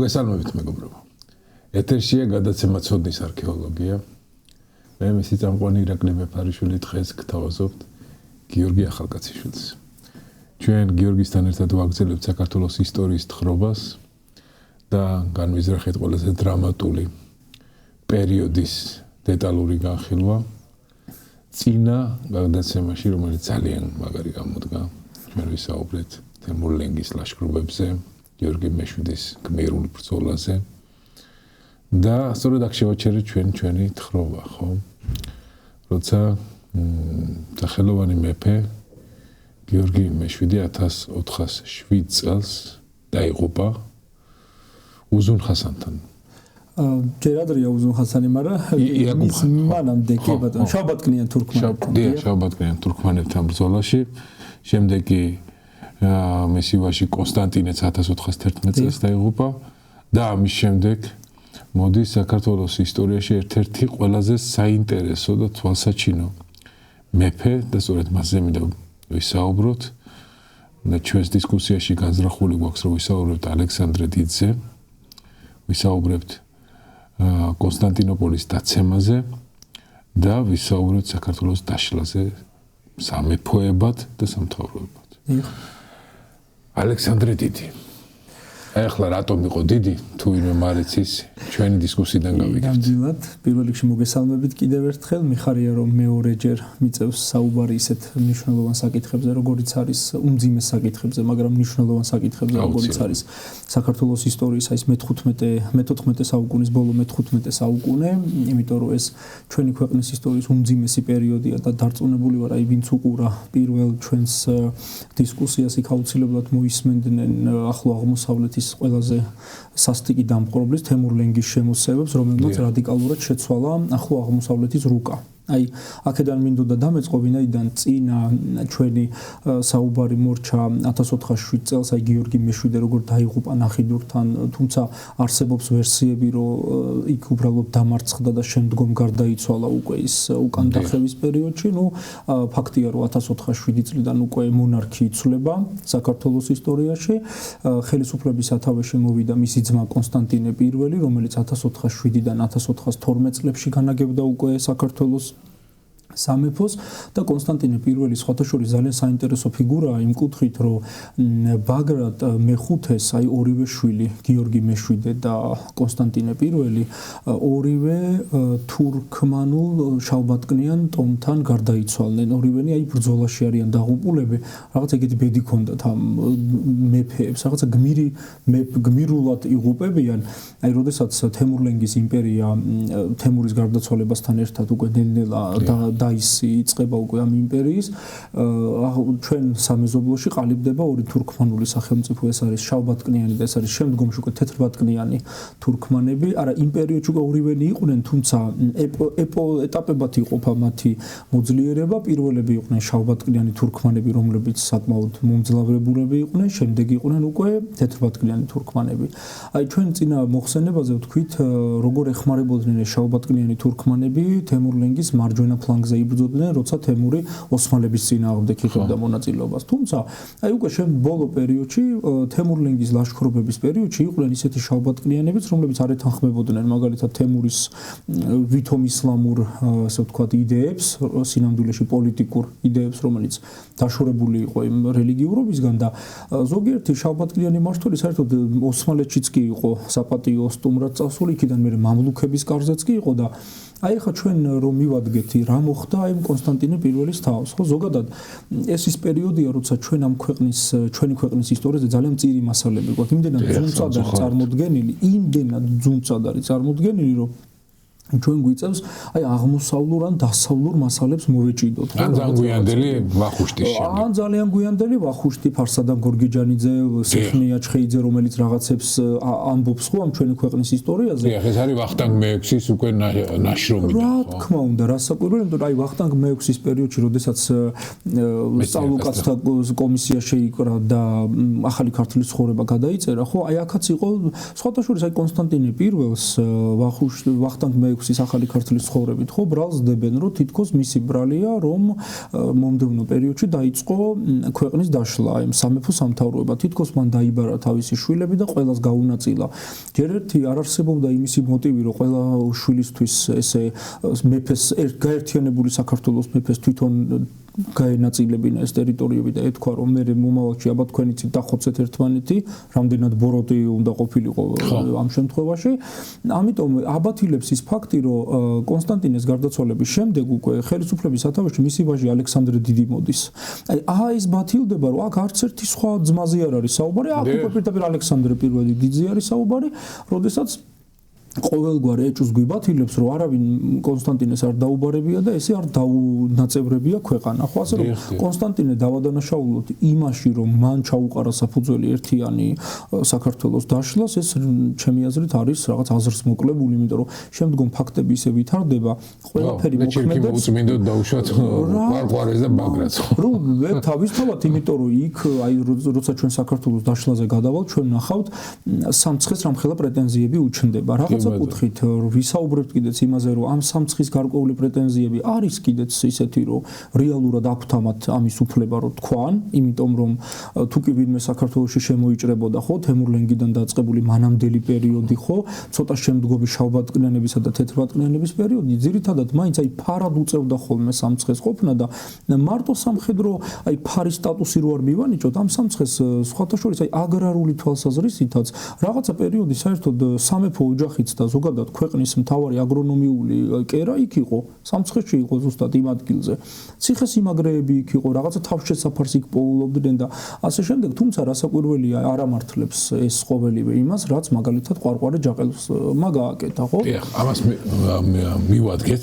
მოგესალმებით მეგობრებო. ეთერშია გადაცემა ცოდნის არქეოლოგია. მე მისი წამყვანი ირაკლი მეფარიშვილი დღეს გთავაზობთ გიორგი ახალკაციშვილს. ჩვენ გიორგისთან ერთად ვაგრძელებთ საქართველოს ისტორიის თხრობას და განვიზრახეთ ყველაზე დრამატული პერიოდის დეტალური განხილვა. წინა გადაცემაში, რომელიც ძალიან მაგარი გამოდგა, ჩვენ ვისაუბრეთ თემურ ლენგის ლაშქრობებზე, გიორგი მეშვიდის გმირულ ბრძოლაზე და სწორედ აქ შევაჩერეთ ჩვენი თხრობა, ხო? როცა სახელოვანი მეფე გიორგი მეშვიდი 1407 წელს დაიღუპა უზუნ ხასანთან. ჯერ ადრეა უზუნ ხასანი, მაგრამ მის მანამდე კი ბატონო, შავბატკნიან თურქმანებთან. შავბატკნიან თურქმანებთან ბრძოლაში, შემდეგ კი მისი ვაჟი კონსტანტინეც 1411 წელს დაიღუპა და ამის შემდეგ მოდის საქართველოს ისტორიაში ერთ-ერთი ყველაზე საინტერესო და თვალსაჩინო მეფე და სწორედ მასზე მინდა ვისაუბროთ და ჩვენს დისკუსიაში განზრახული გვაქვს რომ ვისაუბრებთ ალექსანდრე დიდზე, ვისაუბრებთ კონსტანტინოპოლის დაცემაზე და ვისაუბრებთ საქართველოს დაშლაზე სამეფოებად და სამთავროებად. ალექსანდრე დიდი. ახლა რატომ იყო დიდი? თუ ვინმე მარიცის ჩვენი დისკუსიიდან გავიგებთ. ნამდვილად, პირველ რიგში მოგესალმებით კიდევ ერთხელ. მიხარია რომ მეორეჯერ მიწევს საუბარი ისეთ მნიშვნელოვან საკითხებზე, როგორიც არის უმძიმეს საკითხებზე, მაგრამ მნიშვნელოვან საკითხებზე, როგორიც არის საქართველოს ისტორიის ის მე-14 საუკუნის ბოლო მე-15 საუკუნე, იმიტომ რომ ეს ჩვენი ქვეყნის ისტორიის უმძიმესი პერიოდია და დარწმუნებული ვარ, ვინც უყურა პირველ ჩვენს დისკუსიას, იქ აუცილებლად მოისმენდნენ ახლო აღმოსავლეთის ყველაზე სასტიკი დამპყრობლის თემურ ლენგის შემოსევებს, რომელმაც რადიკალურად შეცვალა ახლო აღმოსავლეთის რუკა. აი, აქედან მინდოდა დამეწყო, ვინაიდან წინა ჩვენი საუბარი მორჩა 1407 წელს, აი გიორგი მეშვიდე როგორ დაიღუპა ნახიდურთან, თუმცა არსებობს ვერსიები, რომ იქ უბრალოდ დამარცხდა და შემდგომ გარდაიცვალა უკვე ის უკან დახევის პერიოდში. ნუ ფაქტია, რომ 1407 წლიდან უკვე მონარქი იცვლება საქართველოს ისტორიაში. ხელისუფლების სათავეში მოვიდა მისი ძმა კონსტანტინე პირველი, რომელიც 1407-დან 1412 წლებში განაგებდა უკვე საქართველოს სამეფოს და კონსტანტინე პირველი სხვათა შორის ძალიან საინტერესო ფიგურაა იმ კუთხით, რომ ბაგრატ მეხუთეს, აი ორივე შვილი, გიორგი მეშვიდე და კონსტანტინე პირველი, ორივე თურქმანულ შავბატკნიან ტომთან გარდაიცვალნენ. ორივენი აი ბრძოლაში არიან დაღუპულები, რაღაც ეგეთი ბედი ჰქონდათ ამ მეფეებს, რაღაცა გმირულად იღუპებიან. აი როდესაც თემურ ლენგის იმპერია თემურის გარდაცვალებასთან ერთად უკვე ნელ-ნელა დაისი იწყება უკვე ამ იმპერიის, ჩვენ სამეზობლოში ყალიბდება ორი თურქმანული სახელმწიფო, ეს არის შავბატკნიანი და ეს არის შემდგომში უკვე თეთრბატკნიანი თურქმანები. არა, იმ პერიოდში უკვე ორივენი იყვნენ, თუმცა ეტაპებად იყოფა მათი მოძლიერება. პირველები იყვნენ შავბატკნიანი თურქმანები, რომლებიც საკმაოდ მომძლავრებულები იყვნენ, შემდეგ იყვნენ უკვე თეთრბატკნიანი თურქმანები. აი ჩვენ წინა მოხსენებაზე ვთქვით, როგორ ეხმარებოდნენ შავბატკნიანი თურქმანები თემურ ლენგის მარჯვენა ფლანგზე იბრძოდნენ, როცა თემური ოსმალების წინააღმდეგ იღებდა მონაწილეობას. თუმცა, აი უკვე ბოლო პერიოდში, თემურ ლენგის ლაშქრობების პერიოდში იყვნენ ისეთი შავბატკნიანებიც, რომლებიც არ ეთანხმებოდნენ მაგალითად თემურის ვითომ ისლამურ, ასე ვთქვათ, იდეებს, სინამდვილეში პოლიტიკურ იდეებს, რომელიც დაშორებული იყო იმ რელიგიურობისგან და ზოგიერთი შავბატკნიანი მმართველი საერთოდ ოსმალეთშიც კი იყო საპატიო სტუმრად წასული, იქიდან მერე მამლუქების კარზეც კი იყო და აი ხა ჩვენ რომ მივადგეთ რა მოხდა აი კონსტანტინე პირველის თავს, ხო ზოგადად ეს ის პერიოდია, როცა ჩვენი ქვეყნის ისტორიაზე ძალიან მწირი მასალები გვაქვს, იმდენად ძუნწად არის წარმოდგენილი, რომ ჩვენ გვიწევს აი აღმოსავლურ ან დასავლურ მასალებს მოვეჭიდოთ. ან ძალიან გვიანდელი ვახუშტის შემდეგ. ან ძალიან გვიანდელი ვახუშტი, ფარსადამ გორგიჯანიძე, სიხნია ჩხეიძე, რომელიც რაღაცებს ამბობს ხო ამ ჩვენი ქვეყნის ისტორიაზე. დიახ, ეს არის ვახტანგ მე-6-ის უკვე ნაშრომი. რა თქმა უნდა, რასაკვირველია, იმიტომ რომ აი ვახტანგ მე-6-ის პერიოდში, როდესაც სწავლუკაცთა კომისია შეიკრა და ახალი ქართლის ცხოვრება გადაიწერა, ხო, აი აქაც იყო სხვათა შორის აი კონსტანტინე პირველს ვახტანგ მე 26-ის ახალი ქართლის ცხოვრებით ხო ბრალს დებენ რომ თითქოს მისი ბრალია რომ მომდევნო პერიოდში დაიწყო ქვეყნის დაშლა აი სამეფო სამთავროება თითქოს მან დაიბარა თავისი შვილები და ყველას გაუნაწილა ჯერ ერთი არ არსებობდა იმისი მოტივი რომ ყველა შვილისთვის ესე მეფეს გაერთიანებული საქართველოს მეფეს თვითონ გაენაწილებინა ეს ტერიტორიები და ეთქვა რომ მე მომავალში აბა თქვენიცით დახოცეთ ერთმანეთი რამდენად ბოროტი უნდა ყოფილიყო ამ შემთხვევაში ამიტომ აბათილებს ის ფაქტი რომ კონსტანტინეს გარდაცვალების შემდეგ უკვე ხელისუფლების სათავეში მისი ვაჟი ალექსანდრე დიდი მოდის აი ეს ბათილდება რომ აქ არც ერთი სხვა ძმაზე არ არის საუბარი აქ უკვე პირდაპირ ალექსანდრე პირველი დიდზე არის საუბარი როდესაც ყოველგვარ ეჭვს გვიბათილებს რომ არავინ კონსტანტინეს არ დაუბარებია და ესე არ დაუნაწევრებია ქვეყანა ხო ასე რომ კონსტანტინე დავადანაშაულოთ იმაში რომ მან ჩაუყარა საფუძველი ერთიანი საქართველოს დაშლას ეს ჩემი აზრით არის რაღაც აზრს მოკლებული იმიტომ რომ შემდგომ ფაქტები ისე ვითარდება ყველაფერი მოქმედებს უწმინდოდ დაუშვათ ყარყარეს და ბაგრats რომ თავისთავად იმიტომ რომ იქ აი როცა ჩვენ საქართველოს დაშლაზე გადავალთ ჩვენ ნახავთ სამცხეს რამხელა პრეტენზიები უჩნდება რაღაც საკუთხით ვისაუბრებთ კიდეც იმაზე რომ ამ სამცხის გარკვეული პრეტენზიები არის კიდეც ისეთი რომ რეალურად აქვთ ამის უფლება რომ თქვან იმიტომ რომ თუ კი ვინმე საქართველოში შემოიჭრებოდა ხო თემურლენგიდან დაწყებული მანამდელი პერიოდი ხო ცოტა შემდგომი შავბატკნიანებისა და თეთრბატკნიანების პერიოდი ძირითადად მაინც აი ფარად უწევდა ხოლმე სამცხეს ყოფნა და მარტო სამხედრო აი ფარის სტატუსი რო არ მივანიჭოთ ამ სამცხეს სხვათა შორის აი აგრარული თვალსაზრისითაც რაღაცა პერიოდი საერთოდ სამეფო ოჯახიც და ზოგადად ქვეყნის მთავარი აგრონომიული კერა იქ იყო სამცხეში იყო ზუსტად იმ ადგილზე ციხესიმაგრეები იქ იყო რაღაცა თავშესაფარს იქ პოულობდნენ და ასე შემდეგ თუმცა რასაკვირველია არ ამართლებს ეს ყოველივე იმას რაც მაგალითად ყვარყვარე ჯაყელს მაგააკეთა ხო ამას მივადგეთ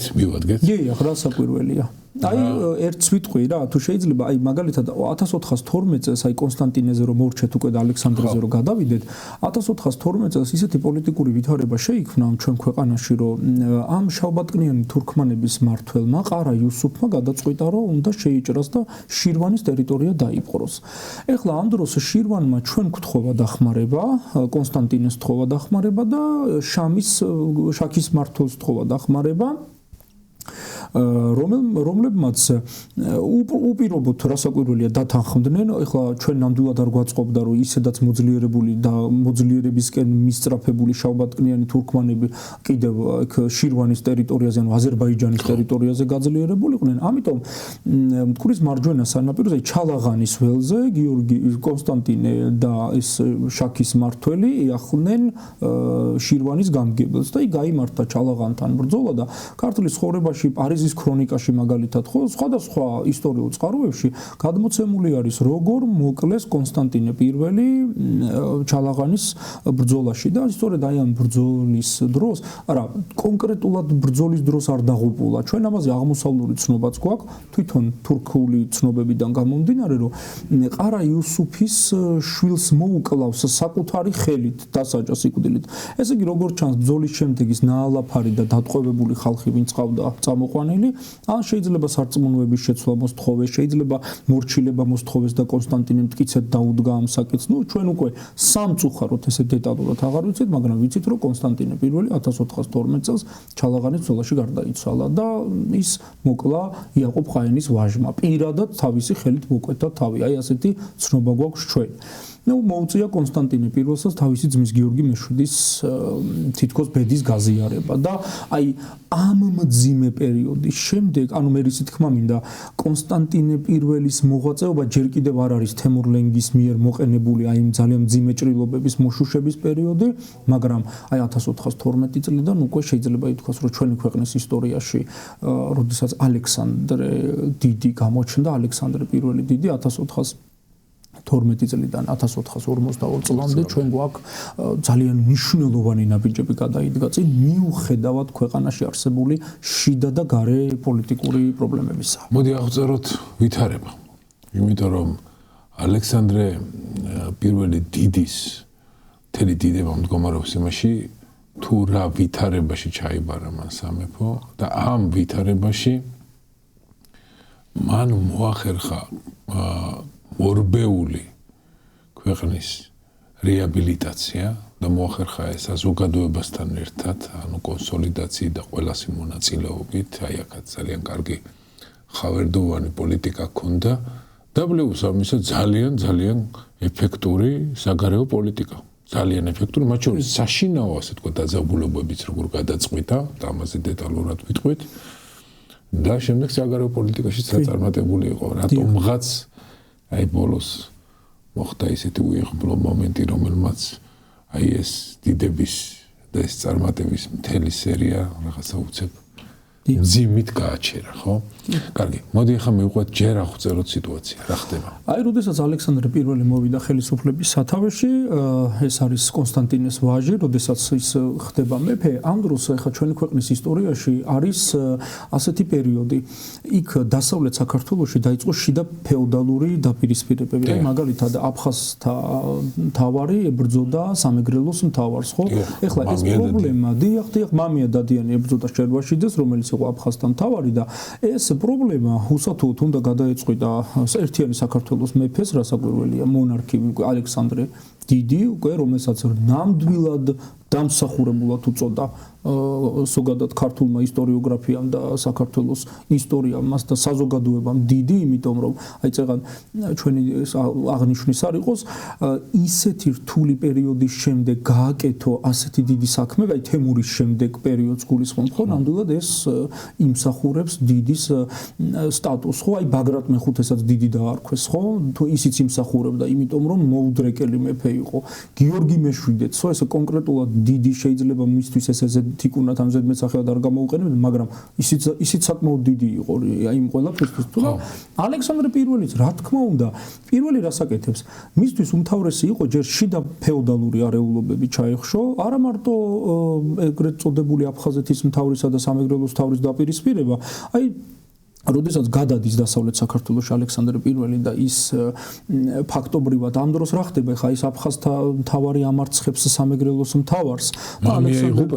დიახ რასაკვირველია აი ერთ სვიტყვი რა თუ შეიძლება აი მაგალითად 1412 წელს აი კონსტანტინეზე რომ მორჩეთ უკვე და ალექსანდრეზე რომ გადავიდეთ 1412 წელს ისეთი პოლიტიკური ვითარება შეიქმნა ჩვენ ქვეყანაში რომ ამ შავბატკნიანი თურქმანების მმართველმა ყარა იუსუფმა გადაწყვიტა რომ უნდა შეიჭრას და შირვანის ტერიტორია დაიპყროს ეხლა ამ დროს შირვანმა ჩვენ გთხოვა დახმარება კონსტანტინეს გთხოვა დახმარება და შაქის მმართველს გთხოვა დახმარება რომლებმაც უპირობოდ რასაკვირველია დათანხმდნენ ეხლა ჩვენ ნამდვილად არ გვაწყობდა რომ ისედაც მოძლიერებული და მოძლიერებისკენ მისწრაფებული შავბატკნიანი თურქმანები კიდევ შირვანის ტერიტორიაზე ანუ აზერბაიჯანის ტერიტორიაზე გაძლიერებულიყვნენ ამიტომ მტკვრის მარჯვენა სანაპიროზე ჩალაღანის ველზე გიორგი კონსტანტინე და ეს შაქის მმართველი იახლნენ შირვანის გამგებელს და იქ გაიმართა ჩალაღანთან ბრძოლა და ქართლის ცხოვრებაში პარიზის ქრონიკაში მაგალითად ხო სხვადასხვა ისტორიულ წყაროებში გადმოცემული არის როგორ მოკლეს კონსტანტინე პირველი ჩალაღანის ბრძოლაში და სწორედ აი ამ ბრძოლის დროს არა კონკრეტულად ბრძოლის დროს არ დაღუპულა ჩვენ ამაზე აღმოსავლური ცნობაც გვაქვს თვითონ თურქული ცნობებიდან გამომდინარე რომ ყარა იუსუფის შვილს მოუკლავს საკუთარი ხელით დასაჯა სიკვდილით ესე იგი როგორც ჩანს ბრძოლის შემდეგ ის ნაალაფარი და დატყვევებული ხალხი ვინც ყავდა წამოყვანილი ან შეიძლება სარწმუნოების შეცვლა მოსთხოვეს შეიძლება მორჩილება მოსთხოვეს და კონსტანტინე მტკიცედ დაუდგა ამ საკითხს ნუ ჩვენ უკვე სამწუხაროდ ესე დეტალურად აღარ ვიცით მაგრამ ვიცით რომ კონსტანტინე პირველი 1412 წელს ჩალაღანის ბრძოლაში გარდაიცვალა და ის მოკლა იაკობ ყაენის ვაჟმა პირადად თავისი ხელით მოკვეთა თავი აი ასეთი ცნობა გვაქვს ჩვენ ნუ მოუწია კონსტანტინე პირველსაც თავისი ძმის გიორგი მეშვიდის თითქოს ბედის გაზიარება და აი ამ მძიმე პერიოდის შემდეგ ანუ მე რითი თქმა მინდა კონსტანტინე პირველის მოღვაწეობა ჯერ კიდევ არ არის თემურლენგის მიერ მოყენებული აი ძალიან მძიმე ჭრილობების მოშუშების პერიოდი მაგრამ აი 1412 წლიდან უკვე შეიძლება ითქვას რომ ჩვენი ქვეყნის ისტორიაში როდესაც ალექსანდრე დიდი გამოჩნდა ალექსანდრე პირველი დიდი 1412 წლიდან 1442 წლამდე ჩვენ გვაქვს ძალიან მნიშვნელოვანი ნაბიჯები გადაიდგა წინ მიუხედავად ქვეყანაში არსებული შიდა და გარე პოლიტიკური პრობლემებისა. მოდი აღწეროთ ვითარება. იმიტომ რომ ალექსანდრე პირველი დიდის თელი დიდება მდგომარეობს იმაში თუ რა ვითარებაში ჩაიბარა მან სამეფო და ამ ვითარებაში მან მოახერხა ორბეული ქვეყნის რეაბილიტაცია და მოახერხა ეს საზოგადოებასთან ერთად, ანუ კონსოლიდაციით და ყველასი მონაწილეობით, აი აქაც ძალიან კარგი ხავერდოვანი პოლიტიკა ჰქონდა და პლუს ამისა ძალიან ეფექტური საგარეო პოლიტიკა. ძალიან ეფექტური, მათ შორის საშინაო ასე თქვა დაძაბულობებიც როგორ გადაწყვიტა, და ამაზე დეტალურად ვიტყვით. და შემდეგ საგარეო პოლიტიკაშიც გაწარმოებული იყო, რატომღაც აი ბოლოს მოხდა ისეთი უიღბლო მომენტი, რომელმაც აი ეს დიდების და ეს წარმატების მთელი სერია რაღაცა უცებ მძიმით გააჩერა, ხო? კარგი, მოდი ახლა მივყვეთ ჯერ აღწეროთ სიტუაცია, რა ხდება? აი, როდესაც ალექსანდრე პირველი მოვიდა ხელისუფლების სათავეში, ეს არის კონსტანტინეს ვაჟი, როდესაც ის ხდება მეფე, ამ დროს ახლა ჩვენი ქვეყნის ისტორიაში არის ასეთი პერიოდი. იქ დასავლეთ საქართველოში დაიწყო შიდა ფეოდალური დაპირისპირებები. აი, მაგალითად, აფხაზთა მთავარი ებრძოდა სამეგრელოს მთავარს, ხო? ეხლა ეს პრობლემა, დიახ, მამია დადიანი ებრძოდა შერვაშიძეს, რომელიც იყო აფხაზთა მთავარი და ეს პრობლემა უსათუოდ უნდა გადაეწყვიტა ერთიანი საქართველოს მეფეს, რასაკვირველია, მონარქი ალექსანდრე დიდი, უკვე რომელსაც ნამდვილად დამსახურებულად უწოდა ზოგადად ქართულმა ისტორიოგრაფიამ და საქართველოს ისტორიამ მას და საზოგადოებამ დიდი, იმიტომ რომ აი წეგან ჩვენი აღნიშვნის არ იყოს ისეთი რთული პერიოდის შემდეგ გააკეთო ასეთი დიდი საქმე, აი თემურის შემდეგ პერიოდს გულისხმობ, ხო, ნამდვილად ეს იმსახურებს დიდის სტატუსს, ხო, აი ბაგრატ მეხუთესაც დიდი დაარქვეს, ხო, თუ ისიც იმსახურებდა, იმიტომ რომ მოუდრეკელი მეფე იყო, გიორგი მეშვიდეც, ხო, ეს კონკრეტულად დიდი შეიძლება მისთვის ესე თიკუნად ამ ზედმეტსახელად არ გამოუყენებთ, მაგრამ ისიც საკმაოდ დიდი იყო აი იმ ყველაფერთვის თუ და ალექსანდრე პირველიც რა თქმა უნდა პირველი რას აკეთებს მისთვის უმთავრესი იყო ჯერ შიდა ფეოდალური არეულობები ჩაეხშო არა მარტო ეგრეთ წოდებული აფხაზეთის მთავრისა და სამეგრელოს მთავრის დაპირისპირება აი როდესაც გადადის დასავლეთ საქართველოში ალექსანდრე პირველი და ის ფაქტობრივად ამ დროს რა ხდება ხა ის აფხაზთა მთავარი ამარცხებს სამეგრელოს მთავარს და ალექსანდრე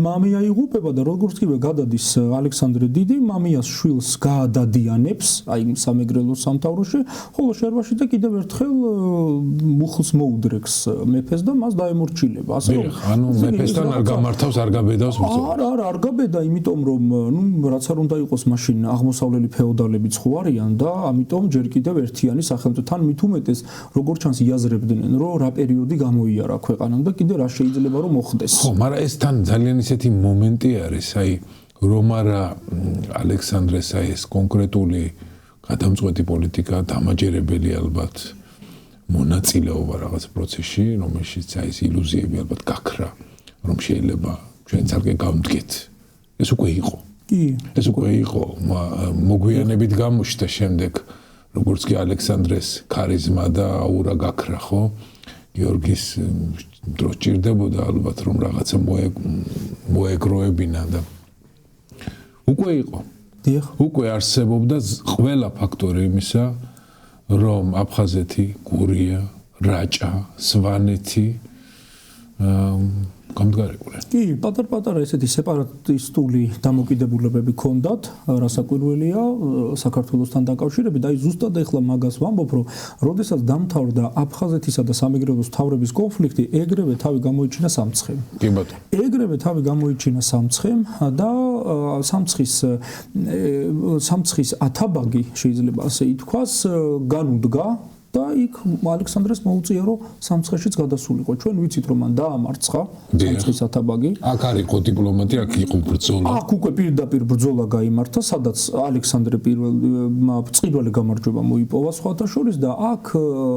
მამია იღუპება და როგორც კი გადადის ალექსანდრე დიდი მამიას შვილს გაადადიანებს აი სამეგრელოს სამთავროში ხოლო შერვაშიძე კიდევ ერთხელ მუხლს მოუდრეკს მეფეს და მას დაემორჩილება ასე რომ ანუ მეფესთან არ გამართავს არ გაბედავს ბრძოლა არა არ გაბედა იმიტომ რომ ნუ რაც არ უნდა იყოს მაშინ აღმოსავლელი ფეოდალებიც ხო არიან და ამიტომ ჯერ კიდევ ერთიანი სახელმწიფო თან მით უმეტეს როგორც ჩანს იაზრებდნენ რომ რა პერიოდი გამოიარა ქვეყანამ და კიდევ რა შეიძლება რომ მოხდეს ხო მაგრამ ეს თან ძალიან ისეთი მომენტი არის აი რომ არა ალექსანდრეს აი ეს კონკრეტული გადამწყვეტი პოლიტიკა დამაჯერებელი ალბათ მონაწილეობა რაღაც პროცესში რომელშიც აი ეს ილუზიები ალბათ გაქრა რომ შეიძლება ჩვენ ძალიან გავდგეთ ეს უკვე იყო ეს უკვე იყო მოგვიანებით გამოჩნდა შემდეგ როგორც კი ალექსანდრეს ქარიზმა და აურა გაქრა ხო გიორგის დრო ჭირდებოდა ალბათ რომ რაღაცა მოეგროებინა და უკვე იყო უკვე არსებობდა ყველა ფაქტორი იმისა რომ აფხაზეთი, გურია, რაჭა, სვანეთი გამდგარიყულენ. კი, პატარ-პატარა ესეთი სეპარატისტული დამოკიდებულებები ჰქონდათ, რასაკვირველია, საქართველოსთან დაკავშირებით, აი ზუსტად ეხლა მაგას ვამბობ, რომ როდესაც დამთავრდა აფხაზეთისა და სამეგრელოს მთავრების კონფლიქტი, ეგრევე თავი გამოიჩინა სამცხემ. კი ბატონო. ეგრევე თავი გამოიჩინა სამცხემ და სამცხის ათაბაგი შეიძლება ასე ითქვას, განუდგა და იქ ალექსანდრეს მოუწია რომ სამცხეშიც გადასულიყო. ჩვენ ვიცით რომ მან დაამარცხა სამცხის ათაბაგი. აქ არის დიპლომატია, აქ იყო ბრძოლა. აქ უკვე პირდაპირ ბრძოლა გაიმართა, სადაც ალექსანდრე პირველმა წყირველი გამარჯვება მოიპოვა სხვათა შორის და აქ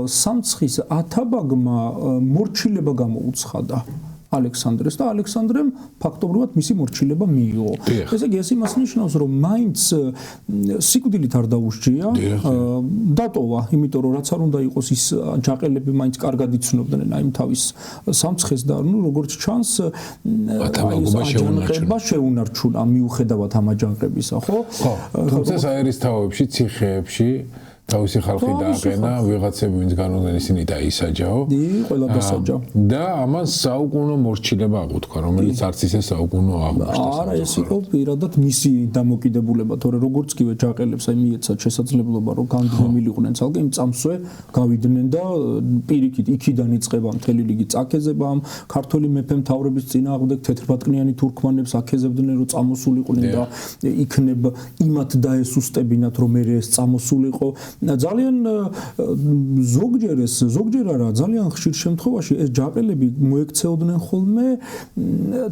სამცხის ათაბაგმა მორჩილება გამოუცხადა. ალექსანდრეს და ალექსანდრემ ფაქტობრივად მისი მორჩილება მიიღო. ესე იგი ეს იმას ნიშნავს რომ მაინც სიკვდილით არ დაუსჯია, დატოვა, იმიტომ რომ რაც არ უნდა იყოს ის ჯაყელები მაინც კარგად იცნობდნენ აი თავის სამცხეს და ნუ როგორც ჩანს აჯანყება შეუნარჩუნა მიუხედავად ამ აჯანყებისა, ხო? თუმცა საერისთავოებში, ციხეებში თავისი ხალხი დააყენა, ვიღაცები ვინც განუდნენ ისინი დაისაჯაო. ყველა დასაჯა. და ამან საუკუნო მორჩილება აღუთქვა, რომელიც არც ისე საუკუნო აღმოჩნდა. არა, ეს იყო პირადად მისი დამოკიდებულება, თორე როგორც კივე ჯაყელებს აი მიეცათ შესაძლებლობა, რომ განდმილიყვნენ ცალკე იმ წამსვე გავიდნენ და პირიქით იქიდან იწყება მთელი რიგი წაქეზება ამ ქართული მეფე მთავრების წინააღმდეგ თეთრბატკნიანი თურქმანებს აქეზებდნენ, რომ წამოსულიყვნენ და იქნებ იმათ დაესუსტებინათ, რომ მე ეს წამოსულიყო. ძალიან ზოგჯერ არა, ძალიან ხშირ შემთხვევაში ეს ჯაყელები მოექცეოდნენ ხოლმე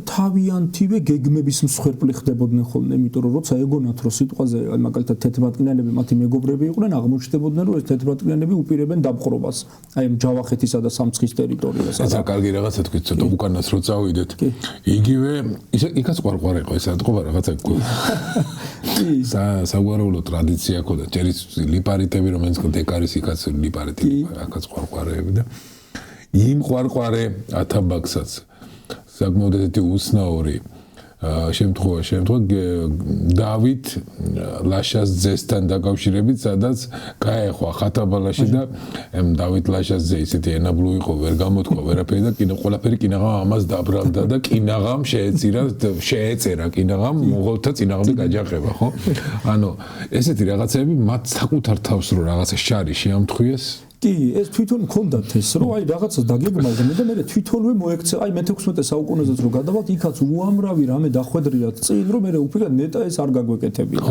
თავიანთივე გეგმების მსხვერპლი ხდებოდნენ ხოლმე, იმიტომ რომ როცა ეგონათ რომ სიტყვაზე მაგალითად თეთრბატკნიანები მათი მეგობრები იყვნენ, აღმოჩნდებოდნენ რომ ეს თეთრბატკნიანები უპირებენ დაბყრობას, აი ამ ჯავახეთისა და სამცხის ტერიტორიას. ეს კარგი რაღაცა თქვი, ცოტა უკანას რო წავიდეთ. იგივე იქაც ყვარყვარ იყო ეს ატყობა რაღაცა საგვარეულო ტრადიცია ქონდა, ჯერის ლიპარიტები, რომელიც დეკარის იქაც ლიპარიტები, აქაც ყვარყვარეები და იმ ყვარყვარე ათაბაგსაც საკმაოდ ესეთი უსნაური შემთხვევა დავით ლაშას ძესთან დაკავშირებით, სადაც გაეხვა ხათაბალაში და დავით ლაშას ძე ისეთი ენაბლუ იყო, ვერ გამოთქვა ვერაფერი და ყველაფერი კინაღამ ამას დაბრალდა და კინაღამ შეეწერა კინაღამ მონღოლთა წინააღმდეგ აჯანყება, ხო? ანუ ესეთი რაღაცები მათ საკუთარ თავს რო რაღაცა შარი შეამთხვიეს. კი, ეს თვითონ მქონდათ ეს, რომ აი რაღაცას დაგეგმავდნენ და მე თვითონვე მოექცე, აი მე-16 საუკუნეზეც რო გადავალთ, იქაც უამრავი რამე დახვედრიათ წინ, რომ მე უპირად ნეტა ეს არ გაგვეკეთებინა.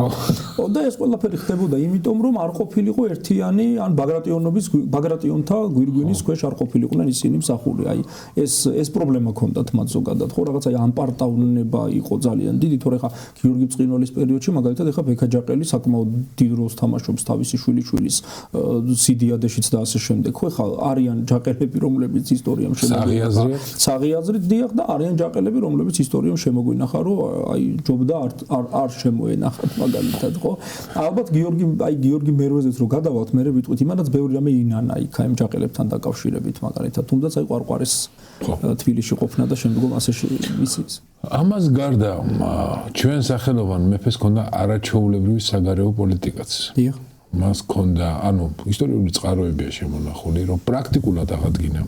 ხო, და ეს ყველაფერი ხდებოდა იმიტომ, რომ არ ყოფილიყო ერთიანი, ან ბაგრატიონთა გვირგვინის ქვეშ არ ყოფილიყვნენ ისინი მსახური. აი ეს პრობლემა ჰქონდათ მათ ზოგადად. ხო, რაღაცა ამპარტავნება იყო ძალიან დიდი, თორე ხა გიორგი ბრწყინვალის პერიოდში მაგალითად ეხა ბექაჯაყელი საკმაოდ დიდ როლს თამაშობს თავისი შვილიშვილის სიდიადეშიც და ასე შემდეგ. ხო, ხა არიან ჯაყელები, რომლებიც ისტორიამ შემოგვინახა. საღიაზრით დიახ და არიან ჯაყელები, რომლებიც ისტორიამ შემოგვინახა, რომ აი ჯობდა არ შემოენახათ მაგალითად, ხო? ალბათ გიორგი მერვეზეც რო გადავალთ, მე ვიტყვით, იმანაც ბევრი რამე ინანა იქ აი ჯაყელებთან დაკავშირებით მაგალითად, თუმცა აი ყვარყვარის თბილისში ყოფნა და შემდგომ ასე ისიც. ამას გარდა ჩვენ სახელოვან მეფეს ჰქონდა არაჩვეულებრივი საგარეო პოლიტიკაც. დიახ. მას ჰქონდა, ანუ ისტორიული წყაროებია შემონახული, რომ პრაქტიკულად აღადგინა.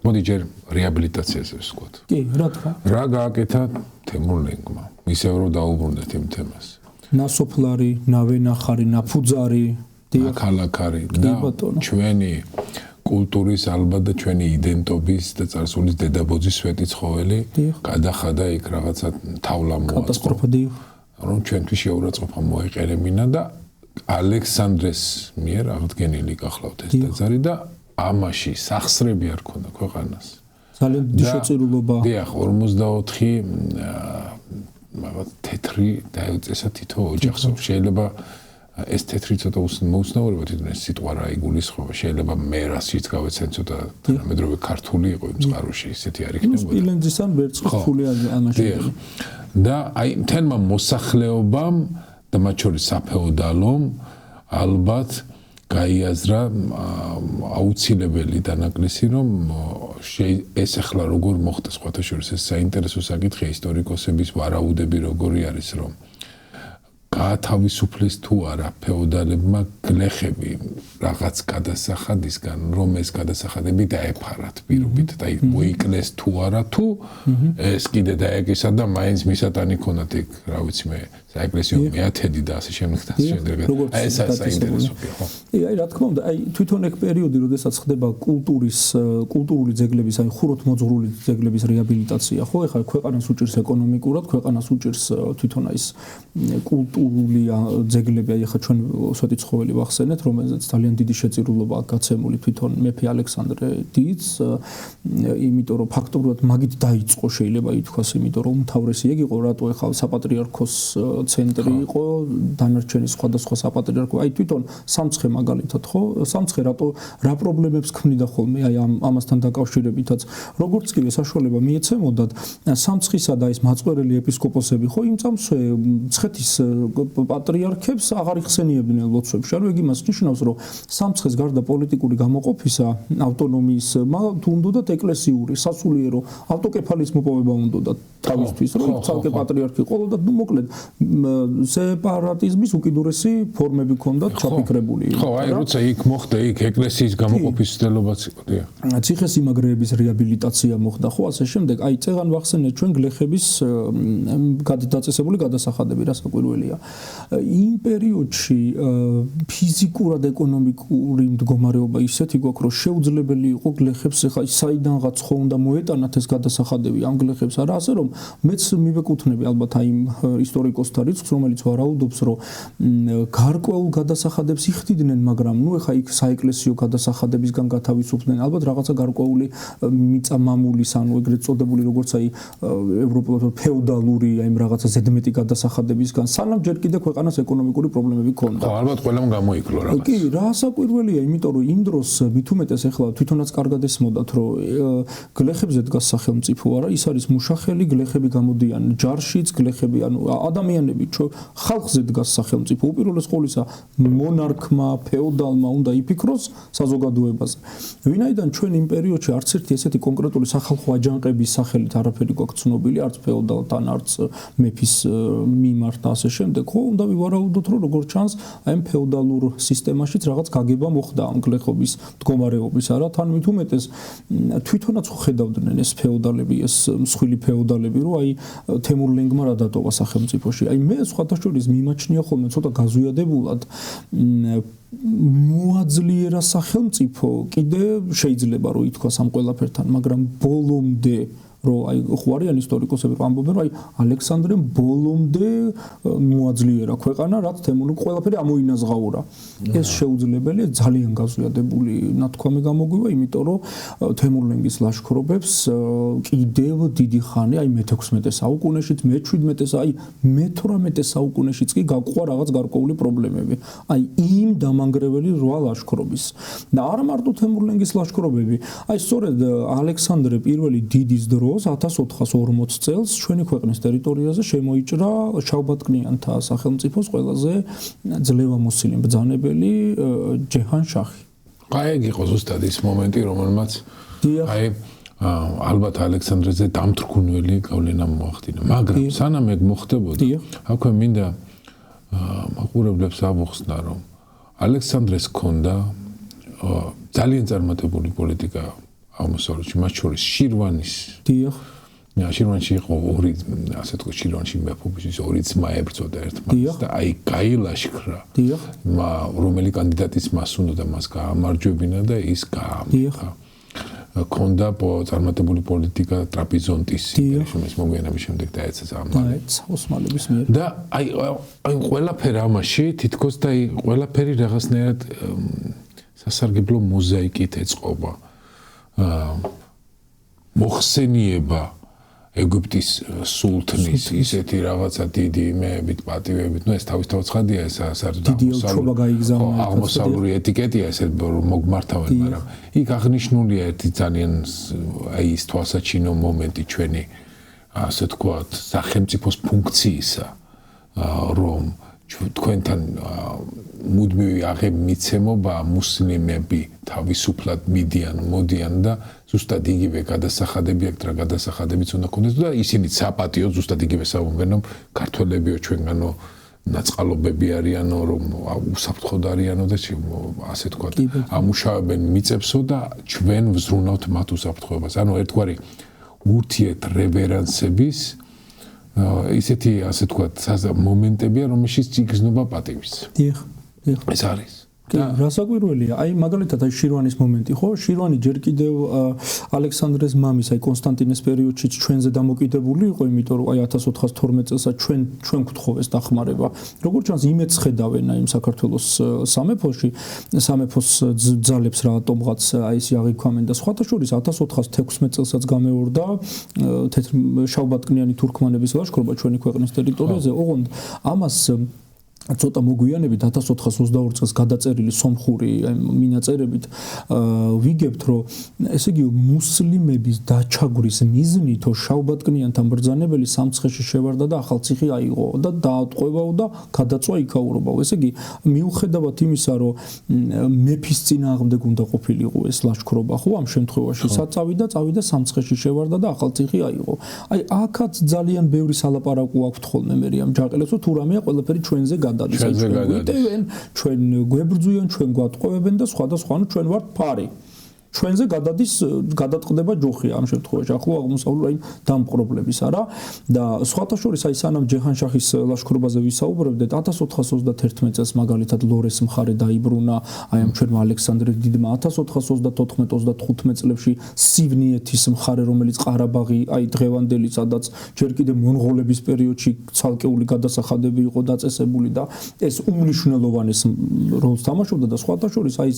მოდი ჯერ რეაბილიტაციაზე ვსვათ. კი, რა თქმა. რა გააკეთა თემურლენგმა? ისევ რომ დაუბრუნდეთ იმ თემას. ნასოფლარი, ნავენახარი, ნაფუძარი, ქალაქარი და ჩვენი კულტურის ალბათ და ჩვენი იდენტობის და წარსულის დედაბოძის სვეტი ცხოველი გადახადა იქ რაღაცა თავლა მოაწყო. კატასტროფა დიახ. რომ ჩვენთვის შეურაცხყოფა მოეყერებინა და ალექსანდრეს მიერ აღდგენილი გახლავთ ეს ტაძარი და ამაში სახსრები არ ქონდა ქვეყანას. ძალიან დიდი შეწირულობა. დიახ, 44 რაღაც თეთრი დაეწესა თითო ოჯახს. შეიძლება ეს თეთრი ცოტა მოუცნაურება თვითონ ეს სიტყვა რა იგულისხმება. შეიძლება მე რასიც გავეცენ ცოტა თანამედროვე ქართული იყო იმ წყაროში, ისეთი არ იქნებოდა. სპილენძისთან ვერცხლი ანაშენებელი. და აი მთელმა მოსახლეობამ და მათ შორის საფეოდალომ ალბათ გაიაზრა აუცილებელი დანაკლისი, რომ ეს ახლა როგორ მოხდა სხვათა შორის ეს საინტერესო საკითხია ისტორიკოსების ვარაუდები როგორი არის, რომ გაათავისუფლეს თუ არა ფეოდალებმა გლეხები რაღაც გადასახადისგან, რომ ეს გადასახადები დაეფარათ პირობით და მოიკლეს თუ არა, თუ ეს კიდე დაეკისა და მაინც მისატანი ქონათ იქ, რა ვიცი მე, საეკლესიო მეათედი და ასე შემდეგ და ასე შემდეგ. აი ეს საინტერესოა, ხო? აი რა თქმა უნდა, აი თვითონ ეგ პერიოდი, როდესაც ხდება კულტურული ძეგლების, აი ხუროთმოძღვრული ძეგლების რეაბილიტაცია, ხო? ეხლა ქვეყანას უჭირს ეკონომიკურად, ქვეყანას უჭირს თვითონ აი ეს კულტურული ძეგლები, აი ახლა ჩვენ სვეტი ცხოველი ვახსენეთ, რომელზეც ძალიან დიდი შეწირულობა აქვს გაცემული თვითონ მეფე ალექსანდრე დიდს, იმიტომ რომ ფაქტობრივად მაგით დაიწყო შეიძლება ითქვას, იმიტომ რომ უმთავრესი ეგ იყო, რატო ახლა საპატრიარქოს ცენტრი იყო, დანარჩენი სხვადასხვა საპატრიარქო, აი თვითონ სამცხე მაგალითად, ხო? სამცხე რა პრობლემებს ქმნიდა ხოლმე, აი ამასთან დაკავშირებითაც, როგორც კი საშუალება მიეცემოდათ, სამცხისა და ეს მაწყვერელი ეპისკოპოსები, ხო, იმ წამსვე მცხეთის პატრიარქებს აღარ იხსენიებდნენ ლოცვებში. ანუ ეგ იმას ნიშნავს, რომ სამცხეს გარდა პოლიტიკური გამოყოფისა, ავტონომიის, თუ უნდათ ეკლესიური, სასულიერო, ავტოკეფალიის მოპოვება უნდათ თავისთვის, რომ ცალკე პატრიარქი ყოლოდა, ნუ მოკლედ სეპარატიზმის უკიდურესი ფორმები ჰქონდათ ჩაფიქრებული. ხო, აი როცა იქ მოხდა იქ ეკლესიის გამოყოფის ცდილობაც იყო, დიახ. ციხესიმაგრეების რეაბილიტაცია მოხდა, ხო, ასე შემდეგ. აი წეღან ვახსენეთ ჩვენ გლეხების დაწესებული გადასახადები, რასაკვირველია. იმ პერიოდში ფიზიკურად ეკონომიკური მდგომარეობა ისეთი გვაქვს, რომ შეუძლებელი იყო გლეხებს ახლა საიდანღაც ხო უნდა მოეტანათ ეს გადასახადები ამ გლეხებს, არა ასე რომ მეც მივეკუთვნები ალბათ აი იმ ისტორიკოსთა რიცხვს, რომელიც ვარაუდობს, რომ გარკვეულ გადასახადებს იხდიდნენ, მაგრამ ნუ ახლა იქ საეკლესიო გადასახადებისგან გათავისუფლდნენ, ალბათ რაღაცა გარკვეული მიწამამულის, ანუ ეგრეთ წოდებული როგორც აი ევროპულად ფეოდალური, აი რაღაცა ზედმეტი გადასახადებისგან, სანამ ჯერ კიდე ქვეყანას ეკონომიკური პრობლემები ჰქონდა. ხო, ალბათ ყველამ გამოიკლო რაღაც. კი, რასაკვირველია, იმიტომ რომ იმ დროს მithumetes ახლა თვითონაც კარგად ესმოდათ, რომ გლეხებზე დგას სახელმწიფო არა, ის არის მუშახელი, გლეხები გამოდიან ჯარშიც, გლეხები, ანუ ადამიანები, ხალხზე დგას სახელმწიფო. უპირველეს ყოვლისა მონარქმა, ფეოდალმა უნდა იფიქროს საზოგადოებაზე. ვინაიდან ჩვენ იმ პერიოდში არც ერთი ესეთი კონკრეტული სახალხო აჯანყების სახელით არაფერი გვაქვს ცნობილი, არც ფეოდალთან, არც მეფის მიმართ და ასე შემდეგ, ხო, უნდა ვივარაუდოთ, რომ როგორც ჩანს, აი ამ ფეოდალურ სისტემაშიც რაღაც გაგება მოხდა ამ გლეხობის მდგომარეობის, არა, თან მithumetes თვითონაც ხედავდნენ ეს ფეოდალები, ეს მსხვილი ფეოდალები, რომ აი თემურლენგმა რა დატოვა სახელმწიფოში. აი მე სხვათა შორის მიმაჩნია ხოლმე ცოტა გაზვიადებულად მოაძლიერა სახელმწიფო კიდე შეიძლება რომ ითქვას ამ ყველაფერთან, მაგრამ ბოლომდე რომ აი ხო არიან ისტორიკოსები რომ ამბობენ რომ აი ალექსანდრემ ბოლომდე მოაძლიერა ქვეყანა, რაც თემურლენგ ყველაფერი ამოინაზღაურა. ეს შეუძლებელია, ძალიან გაზვიადებული ნათქვამი გამოგვივა, იმიტომ რომ თემურლენგის ლაშქრობებს კიდევ დიდი ხანი, აი მე-16 საუკუნეშიც, მე-17, აი მე-18 საუკუნეშიც კი გაყვა რაღაც გარკვეული პრობლემები. აი იმ დამანგრეველი რვა ლაშქრობის. და არა მარტო თემურლენგის ლაშქრობები, აი სწორედ ალექსანდრე პირველი დიდის დროს 1440 წელს ჩვენი ქვეყნის ტერიტორიაზე შემოიჭრა შავბატკნიანთა სახელმწიფოს ყველაზე ძლევამოსილი ბრძანებელი ჯეჰან-შაჰი. აი ეგ იყო ზუსტად ის მომენტი, რომელმაც აი ალბათ ალექსანდრეზე დამთრგუნველი გავლენა მოახდინა, მაგრამ სანამ ეგ მოხდებოდა, აქვე მინდა მაყურებლებს ავუხსნა, რომ ალექსანდრეს ჰქონდა ძალიან წარმატებული პოლიტიკა აღმოსავლეთში, მათ შორის შირვანის. დიახ. შირვანში იყო ორი, ასე თქო, შირვანში მეფობის ორი ძმა ებრძოდა ერთმანეთს და აი გაილაშქრა. დიახ. რომელი კანდიდატიც მას უნდა მას გაამარჯვებინა და ის გაამარჯვა. ჰქონდა წარმატებული პოლიტიკა ტრაპიზონტის იმპერიის მოგვიანების შემდეგ დაეცა ოსმალების მიერ. და აი ყველაფერი ამაში თითქოს და აი ყველაფერი რაღაცნაირად სასარგებლო მოზაიკით ეწყობა. მოხსენიება ეგვიპტის სულთნის ისეთი რაღაცა დიდი იმეებით, პატივებით, ნუ ეს თავისთავად ცხადია, ეს აღმოსავლური ეტიკეტია, ესე მოგმართავენ, მაგრამ იქ აღნიშნულია ერთი ძალიან აი ის თვალსაჩინო მომენტი ჩვენი, ასე თქვათ, სახელმწიფოს ფუნქციისა, რომ თქვენთან მუდმივი აღემიცემობა მუსლიმები თავისუფლად მოდიან და ზუსტად იგივე გადასახადები აქვს რა გადასახადებიც უნდა ქონდეს და ისინი საპატიო ზუსტად იგივე საუბრობენ რომ ქართველებიო ჩვენგანო ნაწყალობები არიანო რომ უსაფრთხოდ არიანო და ასე თქვა ამუშავებენ მიწებსო და ჩვენ ვზრუნავთ მათ უსაფრთხოებას ანუ ერთგვარი ურთიერთ რევერანსების ისეთი ასე თქვა მომენტებია რომელშიც იგრძნობა პატივის. დიახ. ეს არის. რასაკვირველია, აი მაგალითად აი შირვანის მომენტი, ხო? შირვანი ჯერ კიდევ ალექსანდრეს მამის, აი კონსტანტინეს პერიოდშიც ჩვენზე დამოკიდებული იყო, იმიტომ რომ აი 1412 წელსაც ჩვენ გვთხოვეს დახმარება. როგორც ჩანს, იმედს ხედავენ აი საქართველოს სამეფოს ძალებს რატომღაც აი ეს აღიქვამენ და სხვათა შორის 1416 წელსაც გამეორდა შავბატკნიანი თურქმანების ლაშქრობა ჩვენი ქვეყნის ტერიტორიაზე, ოღონდ ამას ცოტა მოგვიანებით 1422 წელს გადაწერილი სომხური მინაწერებით ვიგებთ, რომ ესე იგი მუსლიმების დაჩაგვრის მიზნითო შავბატკნიანთან ბრძანებელი სამცხეში შევარდა და ახალციხე აიღო და დაატყვევაო და გადაწვა იქაურობაო. ესე იგი მიუხედავად იმისა, რომ მეფის წინააღმდეგ უნდა ყოფილიყო ეს ლაშქრობა, ხო, ამ შემთხვევაში წავიდა სამცხეში შევარდა და ახალციხე აიღო. აი აქაც ძალიან ბევრი სალაპარაკო აქვს ხოლმე მერიამ ჯაყელებს, თუ რამეა ყველაფერი ჩვენზე ჩვენ გვებრძვიან, ჩვენ გვატყვევებენ და სხვადასხვა, ჩვენ ვართ ფარი. ჩვენზე გადადის გადაწყდება ჯოხი ამ შემთხვევაში ახლო აღმოსავლური დამპყრობლების არა და სხვათა შორის აი სანამ ჯეჰანშაჰის ლაშქრობაზე ვისაუბრებდეთ 1421 წელს მაგალითად ლორეს მხარე დაიბრუნა აი ამ ჩვენმა ალექსანდრე დიდმა 1434-35 წლებში სივნიეთის მხარე რომელიც ყარაბაღი აი დღევანდელი სადაც ჯერ კიდე მონღოლების პერიოდში ცალკეული გადასახადები იყო დაწესებული და ეს უმნიშვნელოვანეს როლს თამაშობდა და სხვათა შორის აი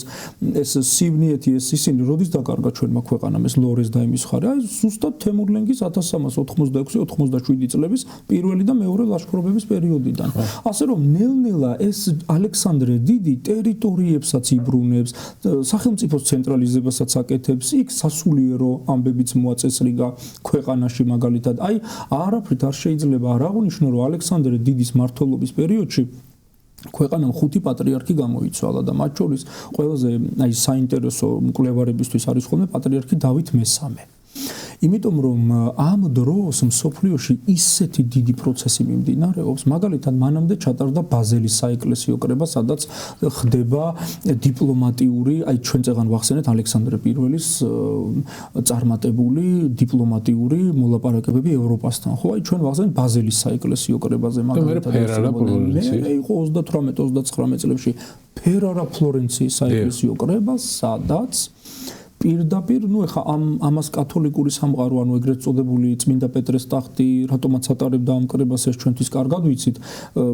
ეს სივნიეთი ეს ისინი როდის დაკარგა ჩვენმა ქვეყანამ ეს ლორეს და იმის მხარე აი ზუსტად თემურლენგის 1386-87 წლების პირველი და მეორე ლაშქრობების პერიოდიდან ასე რომ ნელ-ნელა ეს ალექსანდრე დიდი ტერიტორიებსაც იბრუნებს სახელმწიფოს ცენტრალიზებასაც აკეთებს იქ სასულიერო ამბებიც მოაწესრიგა ქვეყანაში მაგალითად აი არაფრით არ შეიძლება არ აღნიშნო რომ ალექსანდრე დიდის მმართველობის პერიოდში ქვეყანამ 5 პატრიარქი გამოიცვალა და მათ შორის ყველაზე აი საინტერესო მკვლევარებისთვის არის ხოლმე პატრიარქი დავით მესამე. იმიტომ რომ ამ დროს მსოფლიოში ისეთი დიდი პროცესი მიმდინარეობს, მაგალითად მანამდე ჩატარდა ბაზელის საეკლესიო კრება, სადაც ხდება დიპლომატიური, აი ჩვენ წეგან ვახსენეთ ალექსანდრე პირველის წარმატებული დიპლომატიური მოლაპარაკებები ევროპასთან. ხო, აი ჩვენ ვახსენეთ ბაზელის საეკლესიო კრებაზე მაგალითად იყო 38-39 წლებში ფერარა ფლორენციის საეკლესიო კრება, სადაც პირდაპირ ნუ ეხა ამას კათოლიკური სამყარო ანუ ეგრეთ წოდებული წმინდა პეტრეს ტახტი რატომაც ატარებდა ამ კრებას ეს ჩვენთვის კარგად ვიცით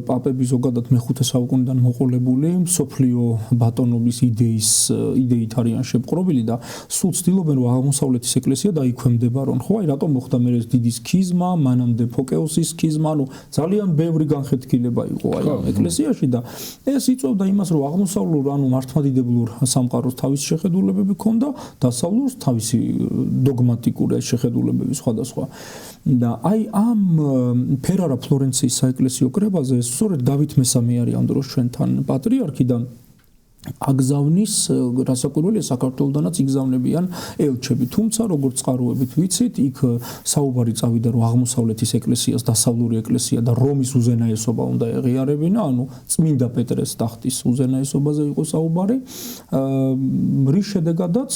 პაპები ზოგადად მე-5 საუკუნიდან მოყოლებული მსოფლიო ბატონობის იდეით არიან შეპყრობილი და სულ ცდილობენ რომ აღმოსავლეთის ეკლესია დაიქვემდებარონ ხო აი რატომ მოხდა მე ეს დიდი სქიზმა მანამდე ფოკეოსის სქიზმა ანუ ძალიან ბევრი განხეთქილება იყო აი ამ ეკლესიაში და ეს იწვევდა იმას რომ აღმოსავლურ ანუ მართლმადიდებლურ სამყაროს თავის შეხედულებები ჰქონდა დასავლურს თავისი დოგმატიკური შეხედულებები სხვადასხვა და აი ამ ფერარა ფლორენციის საეკლესიო კრებაზე სწორედ დავით მესამე არის ამ დროს ჩვენთან პატრიარქი და აგზავნის რასაკვირველია საქართველოდანაც იგზავნებიან ელჩები თუმცა როგორც წყაროებით ვიცით იქ საუბარი წავიდა რომ აღმოსავლეთის ეკლესიას დასავლური ეკლესია და რომის უზენაესობა უნდა ეღიარებინა ანუ წმინდა პეტრეს ტახტის უზენაესობაზე იყო საუბარი რის შედეგადაც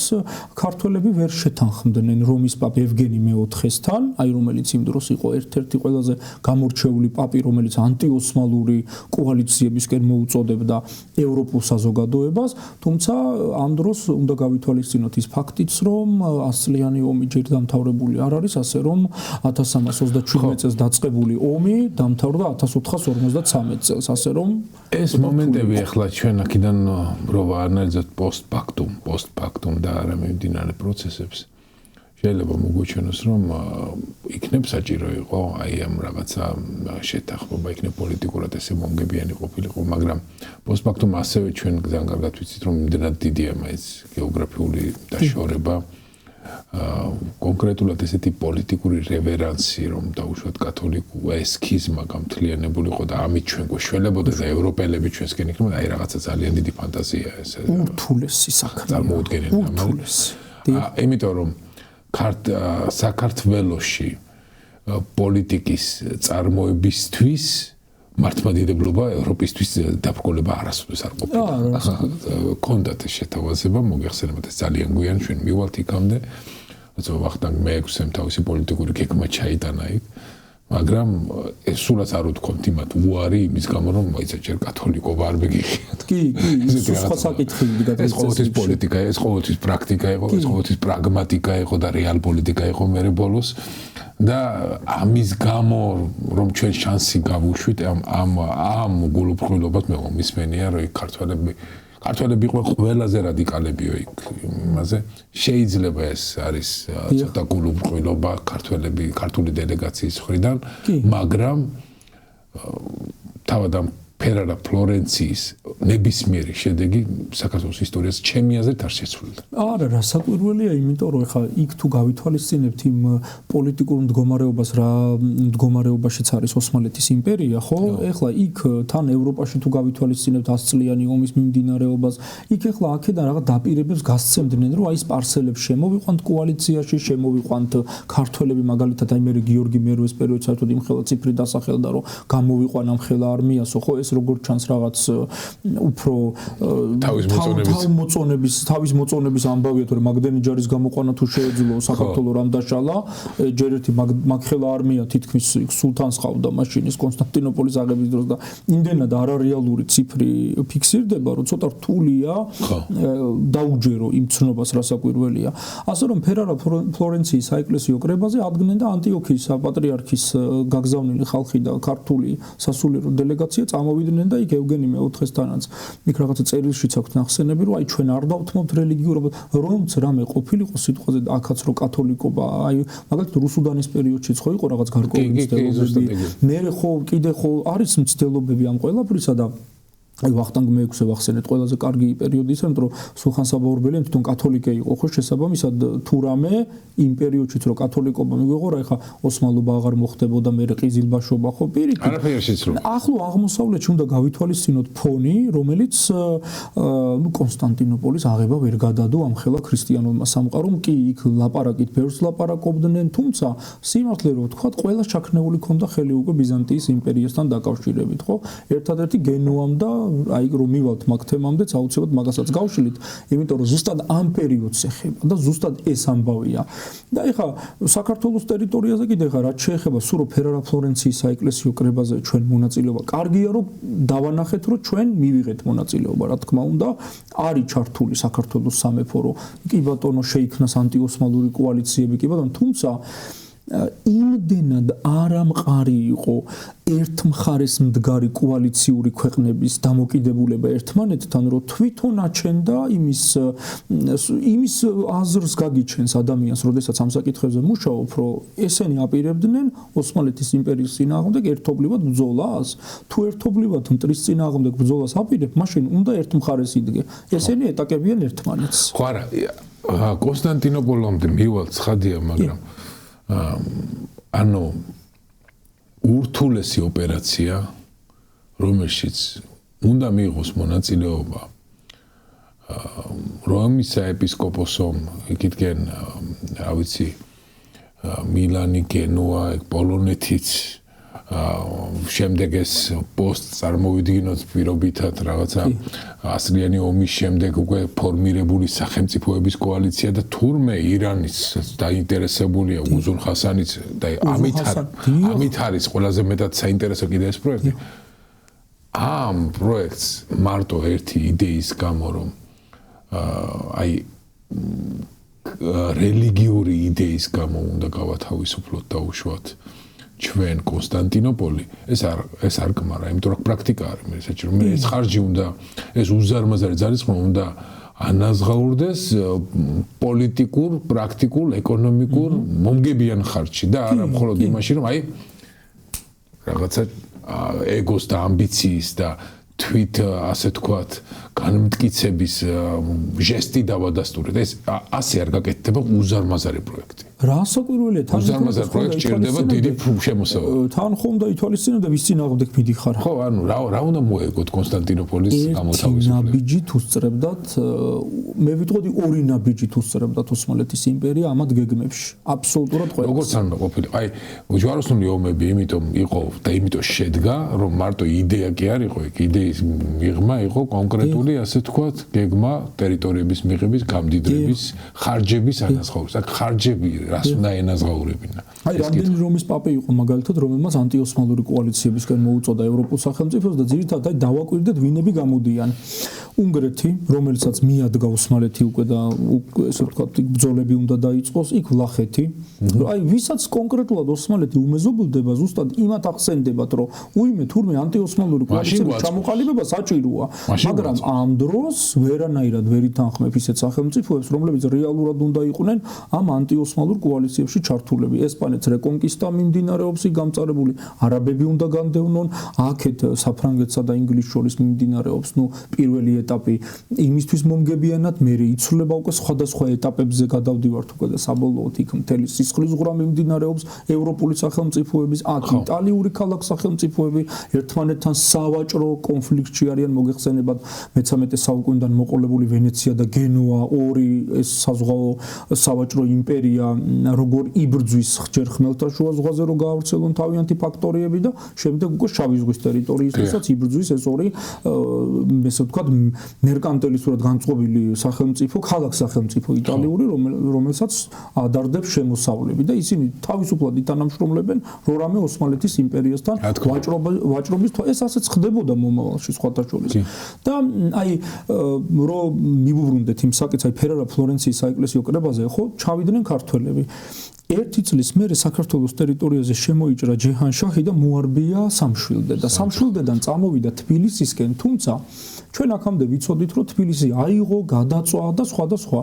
ქართველები ვერ შეთანხმდნენ რომის პაპ ევგენი მე-4-სთან აი რომელიც იმ დროს იყო ერთ-ერთი ყველაზე გამორჩეული პაპი რომელიც ანტიოსმალური კოალიციებისკენ მოუწოდებდა ევროპულ საზოგადოებას თუმცა ამ დროს უნდა გავითვალისწინოთ ის ფაქტიც რომ ასწლიანი ომი ჯერ დამთავრებული არ არის ასე რომ 1327 წელს დაწყებული ომი დამთავრდა 1453 წელს ასე რომ ეს მომენტები ახლა ჩვენ აქედან რო ვაანალიზოთ პოსტფაქტუმ და არა მიმდინარე პროცესებს შეიძლება მოგვიჩვენოს რომ იქნებ საჭირო იყო აი ამ რაღაცა შეთანხმება იქნებ პოლიტიკურად ესე მომგებიანი ყოფილიყო მაგრამ პოსტფაქტუმ ასევე ჩვენ ძალიან კარგად ვიცით რომ იმდენად დიდია მაინც გეოგრაფიული დაშორება კონკრეტულად ესეთი პოლიტიკური რევერანსი რომ დაუშვათ კათოლიკურა ეს სქიზმა გამთლიანებულიყო და ამით ჩვენ გვეშველებოდა და ევროპელები ჩვენსკენ იქნება აი რაღაცა ძალიან დიდი ფანტაზია ეს ურთულესი საქმე წარმოუდგენელი იმიტომ რომ საქართველოში პოლიტიკის წარმოებისთვის მართლმადიდებლობა ევროპისთვის დაბრკოლება არასოდეს არ ყოფილა. კონდათ შეთავაზება მოგეხსენებათ ეს ძალიან გვიან ჩვენ მივალთ იქამდე. როცა ვახტანგ მე-6-ემ თავისი პოლიტიკური გეგმა ჩაიტანა იქ. მაგრამ ეს სულაც არ უთქვამთ იმათ უარი იმის გამო რომ მაიცეთ ჯერ კათოლიკო ვარ მეგიხიათ. კი, ის სხვა საკითხები გადაიცეს. ეს ყოველთვის პოლიტიკა, ეს ყოველთვის პრაქტიკა იყო, ეს ყოველთვის პრაგმატიკა იყო და რეალ პოლიტიკა იყო მერე ბოლოს. და ამის გამო რომ ჩვენ შანსი გავუშვით ამ გულუბრყვილობას მე მომისმენია რომ ქართველები იყო ყველაზე რადიკალებიო იქ იმაზე შეიძლება ეს არის ცოტა გულუბრყვილობა ქართული დელეგაციის მხრიდან მაგრამ თავად ამ ფერარა ფლორენციის ნებისმიერი შედეგი საქართველოს ისტორიას ჩემი აზრით არ შეცვლიდა. არა, რა საკვირველია, იმიტომ რომ ეხლა იქ თუ გავითვალისწინებთ იმ პოლიტიკურ მდგომარეობას, რა მდგომარეობაშიც არის ოსმალეთის იმპერია, ხო? ეხლა იქ თან ევროპაში თუ გავითვალისწინებთ 100 წლიანი ომის მიმდინარეობას, იქ ეხლა აქედან რაღაც დაპირებებს გასცემდნენ, რომ აი სპარსელებს შემოვიყვანთ კოალიციაში, შემოვიყვანთ ქართველები, მაგალითად აი მე გიორგი მერვეს პერიოდს საერთოდ იმხელა ციფრი დასახელდა, რომ გამოვიყვანა მხელა არმიასო, ხო, ეს როგორ ჩანს რაღაც უფრო თავის მოწონების ამბავია, თორე მაგდენი ჯარის გამოყვანა თუ შეეძლო საქართველოს რამ დაშალა, ჯერ ერთი მაგხელა არმია თითქმის სულთანს ყავდა მაშინ ის კონსტანტინოპოლის აღების დროს და იმდენად არარეალური ციფრი ფიქსირდება, რომ ცოტა რთულია დაუჯერო იმ ცნობას რასაკვირველია. ასე რომ ფერარა ფლორენციის საეკლესიო კრებაზე ადგენენ და ანტიოქიის პატრიარქის გაგზავნილი ხალხი და ქართული სასულიერო დელეგაცია წამოვიდნენ და იქ ევგენი მეოთხესთანაც იქ რაღაცა წერილშიც აქვს ნახსენები, რომ აი ჩვენ არ დავთმობთ რელიგიურად, რომც რამე ყოფილიყო სიტყვაზე და აქაც რო კათოლიკობა, აი მაგალითად რუსუდანის პერიოდშიც ხო იყო რაღაც გარკვეული მცდელობები. მერე ხო კიდე ხო არის მცდელობები ამ ყველაფრისა და აი ვახტანგ მეექვსე ვახსენეთ ყველაზე კარგი პერიოდი ის რომ სულხან-საბა ორბელიანი თვითონ კათოლიკე იყო ხო შესაბამისად თუ რამე იმ პერიოდშიც რო კათოლიკობა მიგვეღო რა ეხა ოსმალობა აღარ მოხდებოდა მე ყიზილბაშობა ხო პირიქით არაფერი შეცრუ ახლო აღმოსავლეთში უნდა გავითვალისწინოთ ფონი რომელიც ნუ კონსტანტინოპოლის აღება ვერ გადადო ამ ხელა ქრისტიანულმა სამყარომ კი იქ ლაპარაკით ბევრს ლაპარაკობდნენ თუმცა სიმართლე რო ვთქვა ყველა ჩაქნეული ქონდა ხელი უკვე ბიზანტიის იმპერიასთან დაკავშირებით ხო ერთადერთი გენუამ და აი რომ მივალთ მაგ თემამდეც აუცილებლად მაგასაც გავშლით იმიტომ რომ ზუსტად ამ პერიოდს ეხება და ზუსტად ეს ამბავია და ეხა საქართველოს ტერიტორიაზე კიდე ეხა რაც შეეხება სურო ფერარა ფლორენციის საეკლესიო კრებაზე ჩვენ მონაწილეობა კარგია რომ დავანახეთ რომ ჩვენ მივიღეთ მონაწილეობა რა თქმა უნდა არის ჩართული საქართველოს სამეფო რომ კი ბატონო შეიქმნას ანტიოსმალური კოალიციები კი ბატონო თუმცა იმდენად არამყარი იყო ერთ მხარეს მდგარი კოალიციური ქვეყნების დამოკიდებულება ერთმანეთთან რომ თვითონ აჩენდა იმის აზრს გაგიჩენს ადამიანს როდესაც ამ საკითხებზე მუშაობ რომ ესენი აპირებდნენ ოსმალეთის იმპერიის წინააღმდეგ ერთობლივად ბრძოლას თუ ერთობლივად მტრის წინააღმდეგ ბრძოლას აპირებ მაშინ უნდა ერთ მხარეს იდგე ესენი ეტაკებიან ერთმანეთს ხო არა კონსტანტინოპოლამდე მივალ ცხადია მაგრამ ანუ ურთულესი ოპერაცია რომელშიც უნდა მიიღოს მონაწილეობა რომის საეპისკოპოსომ იქითკენ რა ვიცი მილანი გენუა პოლონეთიც შემდეგ ეს პოსტ წარმოვიდგინოთ პირობითად რაღაცა ასლიანი ომის შემდეგ უკვე ფორმირებული სახელმწიფოების კოალიცია და თურმე ირანის დაინტერესებულია უზუნ ხასანიც და ამით არის ყველაზე მეტად საინტერესო კიდე ეს პროექტი ამ პროექტს მარტო ერთი იდეის გამო რომ აი რელიგიური იდეის გამო უნდა გავათავისუფლოთ და უშუალოდ ჩვენ კონსტანტინოპოლი ეს არ გმარა იმიტომ რომ პრაქტიკა არის მე ეს ხარჯი უნდა ეს უზარმაზარი ძალისხმევა უნდა ანაზღაურდეს პოლიტიკურ პრაქტიკულ ეკონომიკურ მომგებიან ხარჯში და არა მხოლოდ იმაში რომ აი რაღაცა ეგოს და ამბიციის და თვით ასე თქვათ განმტკიცების ჟესტი დავადასტურეთ ეს ასე არ გაკეთდება უზარმაზარი პროექტი რასაკვირველია თან უზარმაზარ პროექტს ჭირდება დიდი შემოსავალი თან ხომ და ითვალისწინებდა ვის წინააღმდეგ მიდიხარ ხო ანუ რა უნდა მოეგოთ კონსტანტინოპოლის გამოთავისუფლება ნაბიჯით უსწრებდათ მე ვიტყოდი ორი ნაბიჯით უსწრებდათ ოსმალეთის იმპერია ამად გეგმებში აბსოლუტურად ყველა როგორც არ უნდა ყოფილიყო აი ჯვაროსნული ომები იმიტომ იყო და იმიტომ შედგა რომ მარტო იდეა კი არ იყო იქ იდეის მიღმა იყო კონკრეტული ასე თქვათ გეგმა ტერიტორიების მიღების გამდიდრების ხარჯების ანაზღაურების აქ ხარჯები რას უნდა ენაზღაურებინა აი რამდენი რომის პაპე იყო მაგალითად რომელმაც ანტიოსმალური კოალიციებისგან მოუწოდა ევროპულ სახელმწიფოს და ძირითადად დავაკვირდეთ ვინები გამოდიან უნგრეთი რომელიცაც მიადგა ოსმალეთი უკვე და ესე ვთქვათ ბრძოლები უნდა დაიწყოს იქ ვლახეთი აი ვისაც კონკრეტულად ოსმალეთი უმეზობლდება ზუსტად იმათ ახსენდებათ რომ უიმე თურმე ანტიოსმალური კოალიციების ჩამოყალიბება საჭიროა მაგრამ ამ დროს ვერანაირად ვერ ითანხმებ ისეთ სახელმწიფოებს, რომლებიც რეალურად უნდა იყვნენ ამ ანტიოსმალურ კოალიციებში ჩართულები. ესპანეთს რეკონკისტა მიმდინარეობს გამწარებული, არაბები უნდა განდევნონ, აქეთ საფრანგეთსა და ინგლისს შორის მიმდინარეობს, პირველი ეტაპი იმისთვის მომგებიანად, მერე იცვლება უკვე სხვადასხვა ეტაპებზე გადავდივართ უკვე და საბოლოოდ იქ მთელი სისხლის ზღვრა მიმდინარეობს ევროპული სახელმწიფოების, აქ იტალიური ქალაქ სახელმწიფოები ერთმანეთთან სავაჭრო კონფლიქტში არიან, მოგეხსენებათ მე-13 საუკუნიდან მოყოლებული ვენეცია და გენუა, ორი ეს საზღვაო სავაჭრო იმპერია, როგორ იბრძვის ხჯერ ხმელთაშუა ზღვაზე, რომ გაავრცელონ თავიანთი ფაქტორიები და შემდეგ უკვე შავი ზღვის ტერიტორიისთვისაც იბრძვის ეს ორი ესე ვთქვათ მერკანტილისტურად განწყობილი სახელმწიფო, ქალაქ სახელმწიფო იტალიური, რომელსაც ადარდებს შემოსავლები და ისინი თავისუფლად ითანამშრომლებენ რამე ოსმალეთის იმპერიასთან ვაჭრობის ეს ასეც ხდებოდა მომავალში სხვათა შორის. და აი რომ მივუბრუნდეთ იმ საკითხს, აი ფერარა ფლორენციის საეკლესიო კრებაზე, ხო, ჩავიდნენ ქართველები. ერთი წლის მერე საქართველოს ტერიტორიაზე შემოიჭრა ჯეჰან-შაჰი და მოარბია სამშვილდე და სამშვილდედან წამოვიდა თბილისისკენ, თუმცა ჩვენ აქამდე ვიცოდით, რომ თბილისი აიღო, გადაწვა და სხვა და სხვა.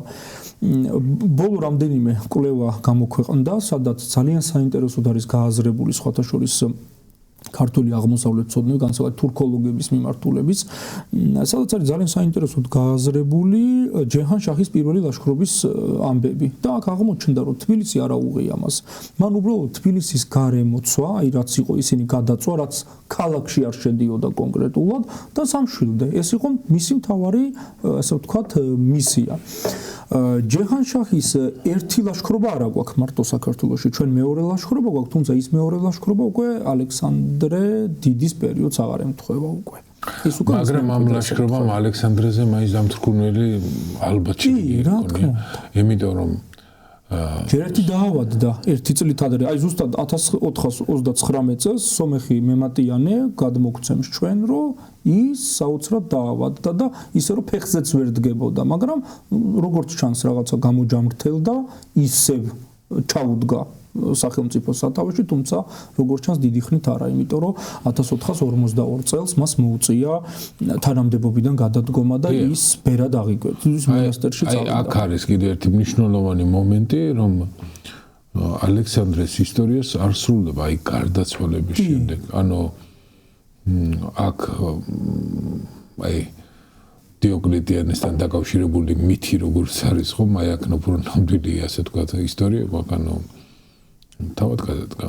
ბოლო რამდენიმე კვლევა გამოქვეყნდა, სადაც ძალიან საინტერესოდ არის გააზრებული სხვათა შორის ქართული აღმოსავლეთმცოდნეები, განსაკუთრებით თურქოლოგების მიმართულების, სადაც არის ძალიან საინტერესოდ გააზრებული ჯეჰან-შაჰის პირველი ლაშქრობის ამბები. და აქ აღმოჩნდა, რომ თბილისი არ აუღია მას. მან უბრალოდ თბილისის გარემოცვა, აი რაც იყო ისინი გადაწვა, რაც ქალაქში არ შედიოდა კონკრეტულად და სამშვილდე. ეს იყო მისი მთავარი, ასე ვთქვათ, მისია. ჯეჰან-შაჰის ერთი ლაშქრობა არ აქვს მარტო საქართველოში, ჩვენ მეორე ლაშქრობა გვაქვს, თუმცა ის მეორე ლაშქრობა უკვე ალექსანდრე დიდის პერიოდს აღარ ემთხვევა უკვე. მაგრამ ამ ლაშქრობამ ალექსანდრეზე მაინც დამთრქუნველი ალბათ შეგვიძლია. იმიტომ რომ ჯერ ერთი დაავადდა ერთი წლით ადრე, აი ზუსტად 1429 წელს სომეხი მემატიანე გადმოგცემს ჩვენ, რომ ის საოცრად დაავადდა და ისე რომ ფეხზეც ვერ დგებოდა, მაგრამ როგორც ჩანს რაღაცა გამოჯამრთელდა, ისევ ჩაუდგა სახელმწიფო სათავეში, თუმცა როგორც ჩანს დიდი ხნით არა, იმიტომ რომ 1452 წელს მას მოუწია თანამდებობიდან გადადგომა და ის ბერად აღიკვეც მონასტერში წავიდა. აი აქ არის კიდევ ერთი მნიშვნელოვანი მომენტი, რომ ალექსანდრეს ისტორიას არ სრულდება აი გარდაცვალების შემდეგ. ანუ აქ აი დიოკლეტიანესთან დაკავშირებული მითი როგორც არის ხომ, აი აქ უფრო ნამდვილი ასე თქვა ისტორია, ანუ თავად გადადგა.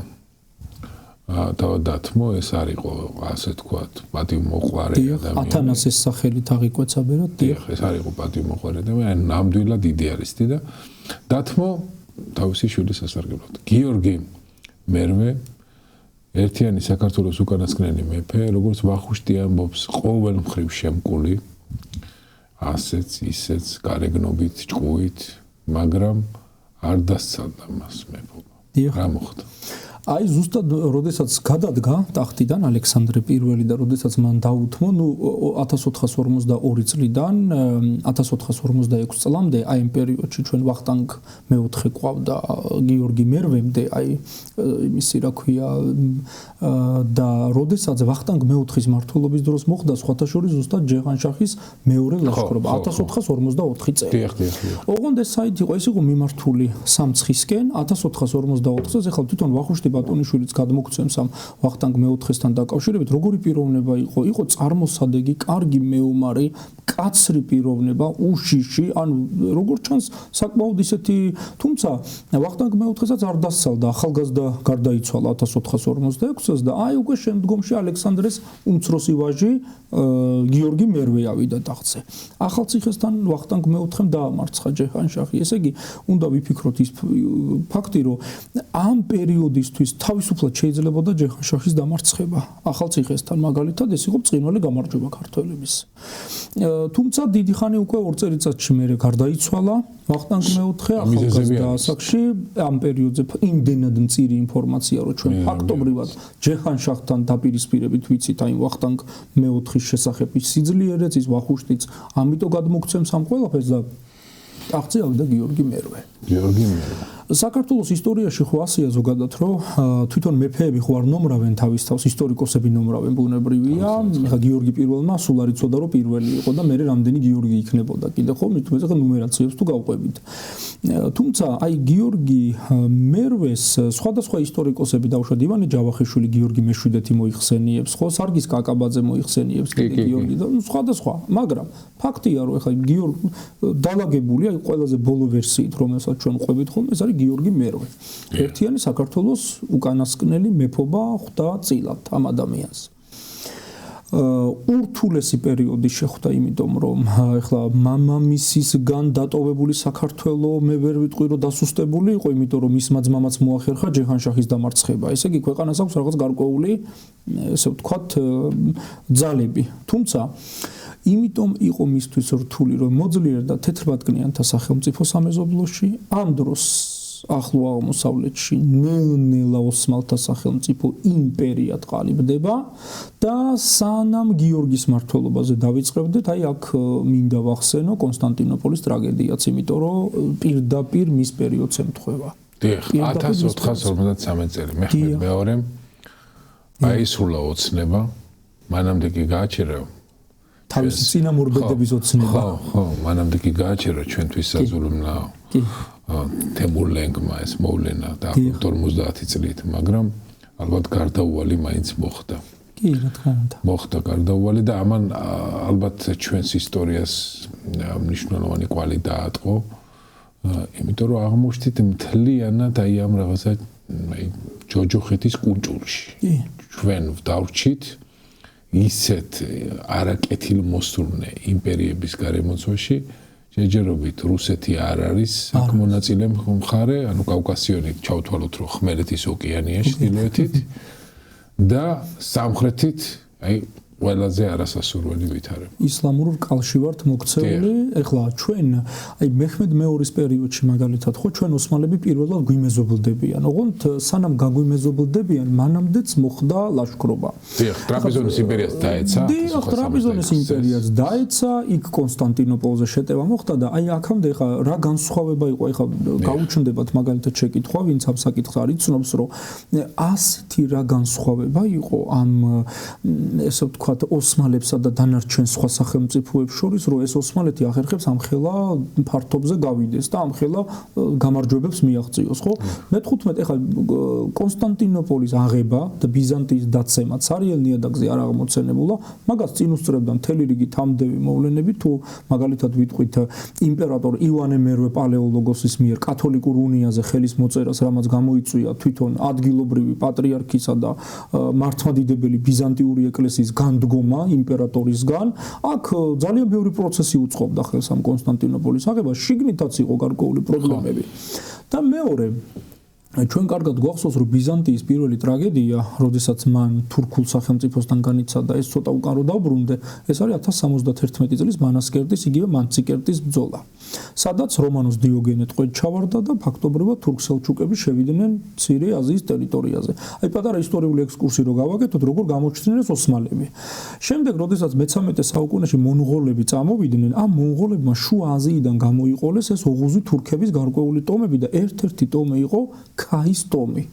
თავად დათმო ეს არ იყო ასე თქვა პატივმოყვარე ადამიანი. ათანასეს სახელით აღიკვეცა ბერად. დიახ, ეს არ იყო პატივმოყვარე ადამიანი, ნამდვილად იდეალისტი და დათმო თავისი შვილის სასარგებლოდ. გიორგი მერვე ერთიანი საქართველოს უკანასკნელი მეფე, როგორც ვახუშტი ამბობს, ყოველ მხრივ შემკული, ასეც ისეც გარეგნობით, ჭკუით, მაგრამ არ დასცალდა მას მეფობა. რა მოხდა? აი ზუსტად როდესაც გადადგა ტახტიდან ალექსანდრე პირველი და როდესაც მან დაუთმო, 1452 წლიდან 1456 წლამდე აი იმ პერიოდში ჩვენ ვახტანგ მეოთხე ყავდა გიორგი მერვემდე, აი იმისი რა ქვია და როდესაც ვახტანგ მეოთხის მმართველობის დროს მოხდა სხვათა შორის ზუსტად ჯეჰან-შაჰის მეორე ლაშქრობა 1454 წელი. დიახ. ოღონდ ეს საით იყო, ეს იყო მიმართული სამცხისკენ 1454 წელს, ახლა თვითონ ვახუშტი ბატონიშვილიც გადმოგცემს ამ ვახტანგ მეოთხესთან დაკავშირებით, როგორი პიროვნება იყო? იყო წარმოსადეგი, კარგი მეომარი, კაცრი პიროვნება, უშიში, ანუ როგორც ჩანს საკმაოდ ისეთი, თუმცა ვახტანგ მეოთხესაც არ დასცალდა, ახალგაზრდა გარდაიცვალა 1456 წელს და აი უკვე შემდგომში ალექსანდრეს უმცროსი ვაჟი გიორგი მერვე ავიდა ტახტზე. ახალციხესთან ვახტანგ მეოთხემ დაამარცხა ჯეჰან-შაჰი. ესე იგი, უნდა ვიფიქროთ ის ფაქტი, რომ ამ პერიოდისთვის თავისუფლად შეიძლებოდა ჯეჰან-შაჰის დამარცხება. ახალციხესთან მაგალითად ეს იყო ბრწყინვალე გამარჯვება ქართველების. თუმცა დიდი ხანი უკვე 2 წელიწადში მერე გარდაიცვალა ვახტანგ მეოთხე ახალგაზრდა ასაკში. ამ პერიოდზე იმდენად მწირი ინფორმაცია, რომ ჩვენ ფაქტობრივად ჯეჰან-შაჰთან დაპირისპირებით ვიცით აი ვახტანგ მეოთხის შესახებ ის სიძლიერეც, ის ვახუშტიც, ამიტომ გადმოგცემს ამ ყველაფერს და ტახტზე ავიდა გიორგი მერვე. საქართველოს ისტორიაში ხო ასეა ზოგადად, რომ თვითონ მეფეები ხო არ ნომრავენ თავის თავს, ისტორიკოსები ნომრავენ, ბუნებრივია. ეხლა გიორგი პირველმა სულ არ იცოდა, რომ პირველი იყო და მერე რამდენი გიორგი იქნებოდა. კიდე ხო მithumets ახლა ნუმერაციებს თუ გავყვებით. თუმცა აი გიორგი მერვეს სხვადასხვა ისტორიკოსები დაუშვათ ივანე ჯავახიშვილი გიორგი მეშვიდეთი მოიხსენიებს, ხო სარგის კაკაბაძე მოიხსენიებს კიდე გიორგი და სხვადასხვა, მაგრამ ფაქტია რომ ეხლა გიორგი დალაგებული აი ყველაზე ბოლო ვერსიით რომელსაც ჩვენ ყვებით ხოლმე ეს არის გიორგი მერვე. ერთიანი საქართველოს უკანასკნელი მეფობა ხვდა წილად ამ ადამიანს. ურთულესი პერიოდი შეხვდა იმიტომ რომ ეხლა მამამისისგან დატოვებული საქართველო მე ვერ ვიტყვი რომ დასუსტებული იყო იმიტომ რომ მის მაძმამაც მოახერხა ჯეჰანშაჰის დამარცხება ესე იგი ქვეყანას აქვს რაღაც გარკვეული ესე ვთქვათ ძალები თუმცა იმიტომ იყო მისთვის რთული რომ მოძლიერდა თეთრბატკნიანთა სახელმწიფო სამეზობლოში ამ დროს ახლო აღმოსავლეთში ნელ-ნელა ოსმალთა სახელმწიფო იმპერიად ყალიბდება და სანამ გიორგის მმართველობაზე დავიწყებდეთ, აი აქ მინდა ვახსენო კონსტანტინოპოლის ტრაგედიაც, იმიტომ რომ პირდაპირ მის პერიოდს ემთხვევა. დიახ, 1453 წელი მეჰმედ-მეორემ აისრულა ოცნება, მანამდე კი გააჩერა თავისი წინამორბედების ოცნება. ხო, მანამდე კი გააჩერა ჩვენთვის საზულმნა. კი. თემურლენგმა ეს მოვლენა და 50 წლით, მაგრამ ალბათ გარდაუვალი მაინც მოხდა. კი, რა თქმა უნდა. მოხდა გარდაუვალი და ამან ალბათ ჩვენს ისტორიას მნიშვნელოვანი კვალი დაატყო. იმიტომ რომ აღმოჩნდით მთლიანად აი ამ რაღაცა აი ჯოჯოხეთის კუნჭულში. ჩვენ ვდავრჩით ისეთ არაკეთილ მოსურნე იმპერიების გარემოცვაში შეჯერობით რუსეთი არ არის აქ მონაწილე მხარე, ანუ კავკასიონით ჩავთვალოთ რომ ხმელეთის ოკეანეა ჩრდილოეთით და სამხრეთით აი ყველაზე არასასურველი ვითარება. ისლამურ კალში ვართ მოქცეული, ეხლა ჩვენ აი მეჰმედ მეორის პერიოდში მაგალითად ხო ჩვენ ოსმალები პირველად გვიმეზობლდებიან. ოღონდ სანამ გაგვიმეზობლდებიან, მანამდეც მოხდა ლაშქრობა. დიახ, ტრაპიზონის იმპერიას დაეცა. დიახ, ტრაპიზონის იმპერიას დაეცა, იქ კონსტანტინოპოლზე შეტევა მოხდა და აი აქამდე ეხლა რა განსხვავება იყო, ეხლა გაუჩნდებათ მაგალითად შეკითხვა, ვინც ამ საკითხს არ იცნობს, რომ ასეთი რა განსხვავება იყო ამ ესე ვთქვათ ოსმალებსა და დანარჩენ სხვა სახელმწიფოებს შორის, რომ ეს ოსმალეთი ახერხებს ამხელა ფართობზე გავიდეს და ამხელა გამარჯვებებს მიაღწიოს, ხო? მე-15 ეხლა კონსტანტინოპოლის აღება და ბიზანტიის დაცემა ცარიელ ნიადაგზე არ აღმოცენებულა, მაგას წინ უსწრებდა მთელი რიგი თამდევი მოვლენები, თუ მაგალითად ვიტყვით იმპერატორ ივანე მერვე პალეოლოგოსის მიერ კათოლიკურ უნიაზე ხელის მოწერას, რამაც გამოიწვია თვითონ ადგილობრივი პატრიარქისა და მართლმადიდებელი ბიზანტიური ეკლესიის განდგომა იმპერატორისგან, აქ ძალიან ბევრი პროცესი უწყობდა ხელს ამ კონსტანტინოპოლის აღებას, შიგნითაც იყო გარკვეული პრობლემები. და მეორე ჩვენ კარგად გვახსოვს რომ ბიზანტიის პირველი ტრაგედია, როდესაც მან თურქულ სახელმწიფოსთან განიცადა ეს ცოტა უკან რო დაუბრუნდე, ეს არის 1071 წლის მანასკერტის იგივე მანციკერტის ბრძოლა. სადაც რომანოს დიოგენე ტყვედ ჩავარდა და ფაქტობრივად თურქ-სელჩუკები შევიდნენ მცირე აზიის ტერიტორიაზე. აი პატარა ისტორიული ექსკურსი რო გავაკეთოთ, როგორ გამოჩნდნენ ეს ოსმალები. შემდეგ, როდესაც მე-13 საუკუნეში მონღოლები წამოვიდნენ, ამ მონღოლებმა შუა აზიიდან გამოიყოლეს ეს ოღუზი თურქების გარკვეული ტომები და ერთ-ერთი ტომი იყო ქაის ტომი,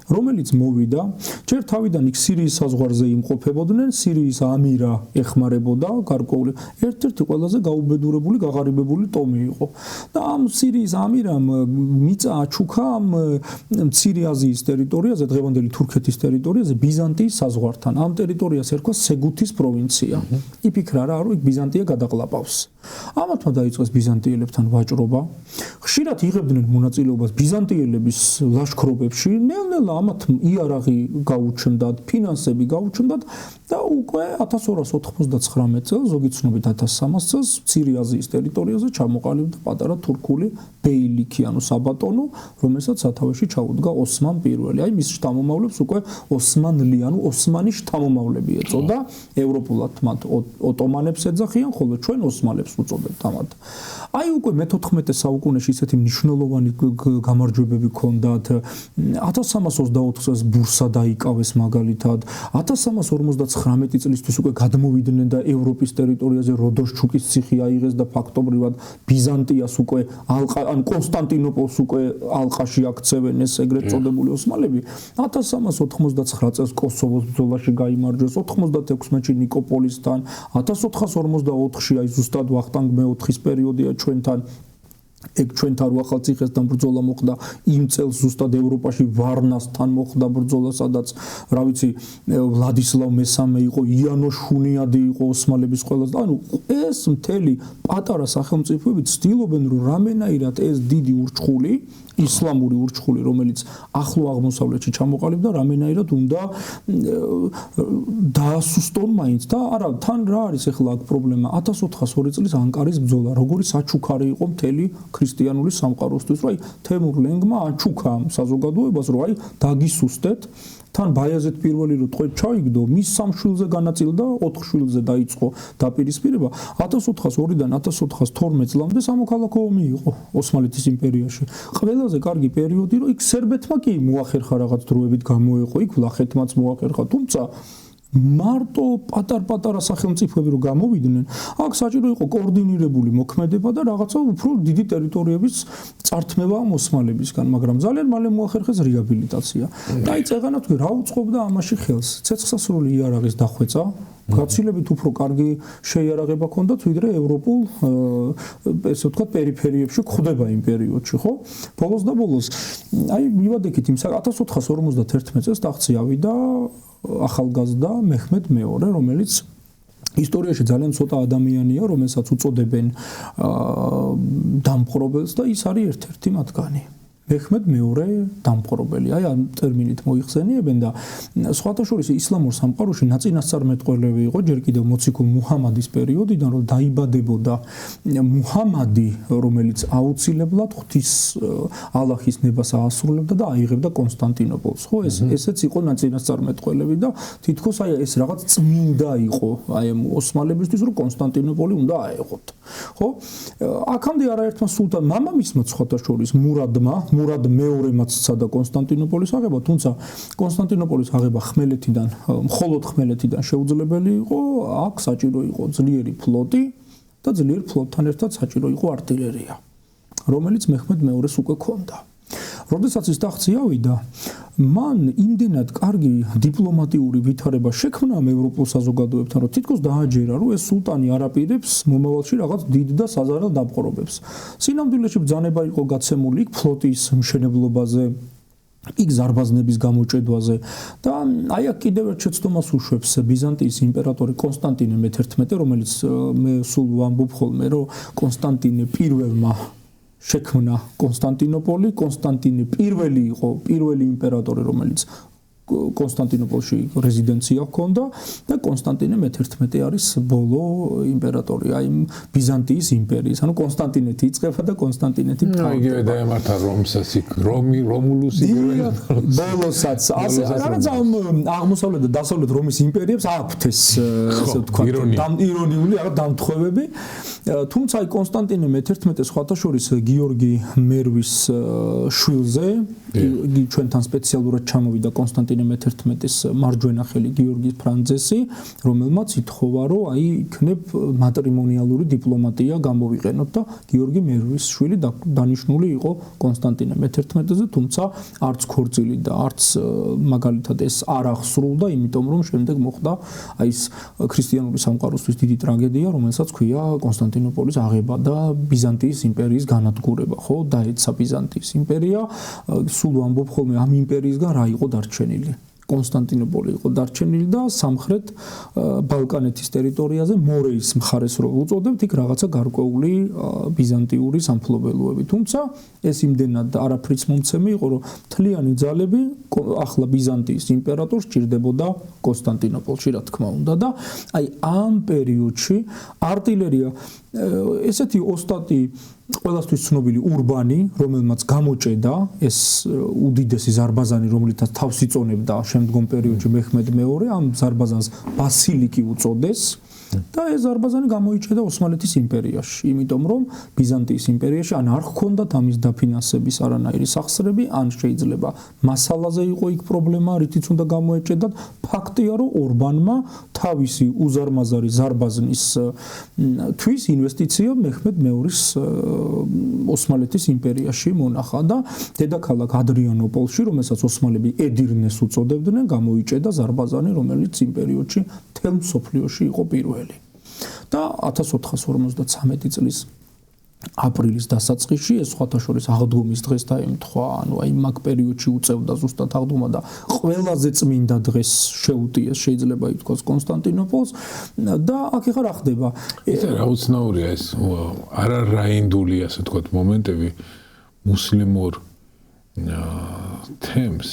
რომელიც მოვიდა, ჯერ თავიდან იქ სირიის საზღვარზე იმყოფებოდნენ, სირიის ამირა ეხმარებოდა გარკვეული, ერთ-ერთი ყველაზე გაუბედურებული, გაღარიბებული ტომი იყო. და ამ სირიის ამირამ მიწა აჩუქა ამ მცირე აზიის ტერიტორიაზე, დღევანდელი თურქეთის ტერიტორიაზე, ბიზანტიის საზღვართან. ამ ტერიტორიას ერქვა სეგუთის პროვინცია. იფიქრა რა, რომ იქ ბიზანტია გადაყლაპავს. ამათმა დაიწყეს ბიზანტიელებთან ვაჭრობა. ხშირად იღებდნენ მონაწილეობას ბიზანტიელების ლაშქრობებში, ნელ-ნელა ამათ იარაღი გაუჩნდათ, ფინანსები გაუჩნდათ და უკვე 1299 წელს, ზოგი ცნობით 1300 წელს, მცირე აზიის ტერიტორიაზე ჩამოყალიბდა პატარა თურქული ბეილიქი, ანუ საბატონო, რომელსაც სათავეში ჩაუდგა ოსმან პირველი. აი მის შთამომავლებს უკვე ოსმანლი, ანუ ოსმანის შთამომავლები ეწოდა, ევროპულად მათ ოტომანებს ეძახიან, ხოლო ჩვენ ოსმალებს უწოდებთ ამათ. აი უკვე მე-14 საუკუნეში ისეთი მნიშვნელოვანი გამარჯვებები ჰქონდათ. 1324 წელს ბურსა დაიკავეს მაგალითად. 1359 წლისთვის უკვე გადმოვიდნენ და ევროპის ტერიტორიაზე როდოშჩუკის ციხე აიღეს და ფაქტობრივად ბიზანტიას უკვე სულთან კონსტანტინოპოლს უკვე ალყაში აქცევენ ეს ეგრეთ წოდებული ოსმალები 1399 წელს კოსოვოს ბრძოლაში გაიმარჯვეს 96-ში ნიკოპოლისთან 1444-ში აი ზუსტად ვახტანგ მეოთხის პერიოდია ჩვენთან ეგ ჩვენთან რო ახალციხესთან ბრძოლა მოხდა იმ წელს ზუსტად ევროპაში ვარნასთან მოხდა ბრძოლა სადაც რა ვიცი ვლადისლავ მესამე იყო იანოშ ჰუნიადი იყო ოსმალების ყველაზე ანუ ეს მთელი პატარა სახელმწიფოები ცდილობენ რომ რამენაირად ეს დიდი ურჩხული ისლამური ურჩხული რომელიც ახლო აღმოსავლეთში ჩამოყალიბდა რამენაირად უნდა დაასუსტონ მაინც და არა თან რა არის ახლა აქ პრობლემა 1402 წლის ანკარის ბრძოლა როგორი საჩუქარი იყო მთელი ქრისტიანული სამყაროსთვის რომ აი თემურ ლენგმა აჩუქა საზოგადოებას რომ აი დაგისუსტეთ თან ბაიაზედ პირველი რო ტყვედ ჩაიგდო მის სამშვილზე განაწილდა 4 შვილზე დაიწყო დაპირისპირება 1402-დან 1412 წლამდე სამოქალაქო ომი იყო ოსმალეთის იმპერიაში ყველაზე კარგი პერიოდი რომ იქ სერბეთმა კი მოახერხა რაღაც დროებით გამოეყო იქ ვლახეთმაც მოახერხა თუმცა მარტო პატარ-პატარა სახელმწიფოები რო გამოვიდნენ აქ საჭირო იყო კოორდინირებული მოქმედება და რაღაცა უფრო დიდი ტერიტორიების წართმევა ოსმალებისგან მაგრამ ძალიან მალე მოახერხეს რეაბილიტაცია და აი წეღანა თქვი რა უწყობდა ამაში ხელს ცეცხლსასროლი იარაღის დახვეწა გაცილებით უფრო კარგი შეიარაღება ჰქონდათ ვიდრე ევროპულ ესე ვთქვათ პერიფერიებში ხდება იმ პერიოდში ხო ბოლოს და ბოლოს აი მივადექით იმ 1451 წელს ტახტზე ავიდა ახალგაზრდა მეჰმედ მეორე რომელიც ისტორიაში ძალიან ცოტა ადამიანია რომელსაც უწოდებენ დამპყრობელს და ის არის ერთ-ერთი მათგანი მეჰმედ მეორე დამპყრობელი აი ამ ტერმინით მოიხსენიებენ და სხვათა შორის ისლამურ სამყაროში ნაწინასწარმეტყველები იყო ჯერ კიდევ მოციქულ მუჰამადის პერიოდიდან რომ დაიბადებოდა მუჰამადი რომელიც აუცილებლად ღვთის ალაჰის ნებას აასრულებდა და აიღებდა კონსტანტინოპოლს ხო ესეც იყო ნაწინასწარმეტყველები და თითქოს აი ეს რაღაც წმინდა იყო აი ამ ოსმალებისთვის რომ კონსტანტინოპოლი უნდა აეღოთ ხო აქამდე არაერთმა სულთან მამამისმა სხვათა შორის მურად მეორემაც სცადა კონსტანტინოპოლის აღება, თუმცა კონსტანტინოპოლის აღება ხმელეთიდან, მხოლოდ ხმელეთიდან შეუძლებელი იყო, აქ საჭირო იყო ძლიერი ფლოტი და ძლიერ ფლოტთან ერთად საჭირო იყო артиლერია, რომელიც მეჰმედ მეორეს უკვე ჰქონდა. როდესაც ის ტახტზე ავიდა, მან იმდენად კარგი დიპლომატიური ვითარება შექმნა ევროპულ საზოგადოებთან, რომ თითქოს დააჯერა, რომ ეს სულტანი არაპირებს მომავალში რაღაც დიდ და საზარელ დაპყრობებს. სინამდვილეში ბრძანება იყო გაცემული იქ ფლოტის მშენებლობაზე, იქ ზარბაზნების გამოჭედვაზე და აი აქ კიდევ ერთ შეცდომას უშვებს ბიზანტიის იმპერატორი კონსტანტინე მე-11, რომელიც მე სულ ვამბობ ხოლმე, რომ კონსტანტინე პირველმა შექმნა კონსტანტინოპოლი, კონსტანტინე პირველი იყო პირველი იმპერატორი, რომელიც კონსტანტინოპოლში რეზიდენცია ჰქონდა და კონსტანტინე მე-11 არის ბოლო იმპერატორი აი ბიზანტიის იმპერიის. ანუ კონსტანტინეთი იწყება და კონსტანტინეთი მთავრდება. იგივე დაემართა რომსაც იქ რომულუსი ბოლოსაც ასე რაღაც აღმოსავლეთ და დასავლეთ რომის იმპერიებს აქვთ ეს ასე ვთქვათ ირონიული რაღაც დამთხევები. თუმცა აი კონსტანტინე მე-11 სხვათა შორის გიორგი მერვის შვილზე ჩვენთან სპეციალურად ჩამოვიდა კონსტანტინე მე-11-ის მარჯვენა ხელი გიორგი ფრანძესი, რომელმაც ითხოვა, რომ აი იქნებ მატრიმონიალური დიპლომატია გამოვიყენოთ და გიორგი მერვის შვილი დანიშნული იყო კონსტანტინე მე-11-ზე, თუმცა არც ქორწილი და არც მაგალითად ეს არ აღსრულდა, იმიტომ რომ შემდეგ მოხდა აი ეს ქრისტიანული სამყაროსთვის დიდი ტრაგედია, რომელსაც ქვია კონსტანტინოპოლის აღება და ბიზანტიის იმპერიის განადგურება, ხო, დაეცა ბიზანტიის იმპერია, სულ ვამბობ ხოლმე ამ იმპერიისგან რა იყო დარჩენილი. კონსტანტინოპოლი იყო დარჩენილი და სამხრეთ ბალკანეთის ტერიტორიაზე მორეის მხარეს რო უწოდებთ, იქ რაღაცა გარკვეული ბიზანტიური სამფლობელოები. თუმცა ეს იმდენად არაფრიც მომცემი იყო, რომ მთლიანი ძალები ახლა ბიზანტიის იმპერატორს ჭირდებოდა კონსტანტინოპოლში, რა თქმა უნდა და აი ამ პერიოდში артиლერია ესეთი ოსტატი ყველასთვის ცნობილი ურბანი, რომელმაც გამოჭედა ეს უდიდესი ზარბაზანი, რომლითაც თავს იწონებდა შემდგომ პერიოდში მეჰმედ მეორე, ამ ზარბაზანს ბასილიკი უწოდეს და ეს ზარბაზანი გამოიჭედა ოსმალეთის იმპერიაში, იმიტომ რომ ბიზანტიის იმპერიაში ან არ ჰქონდათ ამის დაფინანსების არანაირი სახსრები, ან შეიძლება მასალაზე იყო იქ პრობლემა, რითიც უნდა გამოეჭედათ. ფაქტია, რომ ორბანმა თავისი უზარმაზარი ზარბაზნის თვის ინვესტიცია მეჰმედ მეორის ოსმალეთის იმპერიაში მონახა და დედაქალაქ ადრიანოპოლში, რომელსაც ოსმალები ედირნეს უწოდებდნენ, გამოიჭედა ზარბაზანი, რომელიც იმ პერიოდში მთელ მსოფლიოში იყო პირველი. და 1453 წლის აპრილის დასაწყისში ეს სხვათა შორის აღდგომის დღეს დაემთხვა, ანუ აი მაგ პერიოდში უწევდა ზუსტად აღდგომა და ყველაზე წმინდა დღეს შეუტიეს, შეიძლება ითქვას, კონსტანტინოპოლს და აქ ეხლა რა ხდება? რა უცნაურია ეს არარაინდული, ასე ვთქვათ, მომენტები მუსლიმურ თემს,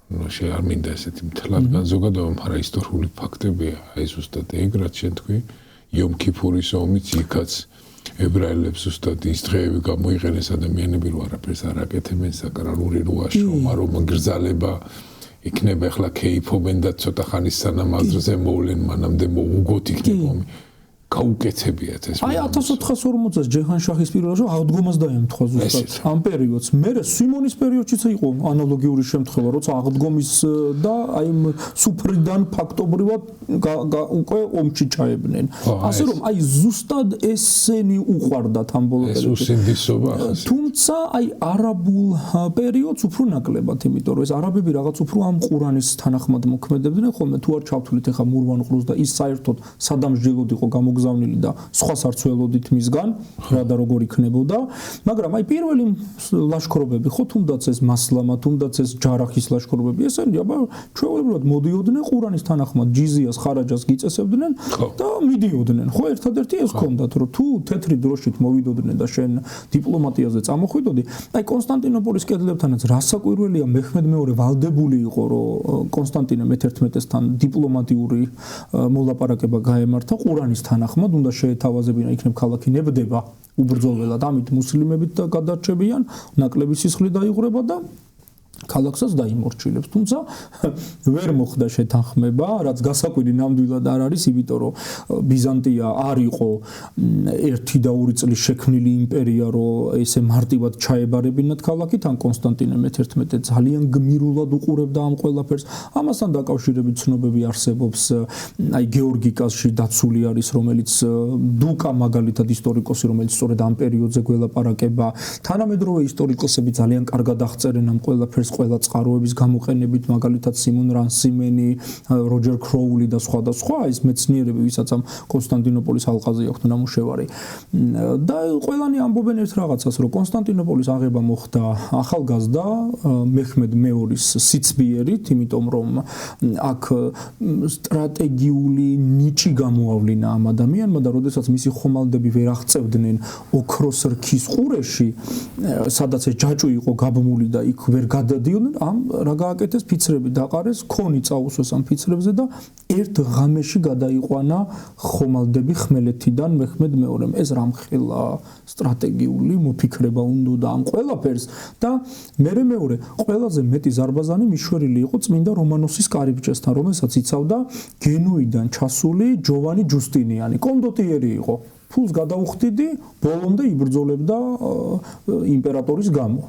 ну არ მინდა ესეთი მთლად განზოგადება, მაგრამ ისტორიული ფაქტებია, აი ზუსტად ეგ რაც შენ თქვი, იომ ქიფურის ომიც იქაც ებრაელებს ზუსტად ის დღეები გამოიყენეს ადამიანები, რომ არაფერს არ აკეთებენ, საკრალური რუაშრომა, რომ გრძალება იქნება, ახლა ქეიფობენ და ცოტა ხანის სანამ აზრზე მოვლენ, მანამდე მოუგოთ იქნება ომი. გაუკეთებიათ ეს. აი 1440-ს ჯეჰანშაჰის პირველში აღდგომას დაემთხვა ზუსტად ამ პერიოდს. მერე სიმონის პერიოდშიც იყო ანალოგიური შემთხვევა, როცა აღდგომის და აი სუფრიდან ფაქტობრივად უკვე ომში ჩაებნენ. ასე რომ აი ზუსტად ესენი უყვარდათ ამ ბოლო პერიოდში. ეს უსინდისობა. თუმცა აი არაბულ პერიოდს უფრო ნაკლებად, იმიტომ რომ ეს არაბები რაღაც უფრო ამ ყურანის თანახმად მოქმედებდნენ, ხოლმე თუ არ ჩავთვლით ახლა მურვან ყრუს და ის საერთოდ სადამსჯელოდ იყო გამოგზავნილი და სხვას არ ცველოდით მისგან, რა და როგორ იქნებოდა, მაგრამ აი პირველი ლაშქრობები, ხო თუნდაც ეს მასლამა, თუნდაც ეს ჯარახის ლაშქრობები, ესენი აბა ჩვეულებრივად მოდიოდნენ ყურანის თანახმად, ჯიზიას, ხარაჯას გიწესებდნენ და მიდიოდნენ. ხო ერთადერთი ეს ჰქონდათ, რომ თუ თეთრი დროშით მოვიდოდნენ და შენ დიპლომატიაზე წამოხვიდოდი, აი კონსტანტინოპოლის კედლებთანაც რასაკვირველია, მეჰმედ მეორე ვალდებული იყო, რომ კონსტანტინე მე-11-თან დიპლომატიური მოლაპარაკება გაემართა ყურანის თანახმად, უნდა შეეთავაზებინა იქნებ ქალაქი ნებდება უბრძოლველად, ამით მუსლიმებით გადარჩებიან, ნაკლები სისხლი დაიღვრება და ქალაქსაც დაიმორჩილებს. თუმცა ვერ მოხდა შეთანხმება, რაც გასაკვირი ნამდვილად არ არის, იმიტომ რომ ბიზანტია არ იყო ერთი და ორი წლის შექმნილი იმპერია, რომ ესე მარტივად ჩაებარებინათ ქალაქით, ან კონსტანტინე მე-11 ძალიან გმირულად უყურებდა ამ ყველაფერს. ამასთან დაკავშირებით ცნობები არსებობს, აი გეორგიკასში დაცული არის, რომელიც დუკა მაგალითად ისტორიკოსი, რომელიც სწორედ ამ პერიოდზე გველაპარაკება. თანამედროვე ისტორიკოსები ძალიან კარგად აღწერენ ამ ყველაფერს ყველა წყაროების გამოყენებით, მაგალითად სიმონ რანსიმენი, როჯერ ქროული და სხვა და სხვა, ეს მეცნიერები, ვისაც ამ კონსტანტინოპოლის ალყაზე აქვთ ნამუშევარი. და ყველანი ამბობენ ერთ რაღაცას, რომ კონსტანტინოპოლის აღება მოხდა ახალგაზრდა მეჰმედ მეორის სიცბიერით, იმიტომ რომ აქ სტრატეგიული ნიჭი გამოავლინა ამ ადამიანმა და როდესაც მისი ხომალდები ვერ აღწევდნენ ოქროს რქის ყურეში, სადაც ეს ჯაჭვი იყო გაბმული და იქ ვერ გადადიოდნენ, ამ რა გააკეთეს, ფიცრები დაყარეს, ქონი წაუსვეს ამ ფიცრებზე და ერთ ღამეში გადაიყვანა ხომალდები ხმელეთიდან მეჰმედ მეორემ. ეს რამხელა სტრატეგიული მოფიქრება უნდა ამ ყველაფერს და მეორე ყველაზე მეტი ზარბაზანი მიშვერილი იყო წმინდა რომანოსის კარიბჭესთან, რომელსაც იცავდა გენუიდან ჩასული ჯოვანი ჯუსტინიანი, კონდოტიერი იყო. ფულს გადაუხდიდი, ბოლომდე იბრძოლებდა იმპერატორის გამო.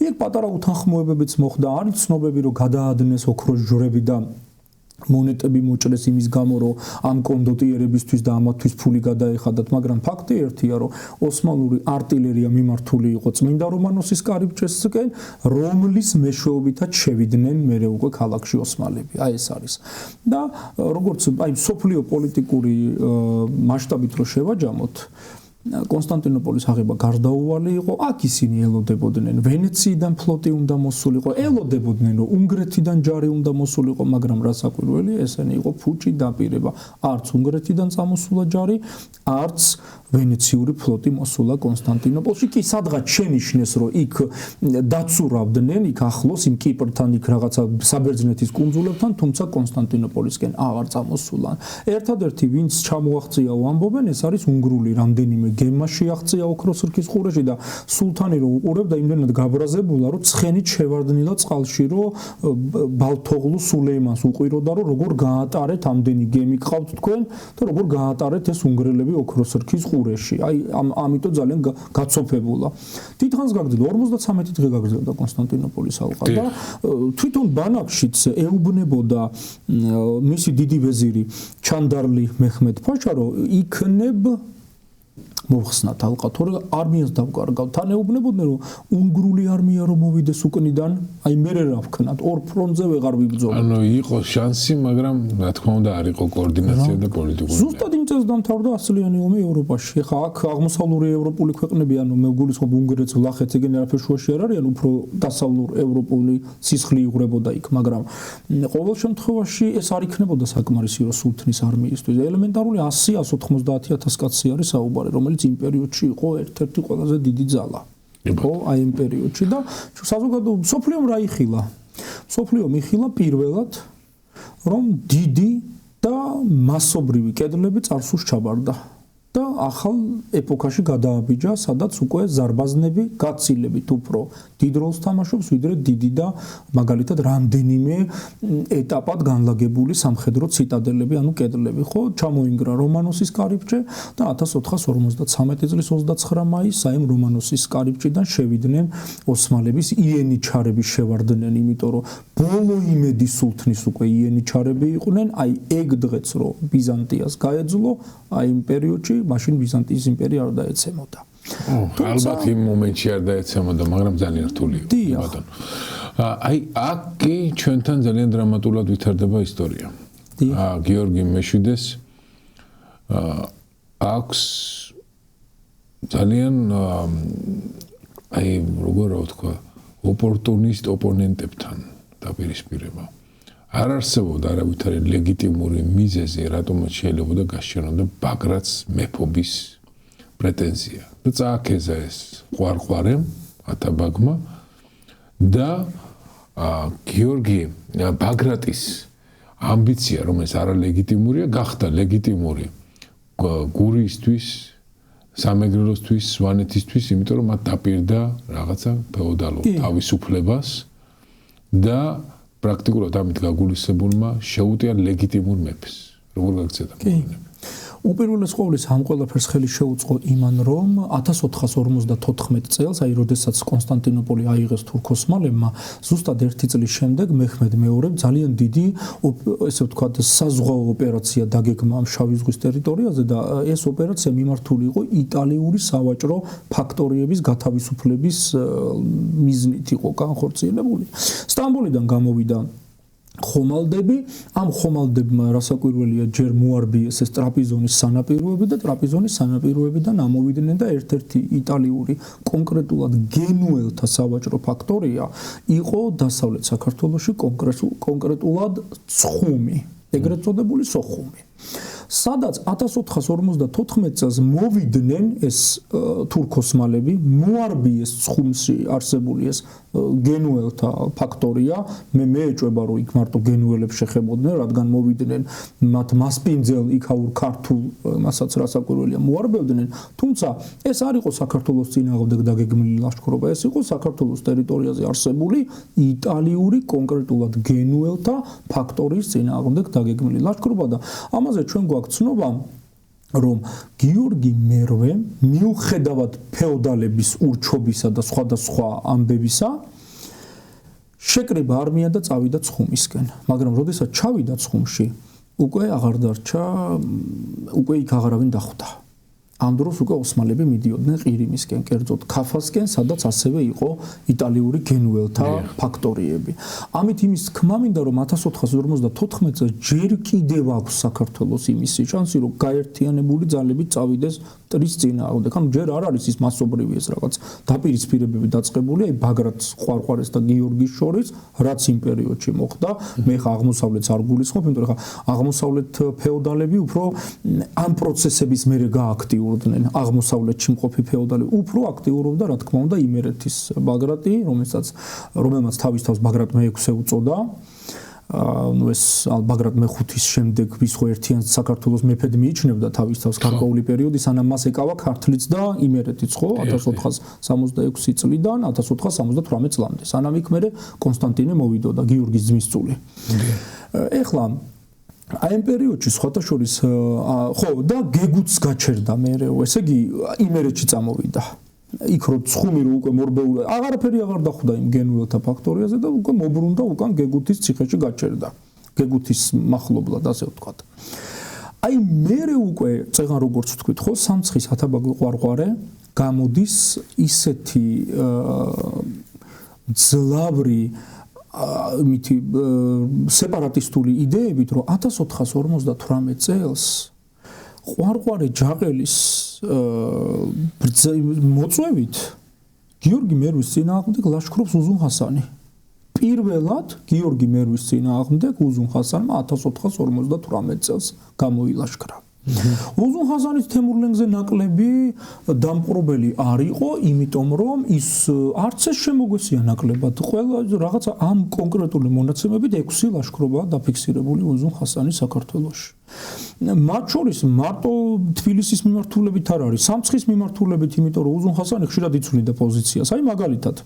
იქ პატარა უთანხმოებებიც მოხდა, არის ცნობები, რომ გადაადნეს ოქროს ჯვრები და მონეტები მოჭრეს იმის გამო, რომ ამ კონდოტიერებისთვის და ამათთვის ფული გადაეხადათ, მაგრამ ფაქტი ერთია, რომ ოსმალური არტილერია მიმართული იყო წმინდა რომანოსის კარიბჭესკენ, რომლის მეშვეობითაც შევიდნენ მერე უკვე ქალაქში ოსმალები. აი ეს არის. და როგორც აი სოფლიო პოლიტიკური მასშტაბით რო შევაჯამოთ, კონსტანტინოპოლის აღება გარდაუვალი იყო, აქ ისინი ელოდებოდნენ ვენეციიდან ფლოტი უნდა მოსულიყო, ელოდებოდნენ რომ უნგრეთიდან ჯარი უნდა მოსულიყო, მაგრამ რასაკვირველია, ესენი იყო ფუჭი დაპირება, არც უნგრეთიდან წამოსულა ჯარი, არც ვენეციური ფლოტი მოსულა კონსტანტინოპოლში, კი სადღაც შენიშნეს, რომ იქ დაცურავდნენ, იქ ახლოს იმ კიპრთან, იქ რაღაცა საბერძნეთის კუნძულებთან, თუმცა კონსტანტინოპოლისკენ აღარ წამოსულან. ერთადერთი ვინც ჩამოაღწია ამბობენ, ეს არის უნგრული რამდენიმე რამდენიმე გემმა შეაღწია ოქროს რქის ყურეში და სულთანი რო უყურებდა იმდენად გაბრაზებულა რომ ცხენით შევარდნილა წყალში რომ ბალთოღლუ სულეიმანს უყვიროდა რომ როგორ გაატარეთ ამდენი გემი გყავთ თქვენ და როგორ გაატარეთ ეს უნგრელები ოქროს რქის ყურეში აი ამიტომ ძალიან გაცოფებულა დიდხანს გაგრძელდა 53 დღე გაგრძელდა კონსტანტინოპოლის ალყა და თვითონ ბანაკშიც ეუბნებოდა მისი დიდი ვეზირი ჩანდარლი მეჰმედ-ფაშა რომ იქნებ მოხსნათ ალყა თორე არმიას დავკარგავთ თან ეუბნებოდნენ რომ უნგრული არმია რომ მოვიდეს უკნიდან აი მერე რა ვქნათ ორ ფრონტზე ვეღარ ვიბრძოლოთ ანუ იყო შანსი მაგრამ რა თქმა უნდა არ იყო კოორდინაცია და პოლიტიკური ზუსტად იმ წელს დამთავრდა 100-იანი ომი ევროპაში ეხა აქ აღმოსავლური ევროპული ქვეყნები ანუ მე გულისხმობ უნგრეთს ვლახეთს ეგენი არაფერ შუაში არ არიან უფრო დასავლურ ევროპული სისხლი იღვრებოდა იქ მაგრამ ყოველ შემთხვევაში ეს არ იქნებოდა საკმარისი რომ სულთნის არმიისთვის ელემენტარული 100-190,000 კაცი არის საუბარი რომელიც იმ პერიოდში იყო ერთ-ერთი ყველაზე დიდი ძალა. იყო აი იმ პერიოდში და საზოგადო სოფლიომ რა იხილა? სოფლიომ იხილა პირველად რომ დიდი და მასობრივი კედლები წარსულს ჩაბარდა და ახალ ეპოქაში გადააბიჯა, სადაც უკვე ზარბაზნები გაცილებით უფრო დიდ როლს თამაშობს, ვიდრე დიდი და მაგალითად რამდენიმე ეტაპად განლაგებული სამხედრო ციტადელები, ანუ კედლები, ხო, ჩამოინგრა რომანოსის კარიბჭე და 1453 წლის 29 მაისს აი რომანოსის კარიბჭიდან შევიდნენ ოსმალების იენიჩარები შევარდნენ, იმიტომ რომ ბოლო იმედი სულთნის უკვე იენიჩარები იყვნენ, აი ეგ დღეც რომ ბიზანტიას გაეძლო, აი იმ პერიოდში მაშინ ბიზანტიის იმპერია არ დაეცემოდა. ალბათ იმ მომენტში არ დაეცემოდა, მაგრამ ძალიან რთული იყო, ბატონო. აი აქ კი ჩვენთან ძალიან დრამატულად ვითარდება ისტორია. გიორგი მეშვიდეს აქვს ძალიან აი როგორ რა ვთქვა, ოპორტუნისტ ოპონენტებთან დაპირისპირება. არ არსებობდა არავითარი ლეგიტიმური მიზეზი, რატომაც შეიძლება გასჩენოდა ბაგრატს მეფობის პრეტენზია. და წააქეზა ეს ყვარყვარემ ათაბაგმა და გიორგი ბაგრატის ამბიცია, რომელიც არალეგიტიმურია, გახდა ლეგიტიმური გურიისთვის, სამეგრელოსთვის, სვანეთისთვის, იმიტომ რომ მათ დაპირდა რაღაცა ფეოდალურ თავისუფლებას და პრაქტიკულად ამით გაგულისებულმა შეუტია ლეგიტიმურ მეფეს. როგორ გაგცედა მოვლენები? უპირველეს ყოვლისა ამ ყველაფერს ხელი შეუწყო იმან, რომ 1454 წელს, აი როდესაც კონსტანტინოპოლი აიღეს თურქ-ოსმალებმა, ზუსტად 1 წლის შემდეგ მეჰმედ მეორემ ძალიან დიდი, ესე ვთქვათ, საზღვაო ოპერაცია დაგეგმა ამ შავი ზღვის ტერიტორიაზე და ეს ოპერაცია მიმართული იყო იტალიური სავაჭრო ფაქტორიების გათავისუფლების მიზნით იყო განხორციელებული. სტამბოლიდან გამოვიდა ხომალდები, ამ ხომალდებმა რასაკვირველია ჯერ მოარბიეს ეს ტრაპიზონის სანაპიროები და ტრაპიზონის სანაპიროებიდან ამოვიდნენ და ერთ-ერთი იტალიური კონკრეტულად გენუელთა სავაჭრო ფაქტორია იყო დასავლეთ საქართველოში კონკრეტულად ცხუმი, ეგრეთ წოდებული სოხუმი. სადაც 1454 წელს მოვიდნენ ეს თურქ-ოსმალები, მოარბიეს ცხუმში არსებული ეს გენუელთა ფაქტორია, მე ეჭვება რომ იქ მარტო გენუელებს შეხებოდნენ, რადგან მოვიდნენ მათ მასპინძელ იქაურ ქართულ მასაც რასაკვირველია მოარბევდნენ, თუმცა ეს არ იყო საქართველოს წინააღმდეგ დაგეგმილი ლაშქრობა, ეს იყო საქართველოს ტერიტორიაზე არსებული იტალიური კონკრეტულად გენუელთა ფაქტორიის წინააღმდეგ დაგეგმილი ლაშქრობა და ამაზე ჩვენ გვაქვს ცნობა რომ გიორგი მერვე მიუხედავად ფეოდალების ურჩობისა და სხვადასხვა ამბებისა შეკრიბა არმია და წავიდა ცხუმისკენ, მაგრამ როდესაც ჩავიდა ცხუმში, უკვე აღარ დარჩა, უკვე იქ აღარავინ დახვდა. ამ დროს უკვე ოსმალები მიდიოდნენ ყირიმისკენ, კერძოდ ქაფასკენ, სადაც ასევე იყო იტალიური გენუელთა ფაქტორიები. ამით იმის თქმა მინდა, რომ 1454 წელს ჯერ კიდევ აქვს საქართველოს იმისი შანსი, რომ გაერთიანებული ძალები წავიდეს მტრის წინააღმდეგ. ანუ ჯერ არ არის ის მასობრივი ეს რაღაც დაპირისპირებები დაწყებული, აი ბაგრატს, ყვარყვარეს და გიორგის შორის, რაც იმ პერიოდში მოხდა. მე ხა აღმოსავლეთს არ გულისხმობ, იმიტომ რომ ხა აღმოსავლეთ ფეოდალები უფრო ამ პროცესების მერე გააქტიურდნენ. აღმოსავლეთში მყოფი ფეოდალები უფრო აქტიურობდა, რა თქმა უნდა, იმერეთის ბაგრატი, რომელმაც თავის თავს ბაგრატ მე-6 უწოდა. ნუ ეს ბაგრატ მეხუთის შემდეგ ვის ხო ერთიან საქართველოს მეფედ მიიჩნევდა თავის თავს გარკვეული პერიოდი, სანამ მას ეკავა ქართლიც და იმერეთიც, ხო, 1466 წლიდან 1478 წლამდე. სანამ იქ მერე კონსტანტინე მოვიდოდა, გიორგის ძმის წული. ეხლა აი ამ პერიოდში სხვათა შორის ხო და გეგუც გაჩერდა მერე, ესე იგი იმერეთში წამოვიდა. იქ რო ცხუმი რო უკვე მორბეულა აღარაფერი აღარ დახვდა იმ გენუელთა ფაქტორიაზე და უკვე მობრუნდა უკან გეგუთის ციხეში გაჩერდა გეგუთის მახლობლად ასე ვთქვათ აი მერე უკვე წეგან როგორც ვთქვით ხო სამცხის ათაბაგი ყვარყვარე გამოდის ისეთი ძლავრი მითი სეპარატისტული იდეებით რომ 1458 წელს ყვარყვარე ჯაყელის მოწვევით გიორგი მერვის წინააღმდეგ ლაშქრობს უზუნ ჰასანი. პირველად გიორგი მერვის წინააღმდეგ უზუნ ჰასანმა 1458 წელს გამოილაშქრა. უზუნ ჰასანის თემურლენგზე ნაკლები დამპყრობელი არ იყო, იმიტომ რომ ის არც ეს შემოგვესია ნაკლებად. ყველა რაღაცა ამ კონკრეტული მონაცემებით 6 ლაშქრობაა დაფიქსირებული უზუნ ჰასანის საქართველოში. მათ შორის მარტო თბილისის მიმართულებით არ არის, სამცხის მიმართულებით, იმიტომ რომ უზუნ ჰასანი ხშირად იცვლიდა პოზიციას. აი მაგალითად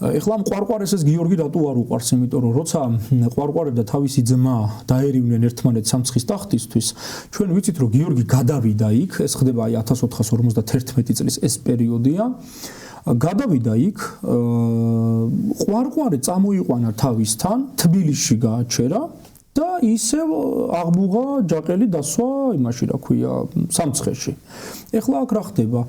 ეხლა ყვარყვარეს ეს გიორგი რატო არ უყვარს, იმიტომ რომ როცა ყვარყვარე და თავისი ძმა დაერივნენ ერთმანეთს სამცხის ტახტისთვის, ჩვენ ვიცით რომ გიორგი გადავიდა იქ, ეს ხდება აი 1451 წლის ეს პერიოდია. გადავიდა იქ, ყვარყვარე წამოიყვანა თავისთან, თბილისში გააჩერა და ისევ აღბუღა ჯაყელი დასვა იმაში რა ქვია სამცხეში. ეხლა აქ რა ხდება?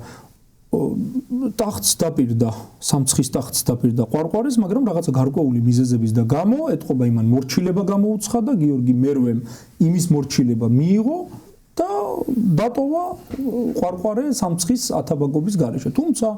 ტახტს დაპირდა, სამცხის ტახტს დაპირდა ყვარყვარეს, მაგრამ რაღაცა გარკვეული მიზეზების და გამო ეთყობა იმან მორჩილება გამოუცხადა, გიორგი მერვემ იმის მორჩილება მიიღო და დატოვა ყვარყვარე სამცხის ათაბაგობის გარეშე. თუმცა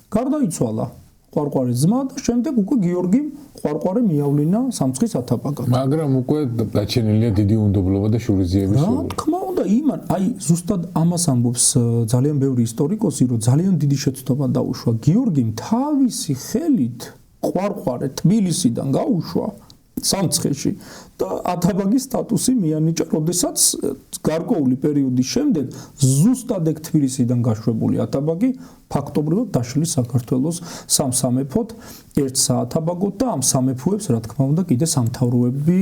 გარდაიცვალა ყვარყვარის ძმა და შემდეგ უკვე გიორგიმ ყვარყვარე მიავლინა სამცხის ათაბაგად. მაგრამ უკვე გაჩენილია დიდი უნდობლობა და შურიზიების სურვილი. რა თქმა უნდა, იმან აი ზუსტად ამას ამბობს ძალიან ბევრი ისტორიკოსი, რომ ძალიან დიდი შეცდომა დაუშვა გიორგიმ თავისი ხელით ყვარყვარე თბილისიდან გაუშვა სამცხეში და ათაბაგის სტატუსი მიანიჭა, როდესაც გარკვეული პერიოდის შემდეგ ზუსტად ეგ თბილისიდან გაშვებული ათაბაგი ფაქტობრივად დაშლის საქართველოს სამ სამეფოდ, ერთ საათაბაგოდ და ამ სამეფოებს რა თქმა უნდა კიდე სამთავროები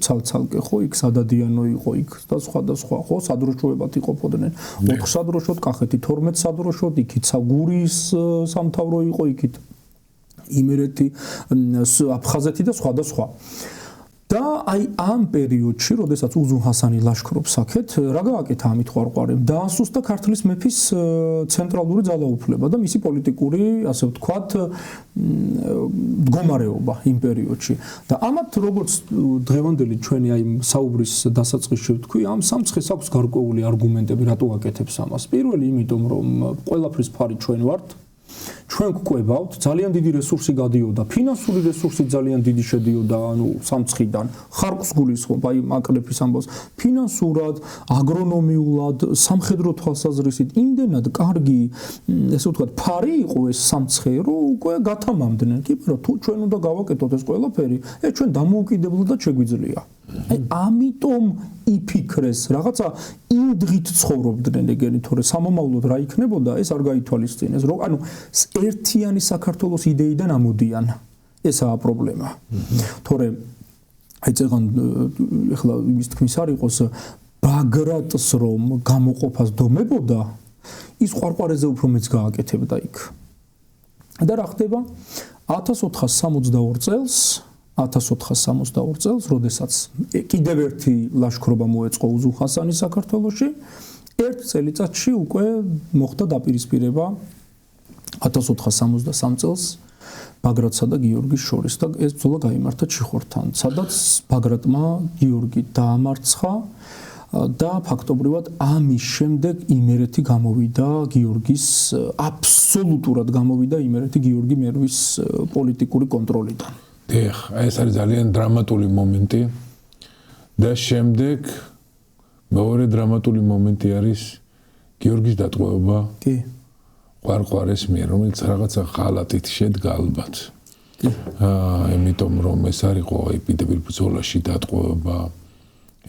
ცალ-ცალკე ხო იქ სადადიანო იყო იქ და სხვადასხვა ხო სადროშოებად იყოფოდნენ 4 სადროშოდ, კახეთი 12 სადროშოდ, იქით გურიის სამთავრო იყო იქით იმერეთი, აფხაზეთი და სხვადასხვა. და აი ამ პერიოდში, როდესაც უზუნ ჰასანი ლაშქრობს აქეთ, რა გააკეთა ამით ყვარყვარემ? დაასუსტა ქართლის მეფის ცენტრალური ძალაუფლება და მისი პოლიტიკური, ასე ვთქვათ, მდგომარეობა იმ პერიოდში. და ამათ როგორც დღევანდელი ჩვენი აი საუბრის დასაწყისში ვთქვი, ამ სამცხეს აქვს გარკვეული არგუმენტები, რატო აკეთებს ამას. პირველი, იმიტომ რომ ყველაფრის ფარი ჩვენ ვართ. ჩვენ გვკვებავთ, ძალიან დიდი რესურსი გადიოდა, ფინანსური რესურსი ძალიან დიდი შედიოდა, ანუ სამცხიდან, ხარკს გულისხმობ, აი მაკრეფის ამბავს, ფინანსურად, აგრონომიულად, სამხედრო თვალსაზრისით, იმდენად კარგი, ესე ვთქვათ, ფარი იყო ეს სამცხე, რომ უკვე გათამამდნენ, კი, მაგრამ თუ ჩვენ უნდა გავაკეთოთ ეს ყველაფერი, ჩვენ დამოუკიდებლად შეგვიძლია. აი ამიტომ იფიქრეს რაღაცა იმ დღით ცხოვრობდნენ ეგენი, თორე სამომავლოდ რა იქნებოდა, ეს არ გაითვალისწინეს, რომ ანუ ერთიანი საქართველოს იდეიდან ამოდიან. ესაა პრობლემა. თორე აი წეგან ეხლა იმის თქმის არ იყოს ბაგრატს რომ გამოყოფას დომებოდა, ის ყვარყვარეზე უფრო მეც გააკეთებდა იქ. და რა ხდება? 1462 წელს 1462 წელს, როდესაც კიდევ ერთი ლაშქრობა მოეწყო უზუნ ჰასანის საქართველოში, ერთ წელიწადში უკვე მოხდა დაპირისპირება 1463 წელს ბაგრატსა და გიორგის შორის და ეს ბრძოლა გაიმართა ჩიხორთან, სადაც ბაგრატმა გიორგი დაამარცხა და ფაქტობრივად ამის შემდეგ იმერეთი გამოვიდა გიორგის აბსოლუტურად გამოვიდა იმერეთი გიორგი მერვის პოლიტიკური კონტროლიდან. ეს არის ძალიან დრამატული მომენტი და შემდეგ მეორე დრამატული მომენტი არის გიორგის დატყვევება. კი. ყვარყვარეს მიერ, რომელიც რაღაცა ღალატით შედგა ალბათ. იმიტომ რომ ეს არ იყო აი პირდაპირ ბრძოლაში დატყვევება,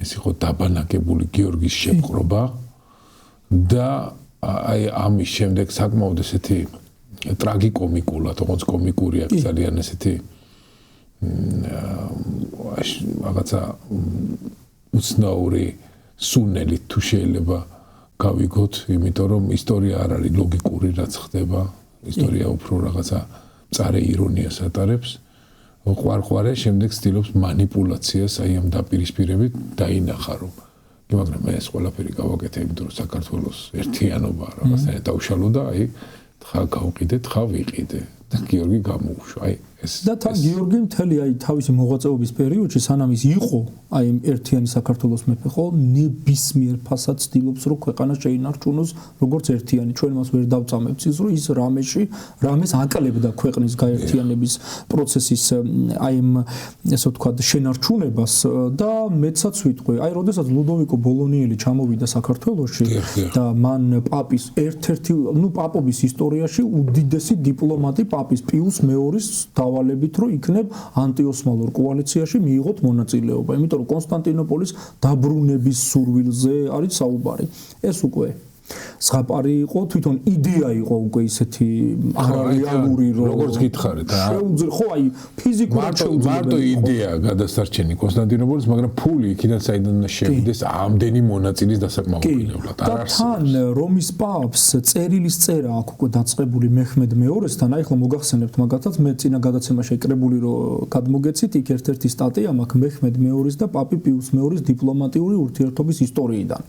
ეს იყო დაბანაკებული გიორგის შეპყრობა და აი ამის შემდეგ საკმაოდ ესეთი ტრაგიკომიკულად, თუმცა კომიკური აქ ძალიან ესეთი რაღაცა უცნაური სუნელი თუ შეიძლება გავიგოთ, იმიტომ რომ ისტორია არ არის ლოგიკური, რაც ხდება, ისტორია უფრო რაღაცა მწარე ირონიას ატარებს. ყვარყვარე შემდეგ ცდილობს მანიპულაციას აი ამ დაპირისპირებით დაინახა რომ მაგრამ მე ეს ყველაფერი გავაკეთე, იმიტომ რომ საქართველოს ერთიანობა რაღაცნაირად დაუშალო და აი თხა გავყიდე, თხა ვიყიდე და გიორგი გამოუშვა. აი ეს და თან გიორგი მთელი აი თავისი მოღვაწეობის პერიოდში სანამ ის იყო აი ერთიანი საქართველოს მეფე ხო ნებისმიერ ფასად ცდილობს რომ ქვეყანა შეინარჩუნოს როგორც ერთიანი. ჩვენ მას ვერ დავწამებთ ის რომ ის რამეს აკლებდა ქვეყნის გაერთიანების პროცესის აი ესე ვთქვათ შენარჩუნებას და მეცაც ვიტყვი აი როდესაც ლუდოვიკო ბოლონიელი ჩამოვიდა საქართველოში და მან პაპის ერთ-ერთი პაპობის ისტორიაში უდიდესი დიპლომატი პაპის პიუს მეორის დავალებით რომ იქნებ ანტიოსმალურ კოალიციაში მიიღოთ მონაწილეობა. იმიტომ რომ კონსტანტინოპოლის დაბრუნების სურვილზე არის საუბარი. ეს უკვე ზღაპარი იყო, თვითონ იდეა იყო უკვე ისეთი არარეალური რომ როგორც გითხარით, ხო აი ფიზიკურად მარტო იდეა გადასარჩენი კონსტანტინოპოლის, მაგრამ ფული იქიდან საიდან შევიდეს ამდენი მონაწილის დასაკმაყოფილებლად. არ არსებობს. თან რომის პაპს წერილის წერა აქვს უკვე დაწყებული მეჰმედ მეორესთან, აი ახლა მოგახსენებთ მაგათაც მე წინა გადაცემაში ეკრებული რომ გადმოგეცით, იქ ერთ-ერთი სტატია მაქვს მეჰმედ მეორის და პაპი პიუს მეორის დიპლომატიური ურთიერთობის ისტორიიდან.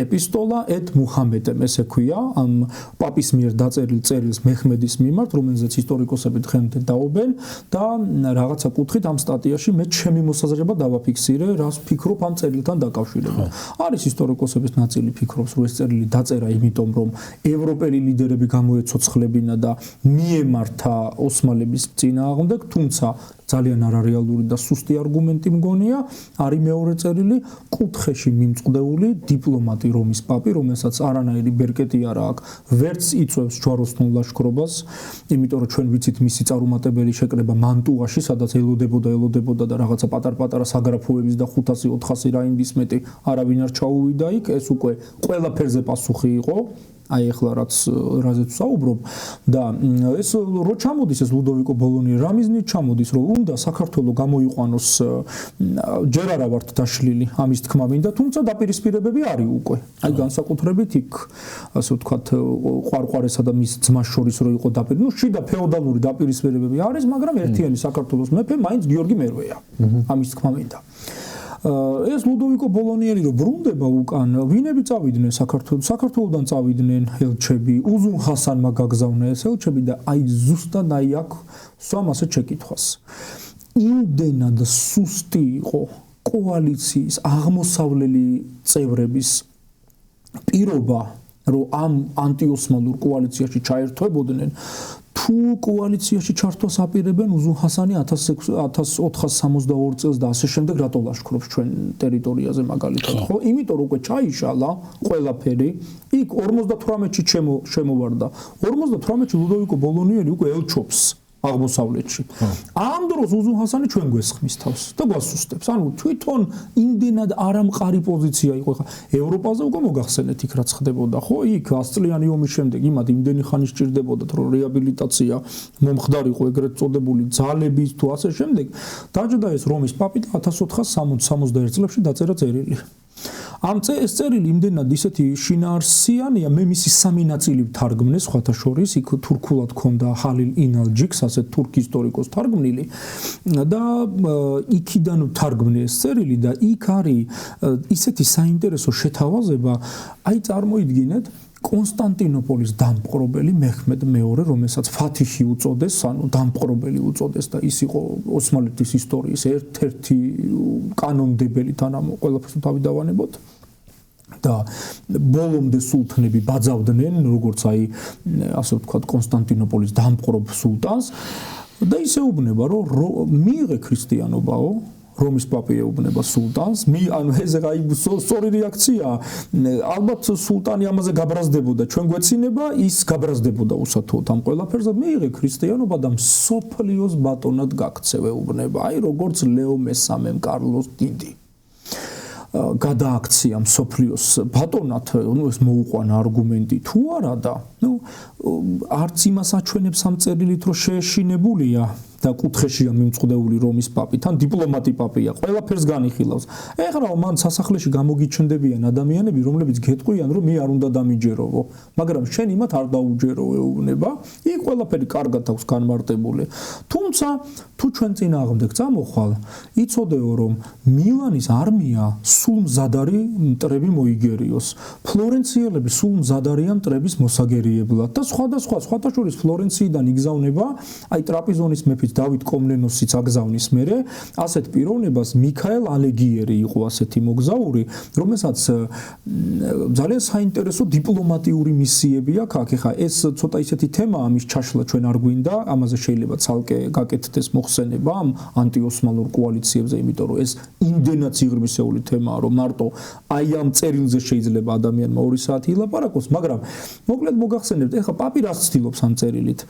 ეპისტოლა ეთ მუჰამედ ესე ქვია ამ პაპის მიერ დაწერილ წერილს მეჰმედის მიმართ, რომელზეც ისტორიკოსები დღემდე დაობენ და რაღაცა კუთხით ამ სტატიაში მე ჩემი მოსაზრება დავაფიქსირე, რას ფიქრობ ამ წერილთან დაკავშირებით. არის ისტორიკოსების ნაწილი ფიქრობს, რომ ეს წერილი დაწერა იმიტომ, რომ ევროპელი ლიდერები გამოეცოცხლებინა და მიემართა ოსმალების წინააღმდეგ, თუმცა ძალიან არარეალური და სუსტი არგუმენტი მგონია, არის მეორე წერილი კუთხეში მიმწყდეული დიპლომატი რომის პაპი, რომელსაც არანაირი ბერკეტი არ აქვს, ვერც იწვევს ჯვაროსნულ ლაშქრობას, იმიტომ რომ ჩვენ ვიცით მისი წარუმატებელი შეკრება მანტუაში, სადაც ელოდებოდა და რაღაცა პატარ-პატარა საგრაფოების და 500-400 რაინდის მეტი არავინ არ ჩაუვიდა იქ, ეს უკვე ყველაფერზე პასუხი იყო. აი ახლა რაზეც საუბრობ და ეს რო ჩამოდის ეს ლუდოვიკო ბოლონიელი რამიზნით ჩამოდის რომ უნდა საქართველოს გამოიყვანოს ჯერ არა ვართ დაშლილი ამის თქმა მინდა თუმცა დაპირისპირებები არის უკვე აი განსაკუთრებით იქ ასე ვთქვათ ყვარყვარესა და მის ძმას შორის რო იყო შიდა ფეოდალური დაპირისპირებები არის მაგრამ ერთიანი საქართველოს მეფე მაინც გიორგი მერვეა ამის თქმა მინდა ეს ლუდოვიკო ბოლონიელი რო ბრუნდება უკან ვინები წავიდნენ საქართველოსდან წავიდნენ ელჩები უზუნ ხასანმა გაგზავნა ეს ელჩები და აი ზუსტად აი აქ სვამ ასე შეკითხვას იმდენად სუსტი იყო კოალიციის აღმოსავლელი წევრების პირობა რომ ამ ანტიოსმალურ კოალიციაში ჩაერთვებოდნენ თუ კოალიციაში ჩართვას აპირებენ უზუნ ხასანი 1462 წელს და ასე შემდეგ რატო ლაშქრობს ჩვენ ტერიტორიაზე მაგალითად ხო იმიტომ რომ უკვე ჩაიშალა ყველაფერი იქ 58-ში შემოვარდა 58-ში ლუდოვიკო ბოლონიელი უკვე ელჩობს აღმოსავლეთში. ამ დროს უზუნ ხასანი ჩვენ გვესხმის თავს და გვასუსტებს. ანუ თვითონ იმდენად არამყარი პოზიცია იყო. ხა ევროპაზე უკვე მოგახსენეთ იქ რაც ხდებოდა, ხო? იქ 100 წლიანი ომის შემდეგ იმად იმდენი ხანი სჭირდებოდათ, რომ რეაბილიტაცია მომხდარიყო ეგრეთ წოდებული ძალების თუ ასე შემდეგ. დაჯდა ეს რომის პაპი და 1460-61 წლებში დაწერა წერილი. ამ ეს წერილი იმდენად ისეთი შინაარსიანია, მე მისი სამი ნაწილი ვთარგმნე სხვათა შორის, იქ თურქულად ქონდა ჰალილ ინალჯიქს, ასე თურქ ისტორიკოს თარგმნილი და იქიდან ვთარგმნე ეს წერილი და იქ არის ისეთი საინტერესო შეთავაზება, აი წარმოიდგინეთ კონსტანტინოპოლის დამპყრობელი მეჰმედ მეორე, რომელსაც ფათიჰი უწოდეს, ანუ დამპყრობელი უწოდეს და ის იყო ოსმალეთის ისტორიის ერთ-ერთი კანონმდებელი თან ამ ყველაფერს თავი დავანებოთ. და ბოლომდე სულთნები ბაძავდნენ, როგორც აი ასე ვთქვათ კონსტანტინოპოლის დამპყრობ სულტანს და ისე უბნება, რომ მიიღე ქრისტიანობაო რომის პაპი ეუბნება სულტანს ანუ ეს აი სწორი რეაქცია ალბათ სულტანი ამაზე გაბრაზდებოდა ჩვენ გვეცინება ის გაბრაზდებოდა უსათუოდ ამ ყველაფერზე მიიღე ქრისტიანობა და მსოფლიოს ბატონად გაქცევ ეუბნება აი როგორც ლეო მესამემ კარლოს დიდი გადააქცია მსოფლიოს ბატონად ნუ ეს მოუყვანა არგუმენტი თუ არა და ნუ არც იმას აჩვენებს ამ წერილით რომ შეეშინებულია და კუთხეშია მიმწყდეული რომის პაპი, თან დიპლომატი პაპია, ყველაფერს განიხილავს. ეხლა მან სასახლეში გამოგიჩნდებიან ადამიანები, რომლებიც გეტყვიან, რომ მე არ უნდა დამიჯეროვო, მაგრამ შენ იმათ არ დაუჯერო ეუბნება, იქ ყველაფერი კარგად აქვს განმარტებული. თუმცა თუ ჩვენ წინააღმდეგ წამოხვალ, იცოდეო რომ მილანის არმია სულ მზად არის მტრები მოიგერიოს. ფლორენციელები სულ მზად არიან მტრების მოსაგერიებლად და სხვადასხვა სხვათაშორის ფლორენციიდან იგზავნება აი ტრაპიზონის მეფე დავით კომნენოსიც აგზავნის მერე ასეთ პიროვნებას მიქაელ ალეგიერი იყო ასეთი მოგზაური რომელსაც ძალიან საინტერესო დიპლომატიური მისიები აქვს აქ ეხა ეს ცოტა ისეთი თემაა ამის ჩაშლა ჩვენ არ გვინდა ამაზე შეიძლება ცალკე გაკეთდეს მოხსენება ამ ანტიოსმალურ კოალიციებზე იმიტომ რომ ეს იმდენად სიღრმისეული თემაა რომ მარტო აი ამ წერილზე შეიძლება ადამიანმა 2 საათი ილაპარაკოს მაგრამ მოკლედ მოგახსენებთ ეხა პაპი რას ცდილობს ამ წერილით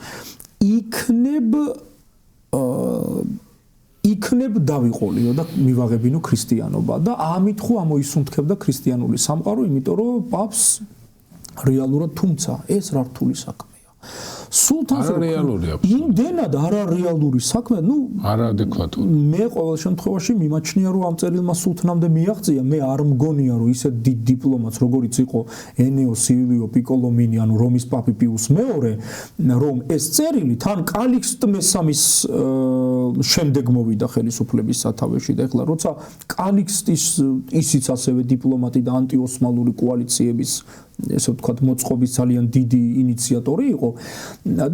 იქნებ დავიყოლიო და მივაღებინო ქრისტიანობა და ამით ხო ამოისუნთქებდა ქრისტიანული სამყარო იმიტომ რომ პაპს რეალურად თუმცა ეს რა რთული საქმეა სულთანს იმდენად არარეალური საქმე ნუ არაადეკვატური მე ყოველ შემთხვევაში მიმაჩნია რომ ამ წერილმა სულთნამდე მიაღწია მე არ მგონია რომ ისეთ დიდ დიპლომატს როგორიც იყო ენეო სილიო პიკოლომინი ანუ რომის პაპი პიუს მეორე რომ ეს წერილი თან კალიქსტ მესამის შემდეგ მოვიდა ხელისუფლების სათავეში და ეხლა როცა კალიქსტის ისიც ასევე დიპლომატი და ანტიოსმალური კოალიციების ესე ვთქვათ მოწყობის ძალიან დიდი ინიციატორი იყო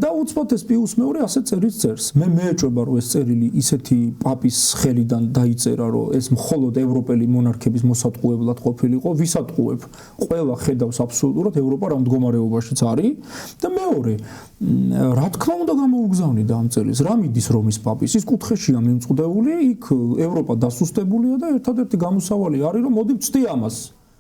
და უცბად ეს პიუს მეორე ასე წერილს წერს მე მეეჭვება რომ ეს წერილი ისეთი პაპის ხელიდან დაიწერა რომ ეს მხოლოდ ევროპელი მონარქების მოსატყუებლად ყოფილიყო ვისატყუებ ყველა ხედავს აბსოლუტურად ევროპა რა მდგომარეობაშიც არის და მეორე რა თქმა უნდა გამოუგზავნიდა ამ წერილს რა მიდის რომის პაპის ის კუთხეშია მიმწყდეული იქ ევროპა დასუსტებულია და ერთადერთი გამოსავალი არის რომ მოდი ვწდი ამას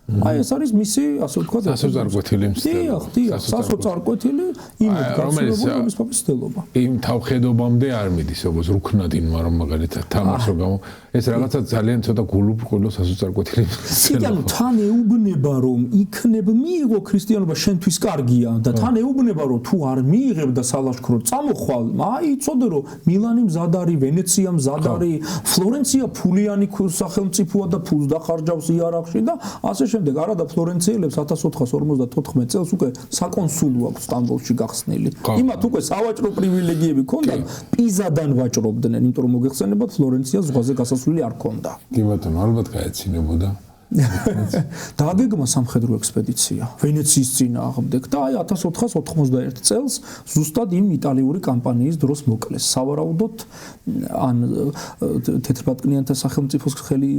აი ეს არის მისი ასე ვთქვათ სასოწარკვეთილი მცდელობა სასოწარკვეთილი იმით გაცილებული რომის პაპის მცდელობა იმ თავხედობამდე არ მიდის როგორც რუქნადინმა რომ მაგალითად თამაშს რო გამო ეს რაღაცა ძალიან ცოტა გულუბრყვილო სასოწარკვეთილი მცდელობა ანუ თან ეუბნება რომ იქნებ მიიღო ქრისტიანობა შენთვის კარგია და თან ეუბნება რომ თუ არ მიიღებ და სალაშქრო წამოხვალ აი იცოდე რომ მილანი მზად არის ვენეცია მზად არის ფლორენცია ფულიანი სახელმწიფოა და ფულს დახარჯავს იარაღში და ასე შემდეგ არა და ფლორენციელებს 1454 წელს უკვე საკონსულო აქვს სტამბოლში გახსნილი. იმათ უკვე სავაჭრო პრივილეგიები ჰქონდათ, პიზადან ვაჭრობდნენ, იმიტომ რომ მოგეხსენებათ ფლორენციას ზღვაზე გასასვლელი არ ჰქონდა. კი ბატონო, ალბათ გაეცინებოდა. დააგეგმა სამხედრო ექსპედიცია ვენეციის წინააღმდეგ და აი 1491 წელს ზუსტად იმ იტალიური კამპანიის დროს მოკლეს. სავარაუდოდ ან თეთრბატკნიანთა სახელმწიფოს ხელი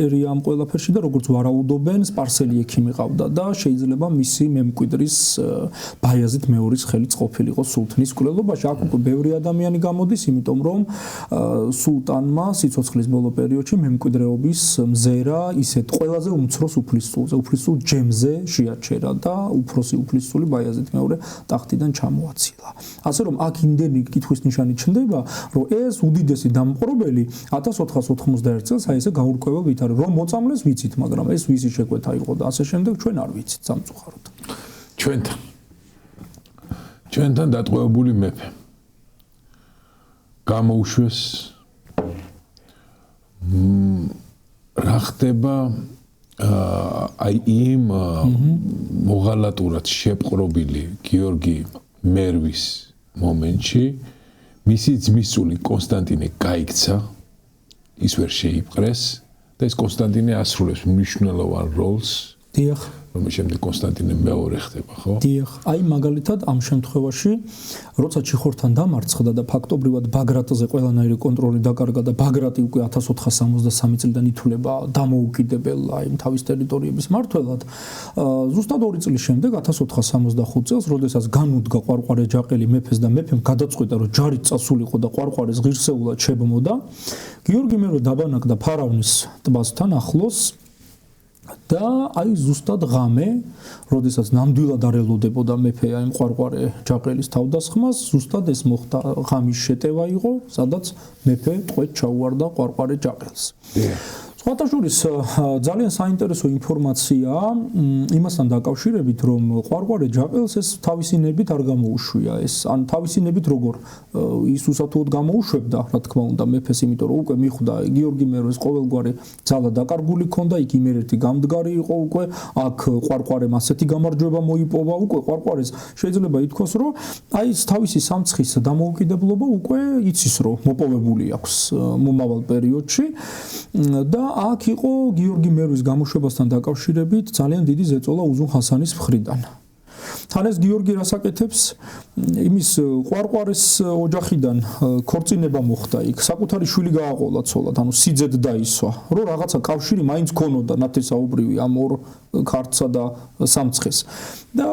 ერია ამ ყველაფერში და როგორც ვარაუდობენ, სპარსელი ექიმი ყავდა და შეიძლება მისი მემკვიდრის ბაიაზიდ მეორის ხელიც ყოფილიყო სულთნის მკვლელობაში. აქ უკვე ბევრი ადამიანი გამოდის, იმიტომ რომ სულტანმა სიცოცხლის ბოლო პერიოდში მემკვიდრეობის მზერა ისეთ ყველაზე უმცროს უფლისწულზე, უფლისწულ ჯემზე შეაჩერა და უფროსი უფლისწული ბაიაზიდ მეორე ტახტიდან ჩამოაცილა. ასე რომ აქ იმდენი კითხვის ნიშანი ჩნდება, რომ ეს უდიდესი დამპყრობელი 1491 წელს აი ესე გაურკვეველ ვითარებ, რომ მოწამლეს ვიცით, მაგრამ ეს ვისი შეკვეთა იყო და ასე შემდეგ ჩვენ არ ვიცით სამწუხაროდ. ჩვენთან დატყვევებული მეფე გამოუშვეს რა ხდება აი იმ მოღალატურად შეპყრობილი გიორგი მერვის მომენტში მისი ძმისწული კონსტანტინე გაიქცა ის ვერ შეიპყრეს და ეს კონსტანტინე ასრულებს მნიშვნელოვან როლს რომელიც შემდეგ კონსტანტინე მეორე ხდება, ხო? დიახ, აი მაგალითად ამ შემთხვევაში, როცა ჩიხორთან დამარცხდა და ფაქტობრივად ბაგრატზე ყველანაირი კონტროლი დაკარგა და ბაგრატი უკვე 1463 წლიდან ითვლება დამოუკიდებელ აი თავის ტერიტორიების მმართველად, ზუსტად 2 წლის შემდეგ 1465 წელს, როდესაც განუდგა ყვარყვარე ჯაყელი მეფეს და მეფემ გადაწყვიტა, რომ ჯარით წასულიყო და ყვარყვარეს ღირსეულად შებმოდა, გიორგი მეორე დაბანაკდა ფარავნის ტბასთან ახლოს და აი ზუსტად ღამე, როდესაც ნამდვილად არ ელოდებოდა მეფე აი ყვარყვარე ჯაყელის თავდასხმას, ზუსტად ეს მოხდა, ღამის შეტევა იყო, სადაც მეფე ტყვედ ჩაუვარდა ყვარყვარე ჯაყელს. სხვათა შორის ძალიან საინტერესო ინფორმაციაა იმასთან დაკავშირებით, რომ ყვარყვარე ჯაყელს ეს თავისი ნებით არ გამოუშვია, ეს ან თავისი ნებით როგორ ის უსათუოდ გამოუშვებდა, რა თქმა უნდა, მეფეს, იმიტომ რომ უკვე მიხვდა გიორგი მერვეს ყოველგვარი ძალა დაკარგული ქონდა, იქ იმერეთი გამდგარი იყო უკვე, აქ ყვარყვარემ ასეთი გამარჯვება მოიპოვა, უკვე ყვარყვარეს შეიძლება ითქვას, რომ აი თავისი სამცხის დამოუკიდებლობა უკვე იცის, რომ მოპოვებული აქვს მომავალ პერიოდში და აქ იყო გიორგი მერვის გამოშვებასთან დაკავშირებით ძალიან დიდი ზეწოლა უზუნ ხასანის მხრიდან. თან ეს გიორგი რას აკეთებს? იმის ყვარყვარეს ოჯახიდან ქორწინება მოხდა იქ, საკუთარი შვილი გააყოლა ცოლად, ანუ სიძედ დაისვა, რომ რაღაცა კავშირი მაინც ქონოდა ნათესაობრივი ამ ორ ქართსა და სამცხეს. და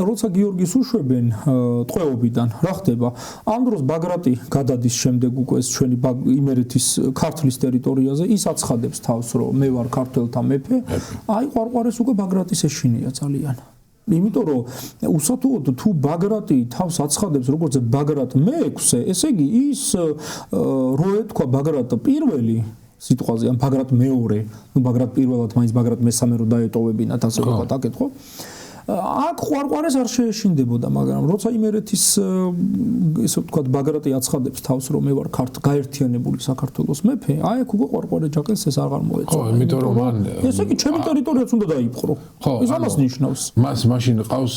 როცა გიორგის უშვებენ ტყვეობიდან, რა ხდება? ამ დროს ბაგრატი გადადის შემდეგ უკვე ჩვენი იმერეთის ქართლის ტერიტორიაზე, ის აცხადებს თავს, რომ მე ვარ ქართველთა მეფე, აი ყვარყვარეს უკვე ბაგრატის ეშინია ძალიან. იმიტომ რომ უსათუოდ თუ ბაგრატი თავს აცხადებს როგორც ბაგრატ მე-6, ესე იგი ის რო ეთქვა ბაგრატ პირველი სიტყვაზე, ან ბაგრატ მეორე, ნუ ბაგრატ პირველად მაინც ბაგრატ მესამე რო დაეტოვებინათ, ასე ვთქვათ, აკეთო. აქ ყვარყვარეს არ შეეშინდებოდა, მაგრამ როცა იმერეთის ესე ვთქვათ ბაგრატი აცხადებს თავს, რომ მე ვარ გაერთიანებული საქართველოს მეფე, აი აქ უკვე ყვარყვარე ჯაყელს ეს აღარ მოეწონა. ხო, იმიტომ რომ მან ესე იგი ჩემი ტერიტორიაც უნდა დაიპყრო. ეს ამას ნიშნავს. მას მაშინ ყავს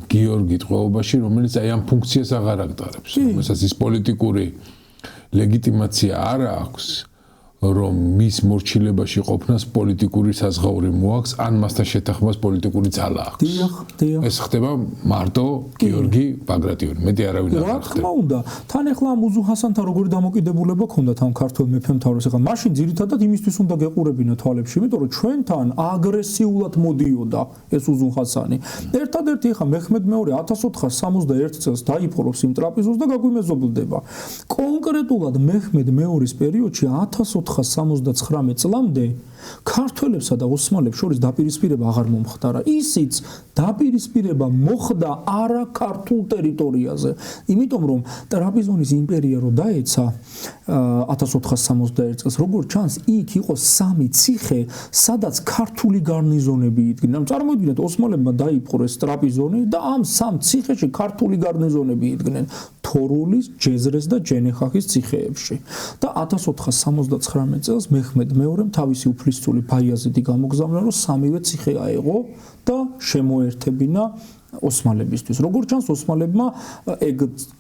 გიორგი ტყვეობაში, რომელიც აი ამ ფუნქციას აღარ აკეთებს, რომელსაც ის პოლიტიკური ლეგიტიმაცია არ აქვს. რომ მის მორჩილებაში ყოფნას პოლიტიკური საზღაური მოაქვს, ან მასთან შეთანხმებას პოლიტიკური ძალა აქვს. დიახ. ეს ხდება მარტო გიორგი ბაგრატიონი, მეტი არავინ არ ხდება. რა თქმა უნდა, თან ახლა ამ უზუნ ხასანთან როგორი დამოკიდებულება ქონდათ ამ ქართველ მეფემთავრებს, ახლა მაშინ ძირითადად იმისთვის უნდა გეყურებინა თვალებში, იმიტომ რომ ჩვენთან აგრესიულად მოდიოდა ეს უზუნ ხასანი. ერთადერთი ახლა მეჰმედ მეორე 1461 წელს დაიპყრობს იმ ტრაპიზონს და გაგვიმეზობლდება. კონკრეტულად მეჰმედ მეორის პერიოდში 1469 წლამდე ქართველებსა და ოსმალებს შორის დაპირისპირება აღარ მომხდარა. ისიც დაპირისპირება მოხდა არა ქართულ ტერიტორიაზე. იმიტომ რომ ტრაპიზონის იმპერია რო დაეცა 1461 წელს, როგორც ჩანს, იქ იყო 3 ციხე, სადაც ქართული გარნიზონები იდგნენ. ანუ წარმოიდგინეთ, ოსმალებმა დაიპყრეს ტრაპიზონი და ამ 3 ციხეში ქართული გარნიზონები იდგნენ. თორულის, ჯეზრეს და ჯენეხახის ციხეებში. და 1469 წელს მეჰმედ მეორემ თავისი უფლისწული ბაიაზიდი გამოგზავნა, რომ 3-ვე ციხე აეღო და შემოერთებინა ოსმალებისთვის. როგორც ჩანს, ოსმალებმა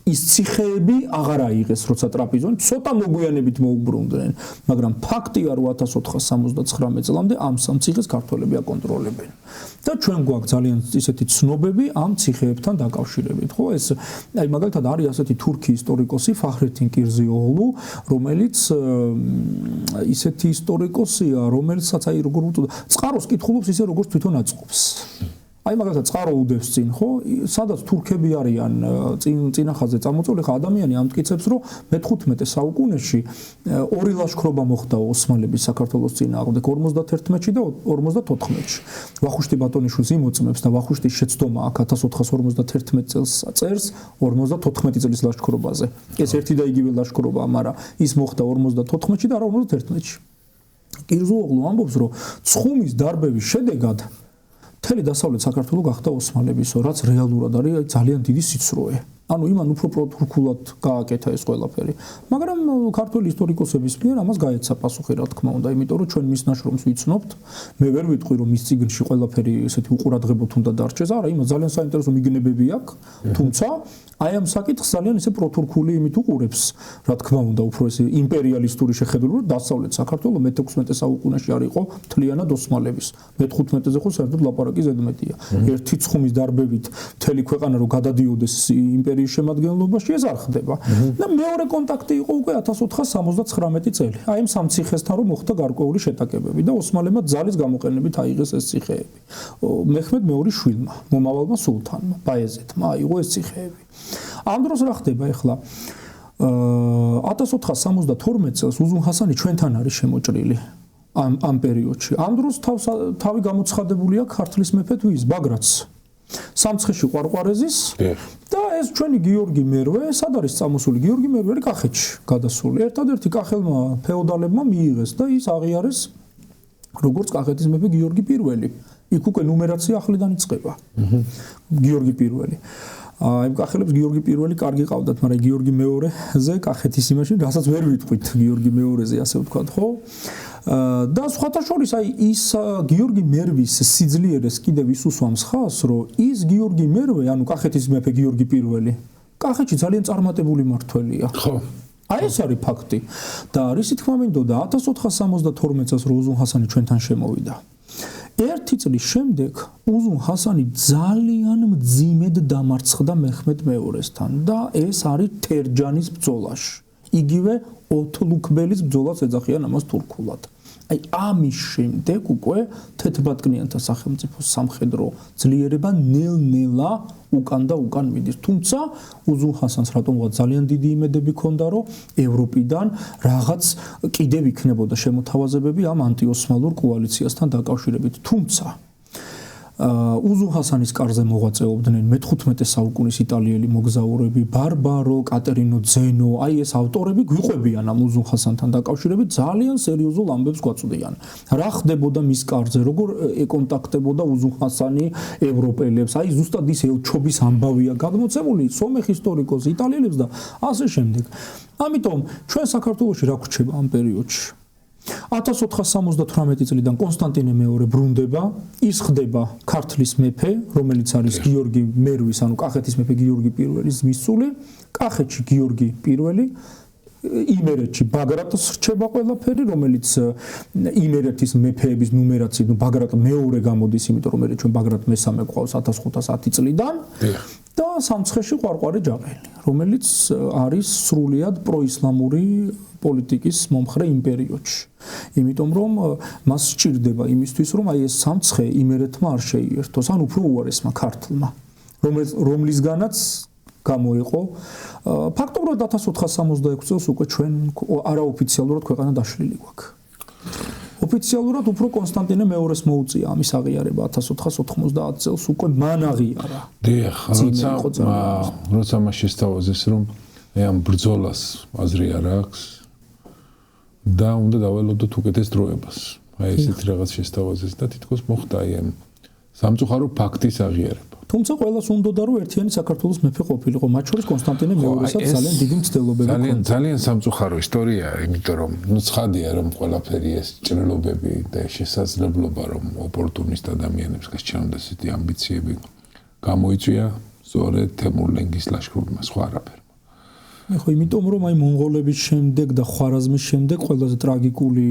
ის ციხეები აღარ აიღეს, როცა ტრაპიზონი ცოტა მოგვიანებით მოუბრუნდნენ, მაგრამ ფაქტია, რომ 1469 წლამდე ამ 3 ციხეს ქართველები აკონტროლებენ. და ჩვენ გვაქვს ძალიან ისეთი ცნობები ამ ციხეებთან დაკავშირებით, ხო? ეს აი მაგალითად არის ასეთი თურქი ისტორიკოსი ფახრედინ კირზიოღლუ, რომელიც ისეთი ისტორიკოსია, რომელსაც აი როგორ ვუწოდო, წყაროს კითხულობს ისე როგორც თვითონ აწყობს. აი მაგალითად წყარო უდევს წინ, ხო? სადაც თურქები არიან წინახაზე წამოწეული, ხა ადამიანი ამტკიცებს, რომ მე-15 საუკუნეში ორი ლაშქრობა მოხდა ოსმალების საქართველოს წინააღმდეგ 51-ში და 54-ში. ვახუშტი ბატონიშვილს იმოწმებს და ვახუშტის შეცდომა აქ 1451 წელს წერს 54 წლის ლაშქრობაზე. ეს ერთი და იგივე ლაშქრობაა, მაგრამ ის მოხდა 54-ში და არა 51-ში. კირზოოღლუ ამბობს, რომ ცხუმის დარბევის შედეგად მთელი დასავლეთ საქართველო გახდა ოსმალებისო, რაც რეალურად არის ძალიან დიდი სიცრუე. ანუ იმან უფრო პროდუქტულად გააკეთა ეს ყველაფერი. მაგრამ ქართველი ისტორიკოსების მიერ ამას გაეცა პასუხი, რა თქმა უნდა, იმიტომ რომ ჩვენ მის ნაშრომს ვიცნობთ. მე ვერ ვიტყვი რომ მის წიგნში ყველაფერი ესეთი უყურადღებოთ უნდა დარჩეს. არა, იმას ძალიან საინტერესო მიგნებები აქვს, თუმცა აი ამ საკითხს ძალიან ისე პროთურქული იმით უყურებს, რა თქმა უნდა, უფრო ესე იმპერიალისტური შეხედულებით დასავლეთ საქართველოს მე-16 საუკუნეში არ იყო მთლიანად ოსმალების. მე-15-ზე ხო საერთოდ ლაპარაკი ზედმეტია. ერთი ცხუმის დარბებით მთელი ქვეყანა რომ გადადიოდეს იმპერიის შემადგენლობაში ეს არ ხდება. და მეორე კონტაქტი იყო უკვე 1479 წელი. აი ამ სამციხესთან რომ მოხდა გარკვეული შეტაკებები და ოსმალებმა ძალის გამოყენებით აიღეს ეს ციხეები. მეჰმედ მეორის შვილმა, მომავალმა სულთანმა, ბაეზედმა აიღო ეს ციხეები. ამ დროს რა ხდება ახლა? 1472 წელს უზუნ ჰასანი ჩვენთან არის შემოჭრილი ამ პერიოდში. ამ დროს თავი გამოცხადებული აქვს ქართლის მეფედ ვის? ბაგრატს. სამცხეში ყვარყვარეზის და ეს ჩვენი გიორგი მერვე, სად არის წამოსული? გიორგი მერვე არის კახეთში გადასული. ერთადერთი კახელმა ფეოდალებმა მიიღეს და ის აღიარეს როგორც კახეთის მეფე გიორგი პირველი. იქ უკვე ნუმერაცია ახლიდან იწყება. გიორგი პირველი. იმ კახელებს გიორგი პირველი კარგი ყავდათ, მაგრამ გიორგი მეორეზე კახეთის იმაში, რასაც ვერ ვიტყვით გიორგი მეორეზე, ასე ვთქვათ, ხო? და სხვათა შორის აი ის გიორგი მერვის სიძლიერეს კიდევ ის უსვამს ხაზს, რომ ის გიორგი მერვე, ანუ კახეთის მეფე გიორგი პირველი, კახეთში ძალიან წარმატებული მმართველია. ხო. აი ეს არის ფაქტი. და რისი თქმა მინდოდა 1472 წელს რო უზუნ ჰასანი ჩვენთან შემოვიდა. ერთი წლის შემდეგ უზუნ ჰასანი ძალიან მძიმედ დამარცხდა მეჰმედ მეორესთან და ეს არის თერჯანის ბრძოლაში. იგივე ოთლუქბელის ბრძოლას ეძახიან ამას თურქულად. აი ამის შემდეგ უკვე თეთრბატკნიანთა სახელმწიფოს სამხედრო ძლიერება ნელ-ნელა უკან და უკან მიდის. თუმცა უზუნ ჰასანს რატომღაც ძალიან დიდი იმედები ჰქონდა, რომ ევროპიდან რაღაც კიდევ იქნებოდა შემოთავაზებები ამ ანტიოსმალურ კოალიციასთან დაკავშირებით. თუმცა უზუნ ჰასანის კარზე მოღვაწეობდნენ მე-15 საუკუნის იტალიელი მოგზაურები, ბარბარო, კატერინო ძენო, აი ეს ავტორები გვიყვებიან ამ უზუნ ჰასანთან დაკავშირებით ძალიან სერიოზულ ამბებს გვაწვდიან. რა ხდებოდა მის კარზე, როგორ ეკონტაქტებოდა უზუნ ჰასანი ევროპელებს, აი ზუსტად ის ელჩობის ამბავია გადმოცემული სომეხ ისტორიკოს იტალიელებს და ასე შემდეგ. ამიტომ ჩვენ საქართველოში რა გვრჩება ამ პერიოდში? 1478 წლიდან კონსტანტინე მეორე ბრუნდება, ის ხდება ქართლის მეფე, რომელიც არის გიორგი მერვის, ანუ კახეთის მეფე გიორგი პირველის ძმისწული, კახეთში გიორგი პირველი, იმერეთში ბაგრატს რჩება ყველაფერი, რომელიც იმერეთის მეფეების ნუმერაციით, ბაგრატ მეორე გამოდის, იმიტომ რომ ჩვენ ბაგრატ მესამე გვყავს 1510 წლიდან. და სამცხეში ყვარყვარე ჯაყელი, რომელიც არის სრულიად პროისლამური პოლიტიკის მომხრე იმ პერიოდში. იმიტომ რომ მას სჭირდება იმისთვის, რომ აი ეს სამცხე იმერეთმა არ შეიერთოს, ან უფრო უარესმა ქართლმა, რომლისგანაც გამოიყო ფაქტობრივად 1466 წელს უკვე ჩვენ არაოფიციალურად ქვეყანა დაშლილი გვაქვს. ოფიციალურად უფრო კონსტანტინე მეორეს მოუწია ამის აღიარება 1490 წელს უკვე მან აღიარა. დიახ, როცა მას შესთავაზეს რომ ამ ბრძოლას აზრი არ აქვს და უნდა დაველოდოთ უკეთეს დროებას. აი ესეთი რაღაც შესთავაზეს და თითქოს მოხდა აი ამ სამწუხარო ფაქტის აღიარება. თუმცა ყველას უნდოდა რომ ერთიანი საქართველოს მეფე ყოფილიყო, მათ შორის კონსტანტინე მეორესაც ძალიან დიდი მცდელობები ჰქონდა. ძალიან სამწუხარო ისტორიაა, იმიტომ რომ ცხადია რომ ყველაფერი ეს ჭრილობები და შესაძლებლობა რომ ოპორტუნისტ ადამიანებს გასჩნდა ესეთი ამბიციები გამოიწვია სწორედ თემურლენგის ლაშქრობმა, სხვა არაფერი. ხო, იმიტომ რომ აი მონღოლების შემდეგ და ხვარაზმის შემდეგ ყველაზე ტრაგიკული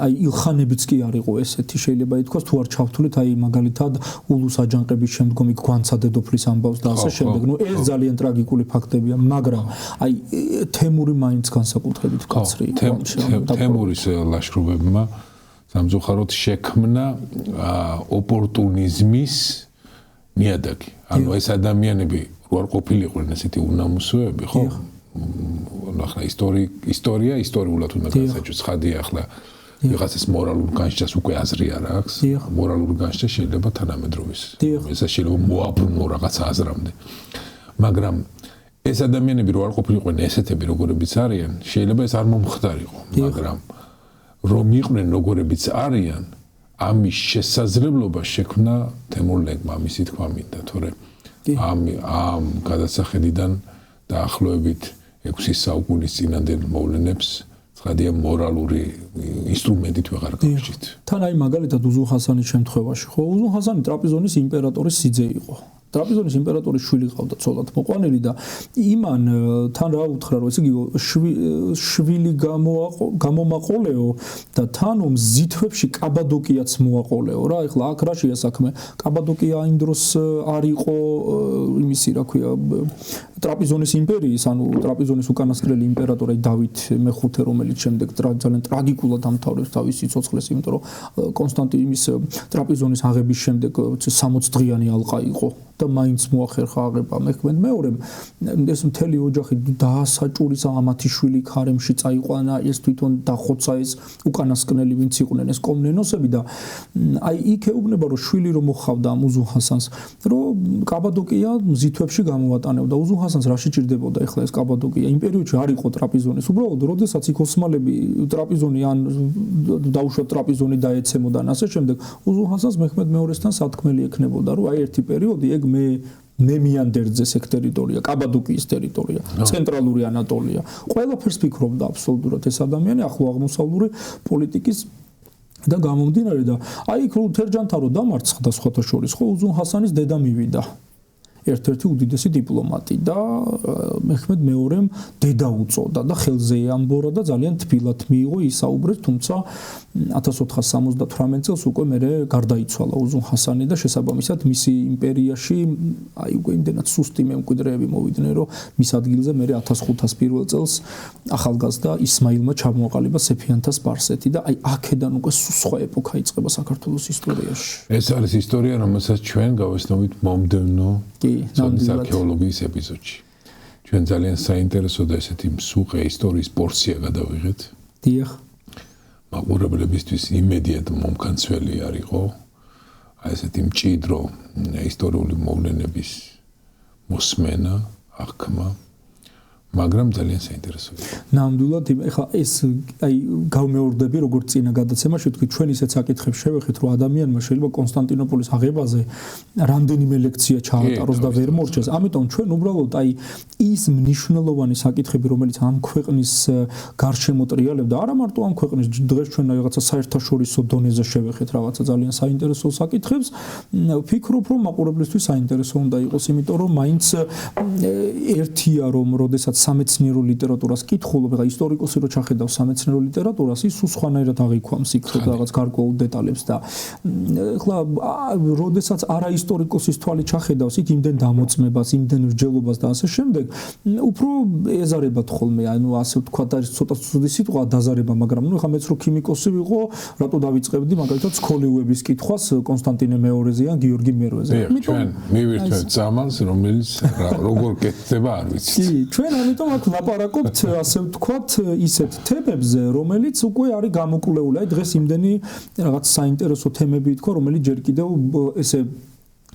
აი ილხანებიც კი არ იყო ესეთი, შეიძლება ითქვას თუ არ ჩავთვლით აი მაგალითად ულუს აჯანყების შემდგომი გვანცა დედოფლის ამბავს და ასე შემდეგ. ნუ ეს ძალიან ტრაგიკული ფაქტებია, მაგრამ აი თემური მაინც განსაკუთრებით მკაცრი იყო. თემურის ლაშქრობებმა სამწუხაროდ შექმნა ოპორტუნიზმის ნიადაგი. ანუ ეს ადამიანები არ ყოფილიყვნენ ესეთი უნამუსოები, ხო? ახლა ისტორიულად უნდა განსაჩუქროს, ხადია ახლა ვიღაცას მორალურ განშტას უკვე აზრი არ აქვს. მორალურ განშტა შეიძლება თანამედროვეს. ესა შეიძლება მოაბრუნო რაღაცა აზრამდე. მაგრამ ეს ადამიანები რო არ ყოფილიყვნენ ესეთები როგორებიც არიან, შეიძლება ეს არ მომხდარიყო, მაგრამ რომ იყვნენ როგორებიც არიან, ამის შესაძლებლობა შექმნა თემურლენგმა, ამისი თქმა მინდა, თორე ამ გადასახედიდან დაახლოებით 6 საუკუნის წინანდელ მოვლენებს ცხადია მორალური ინსტრუმენტით ვეღარ გავშით. თან აი მაგალითად უზუნ ხასანის შემთხვევაში ხო უზუნ ხასანი ტრაპიზონის იმპერატორის სიძე იყო. ტრაპიზონის იმპერატორის შვილი ყავდა ცოლად მოყვანილი და იმან თან რა უთხრა რომ ესე იგი შვილი გამომაყოლეო და თან მზითვებში კაბადოკიაც მოაყოლეო რა ეხლა აქ რაშია საქმე კაბადოკია იმ დროს არ იყო იმისი რა ქვია ტრაპიზონის იმპერიის ანუ ტრაპიზონის უკანასკნელი იმპერატორი დავით მეხუთე რომელიც შემდეგ ძალიან ტრაგიკულად ამთავრებს თავის სიცოცხლეს იმიტომ რომ კონსტანტინის ტრაპიზონის აღების შემდეგ 60 დღიანი ალყა იყო და მაინც მოახერხა აღება მექმედ მეორემ ეს მთელი ოჯახი დაასაჭურის ამათი შვილი ქარემში წაიყვანა ეს თვითონ დახოცა ეს უკანასკნელი ვინც იყვნენ ეს კომნენოსები და აი იქ ეუბნება რომ შვილი რომ მოხავდა ამ უზუნ ხასანს რომ კაბადოკია მზითვებში გამოვატანებდა უზუნ ხასანს რაში ჭირდებოდა ეხლა ეს კაბადოკია იმ პერიოდში არ იყო ტრაპიზონის უბრალოდ როდესაც იქ ოსმალები ტრაპიზონი ან დაუშვათ ტრაპიზონი დაეცემოდა ან ასე შემდეგ უზუნ ხასანს მექმედ მეორესთან სათქმელი ექნებოდა რომ აი ერთი პერიოდი ეგ მე მეანდერძეს ეგ ტერიტორია, კაბადოკიის ტერიტორია, ცენტრალური ანატოლია. ყველაფერს ფიქრობდა აბსოლუტურად ეს ადამიანი ახლო აღმოსავლური პოლიტიკის და გამომდინარე და აი იქ თერჯანთა რო დამარცხდა სხვათა შორის ხო უზუნ ხასანის დედა მივიდა. ერთ-ერთი უდიდესი დიპლომატი და მექმედ მეორემ დედა უწოდა და ხელზე ამბორა და ძალიან თბილად მიიღო ისაუბრეს თუმცა 1478 წელს უკვე მერე გარდაიცვალა უზუნ ხასანი და შესაბამისად მისი იმპერიაში აი უკვე იმდენად სუსტი მემკვიდრეები მოვიდნენ რომ მის ადგილზე მერე 1501 წელს ახალგაზრდა ისმაილმა ჩამოაყალიბა სეფიანთა სპარსეთი და აი აქედან უკვე სხვა ეპოქა იწყება საქართველოს ისტორიაში. ეს არის ისტორია რომელსაც ჩვენ გავესწრებით მომდევნო ცოდნის არქეოლოგიის ეპიზოდში. ჩვენ ძალიან საინტერესო და ესეთი მსუყე ისტორიის პორცია გადავიღეთ. დიახ. მაყურებლებისთვის იმედიად მომხანცველი არ იყო. აი ესეთი მჭიდრო ისტორიული მოვლენების მოსმენა, აღქმა, მაგრამ ძალიან საინტერესო იყო. ნამდვილად ეხლა ეს აი გავმეორდები როგორც წინა გადაცემაში თქვი ჩვენ ისეთ საკითხებს შევეხეთ რომ ადამიანმა შეიძლება კონსტანტინოპოლის აღებაზე რამდენიმე ლექცია ჩაატაროს და ვერ მორჩეს ამიტომ ჩვენ უბრალოდ აი ის მნიშვნელოვანი საკითხები რომელიც ამ ქვეყნის გარშემო ტრიალებდა არა მარტო ამ ქვეყნის დღეს ჩვენ რაღაცა საერთაშორისო დონეზე შევეხეთ რაღაცა ძალიან საინტერესო საკითხებს ვფიქრობ რომ მაყურებლისთვის საინტერესო უნდა იყოს იმიტომ რომ მაინც ერთია რომ როდესაც სამეცნიერო ლიტერატურას კითხულობ, ეხლა ისტორიკოსი რო ჩახედავს სამეცნიერო ლიტერატურას, ის სხვანაირად აღიქვამს იქ რაღაც გარკვეულ დეტალებს და ეხლა როდესაც არა ისტორიკოსის თვალი ჩახედავს, იქ იმდენ დამოწმებას, იმდენ მსჯელობას და ასე შემდეგ, უფრო ეზარებათ ხოლმე, ანუ ასე ვთქვათ, არის ცოტა ცუდი სიტყვა დაზარება, მაგრამ ნუ ეხლა მეც რო ქიმიკოსი ვიყო, რატო დავიწყებდი მაგალითად სქოლიუების კითხვას კონსტანტინე მეორეზე ან გიორგი მერვეზე. ჩვენ მივირთვეთ წამალს, რომელიც როგორ კეთდება არ ვიცით. კი, ჩვენ ამიტომ აქ ვაპარაკობთ ასე ვთქვათ ისეთ თემებზე, რომელიც უკვე არის გამოკვლეული. აი დღეს იმდენი რაღაც საინტერესო თემები თქვა, რომელიც ჯერ კიდევ ესე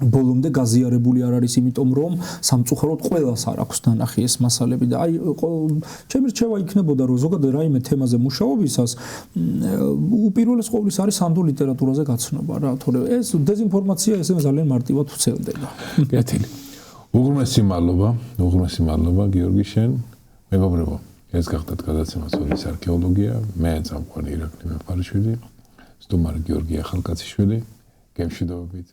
ბოლომდე გაზიარებული არ არის, იმიტომ რომ სამწუხაროდ ყველას არ აქვს დანახი ეს მასალები და აი ჩემი რჩევა იქნებოდა რომ ზოგადად რაიმე თემაზე მუშაობისას უპირველეს ყოვლის არის სანდო ლიტერატურაზე გაცნობა რა, თორე ეს დეზინფორმაცია ესე ძალიან მარტივად ვრცელდება. კეთილი. უღრმესი მადლობა გიორგი შენ მეგობრებო ეს გახდათ გადაცემა ცოდნის არქეოლოგია მე წამყვანი ირაკლი მეფარიშვილი სტუმარი გიორგი ახალკაციშვილი გემშვიდობებით